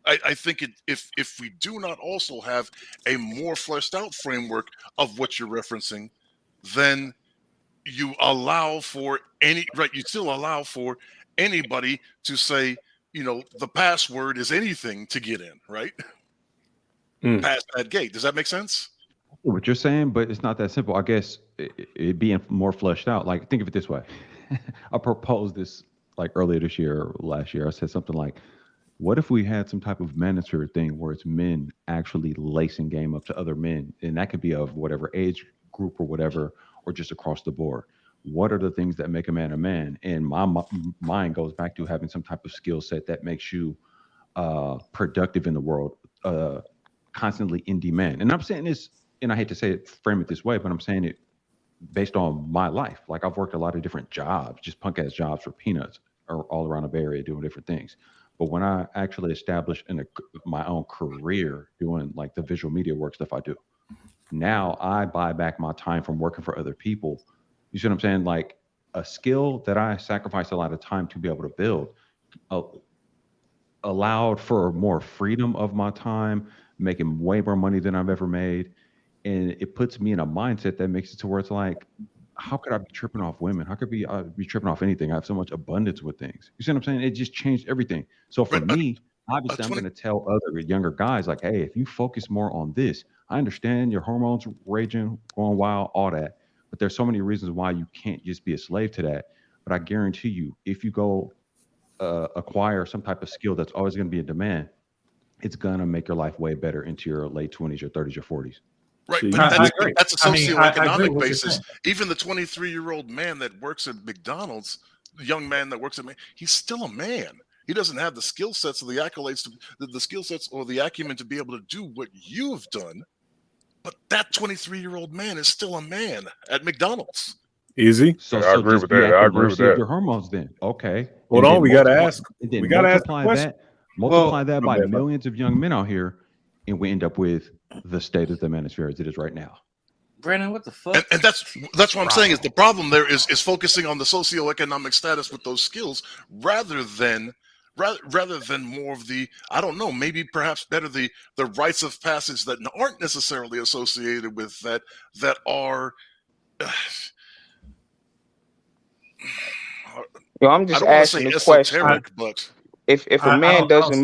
I think if we do not also have a more fleshed out framework of what you're referencing, then you allow for you still allow for anybody to say, the password is anything to get in, right? Past that gate. Does that make sense? What you're saying, but it's not that simple. I guess it being more fleshed out. Like, think of it this way. I proposed this like earlier this year or last year. I said something like, what if we had some type of manosphere thing where it's men actually lacing game up to other men? And that could be of whatever age group or whatever, or just across the board. What are the things that make a man? And my mind goes back to having some type of skill set that makes you productive in the world, constantly in demand. And I'm saying this, and I hate to say it, frame it this way, but I'm saying it based on my life. Like, I've worked a lot of different jobs, just punk ass jobs for peanuts, or all around the Bay Area doing different things. But when I actually established my own career doing like the visual media work stuff I do, now I buy back my time from working for other people. You see what I'm saying? Like, a skill that I sacrificed a lot of time to be able to build allowed for more freedom of my time, making way more money than I've ever made. And it puts me in a mindset that makes it to where it's like, how could I be tripping off women? How could I be tripping off anything? I have so much abundance with things. You see what I'm saying? It just changed everything. So for me, obviously, I'm going to tell other younger guys like, hey, if you focus more on this, I understand your hormones raging, going wild, all that. But there's so many reasons why you can't just be a slave to that. But I guarantee you, if you go acquire some type of skill that's always going to be in demand, it's going to make your life way better into your late 20s, your 30s, your 40s. Right, but that's a socioeconomic basis. Even the 23-year-old man that works at McDonald's, the young man that works at he's still a man. He doesn't have the skill sets or the accolades, the skill sets or the acumen to be able to do what you've done. But that 23-year-old man is still a man at McDonald's. Easy. So I agree with that. I agree with that. Your hormones, then okay. Hold on, we got to ask. We got to ask multiply that by millions of young men out here, and we end up with the state of the manosphere as it is right now. Brandon, what the fuck? And that's what I'm saying is the problem there is focusing on the socioeconomic status with those skills rather than more of the, I don't know, maybe perhaps better the rites of passage that aren't necessarily associated with that are. I'm just asking the question. But if a man doesn't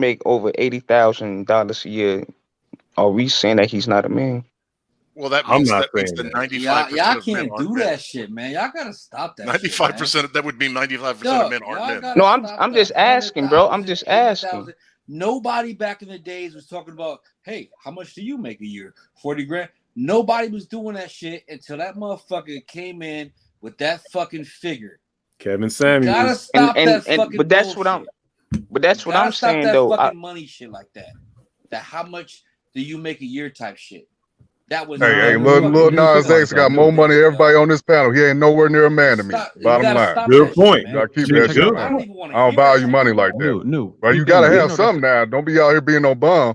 make over $80,000 a year, are we saying that he's not a man? Well, that means that 95%. Y'all can't do that shit, man. Y'all gotta stop that. 95%. That would mean 95% of men aren't men. No, I'm just asking, bro. I'm just asking. Nobody back in the days was talking about, hey, how much do you make a year? 40 grand. Nobody was doing that shit until that motherfucker came in with that fucking figure. Kevin Samuels. Gotta stop that fucking but that's bullshit. But that's what I'm saying, that though. Fucking money shit like that. That how much do you make a year type shit. That was Lil Nas X got more money than everybody on this panel. He ain't nowhere near a man to me. Bottom line. Good point. You gotta keep that shit up. I don't value money like that. But you gotta have something now. Don't be out here being no bum.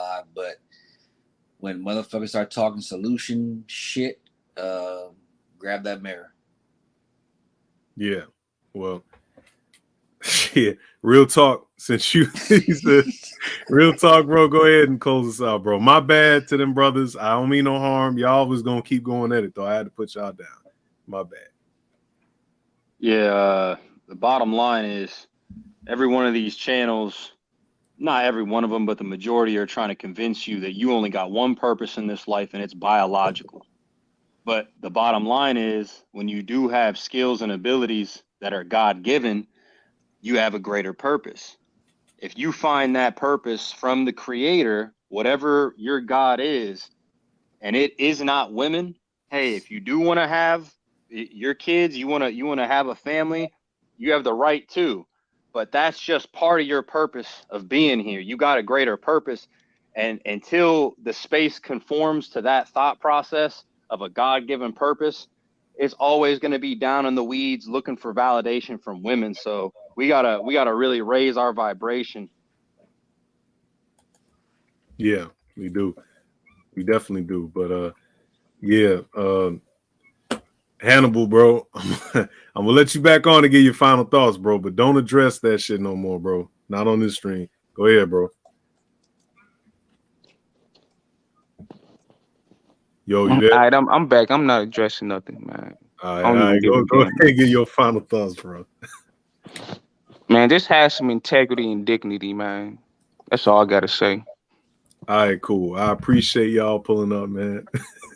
live, but when motherfuckers start talking solution shit, grab that mirror. Yeah. Well, yeah. Real talk. Since you said real talk, bro, go ahead and close us out, bro. My bad to them brothers. I don't mean no harm. Y'all was gonna keep going at it though. I had to put y'all down. My bad. Yeah, the bottom line is every one of these channels, not every one of them, but the majority are trying to convince you that you only got one purpose in this life, and it's biological. But the bottom line is, when you do have skills and abilities that are God-given, you have a greater purpose. If you find that purpose from the Creator, whatever your God is, and it is not women, hey, if you do want to have your kids, you want to have a family, you have the right to. But that's just part of your purpose of being here. You got a greater purpose, and until the space conforms to that thought process of a God-given purpose, it's always going to be down in the weeds looking for validation from women. So we gotta really raise our vibration. Yeah, we do. We definitely do. But yeah, Hannibal, bro, I'm gonna let you back on to get your final thoughts, bro. But don't address that shit no more, bro. Not on this stream. Go ahead, bro. Yo, you there? All right, I'm back. I'm not addressing nothing, man. All right. Go ahead and get your final thoughts, bro. Man, just have some integrity and dignity, man. That's all I gotta say. All right, cool. I appreciate y'all pulling up, man.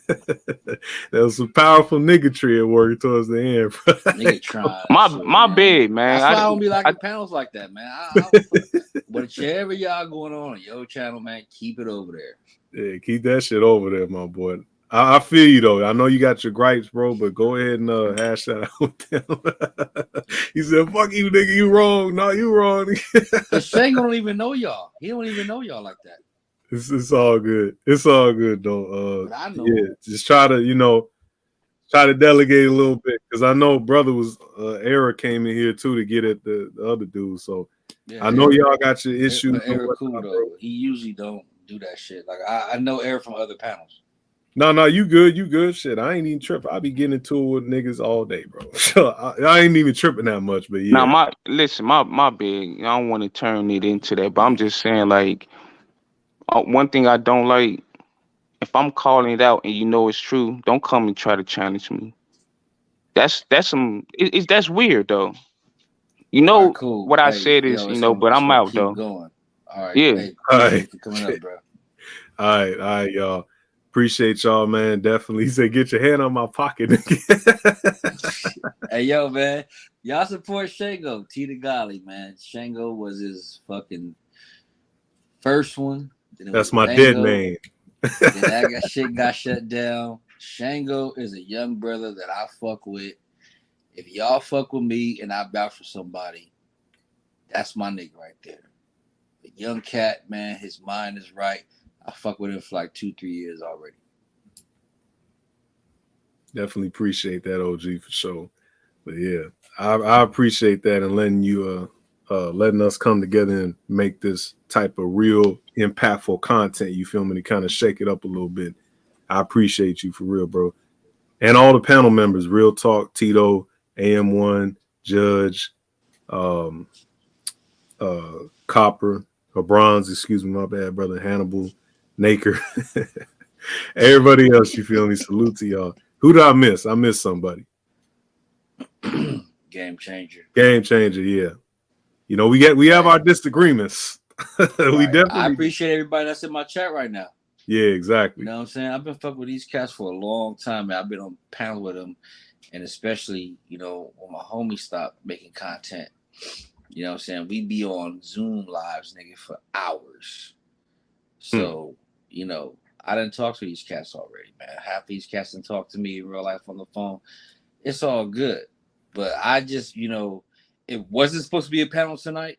That was some powerful niggatry at work towards the end, bro. My bad, man. That's why I don't be liking panels like that, man. Whichever y'all going on your channel, man, keep it over there. Yeah, keep that shit over there, my boy. I feel you though. I know you got your gripes, bro, but go ahead and hash that out with them. He said, "Fuck you, nigga. You wrong. No, you wrong." Cause Shango don't even know y'all. He don't even know y'all like that. It's all good. It's all good though. But I know. Yeah, just try to delegate a little bit, because I know brother was Era came in here too to get at the other dude. So yeah, I know y'all got your issues. Era cool though. He usually don't do that shit. Like I know Era from other panels. No, you good. Shit, I ain't even tripping. I be getting into it with niggas all day, bro. So I ain't even tripping that much. But yeah. Now, my big. I don't want to turn it into that, but I'm just saying, like, one thing I don't like, if I'm calling it out and you know it's true, don't come and try to challenge me. That's weird though. You know, right, cool. what I said is, but I'm out though. Going. All right. Yeah. Hey, appreciate you for coming up, bro. All right, y'all. Appreciate y'all, man. Definitely. He said, "Get your hand on my pocket." Hey, yo, man. Y'all support Shango. T the Golly, man. Shango was his fucking first one. That's my dead name. Then that shit got shut down. Shango is a young brother that I fuck with. If y'all fuck with me and I vouch for somebody, that's my nigga right there. The young cat, man, his mind is right. I fuck with him for like 2-3 years already. Definitely appreciate that, OG, for sure. But yeah, I appreciate that, and letting us come together and make this type of real impactful content. You feel me? To kind of shake it up a little bit. I appreciate you for real, bro. And all the panel members, Real Talk, Tito, AM1, Judge, Copper, or Bronze, excuse me, my bad, brother, Hannibal, Naker, everybody else, you feel me? Salute to y'all. Who did I miss? I missed somebody. Game changer. Game changer, yeah. You know, we have our disagreements. We definitely. I appreciate everybody that's in my chat right now. Yeah, exactly. You know what I'm saying? I've been fucking with these cats for a long time, man. I've been on panel with them, and especially, when my homie stopped making content, you know what I'm saying? We be on Zoom lives, nigga, for hours. So, I didn't talk to these cats already, man. Half these cats didn't talk to me in real life on the phone. It's all good. But I just, it wasn't supposed to be a panel tonight.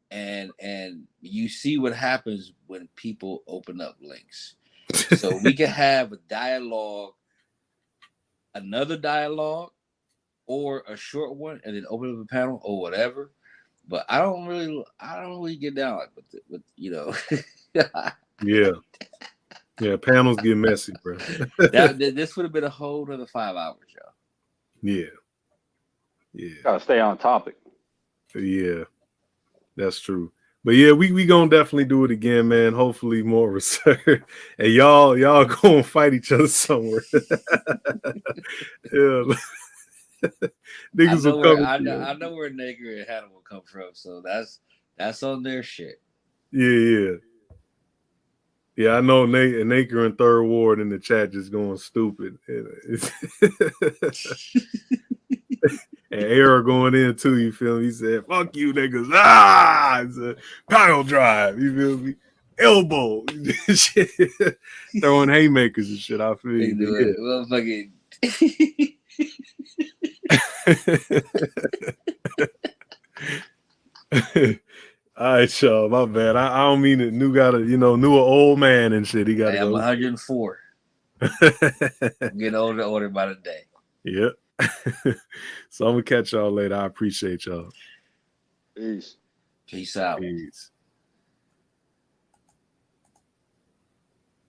And you see what happens when people open up links. So we can have a dialogue, another dialogue, or a short one, and then open up a panel or whatever. But I don't really get down like with Yeah, panels get messy, bro. This would have been a whole other 5 hours, y'all. Yeah. Gotta stay on topic. Yeah, that's true. But yeah, we gonna definitely do it again, man. Hopefully more research. And y'all gonna fight each other somewhere. Yeah. Niggas will come. I know where Nager and Hannibal come from, so that's on their shit. Yeah. Yeah, I know Nate and Naker in Third Ward in the chat just going stupid. And Era going in too, you feel me? He said, fuck you niggas. Ah, it's a pile drive, you feel me? Elbow. Throwing haymakers and shit. I feel They you. do it. Well, fucking. All right, y'all. My bad. I don't mean it. New got a, new an old man and shit. He got to I'm go. 104. I'm getting older by the day. Yep. So I'm gonna catch y'all later. I appreciate y'all. Peace. Peace out. Peace.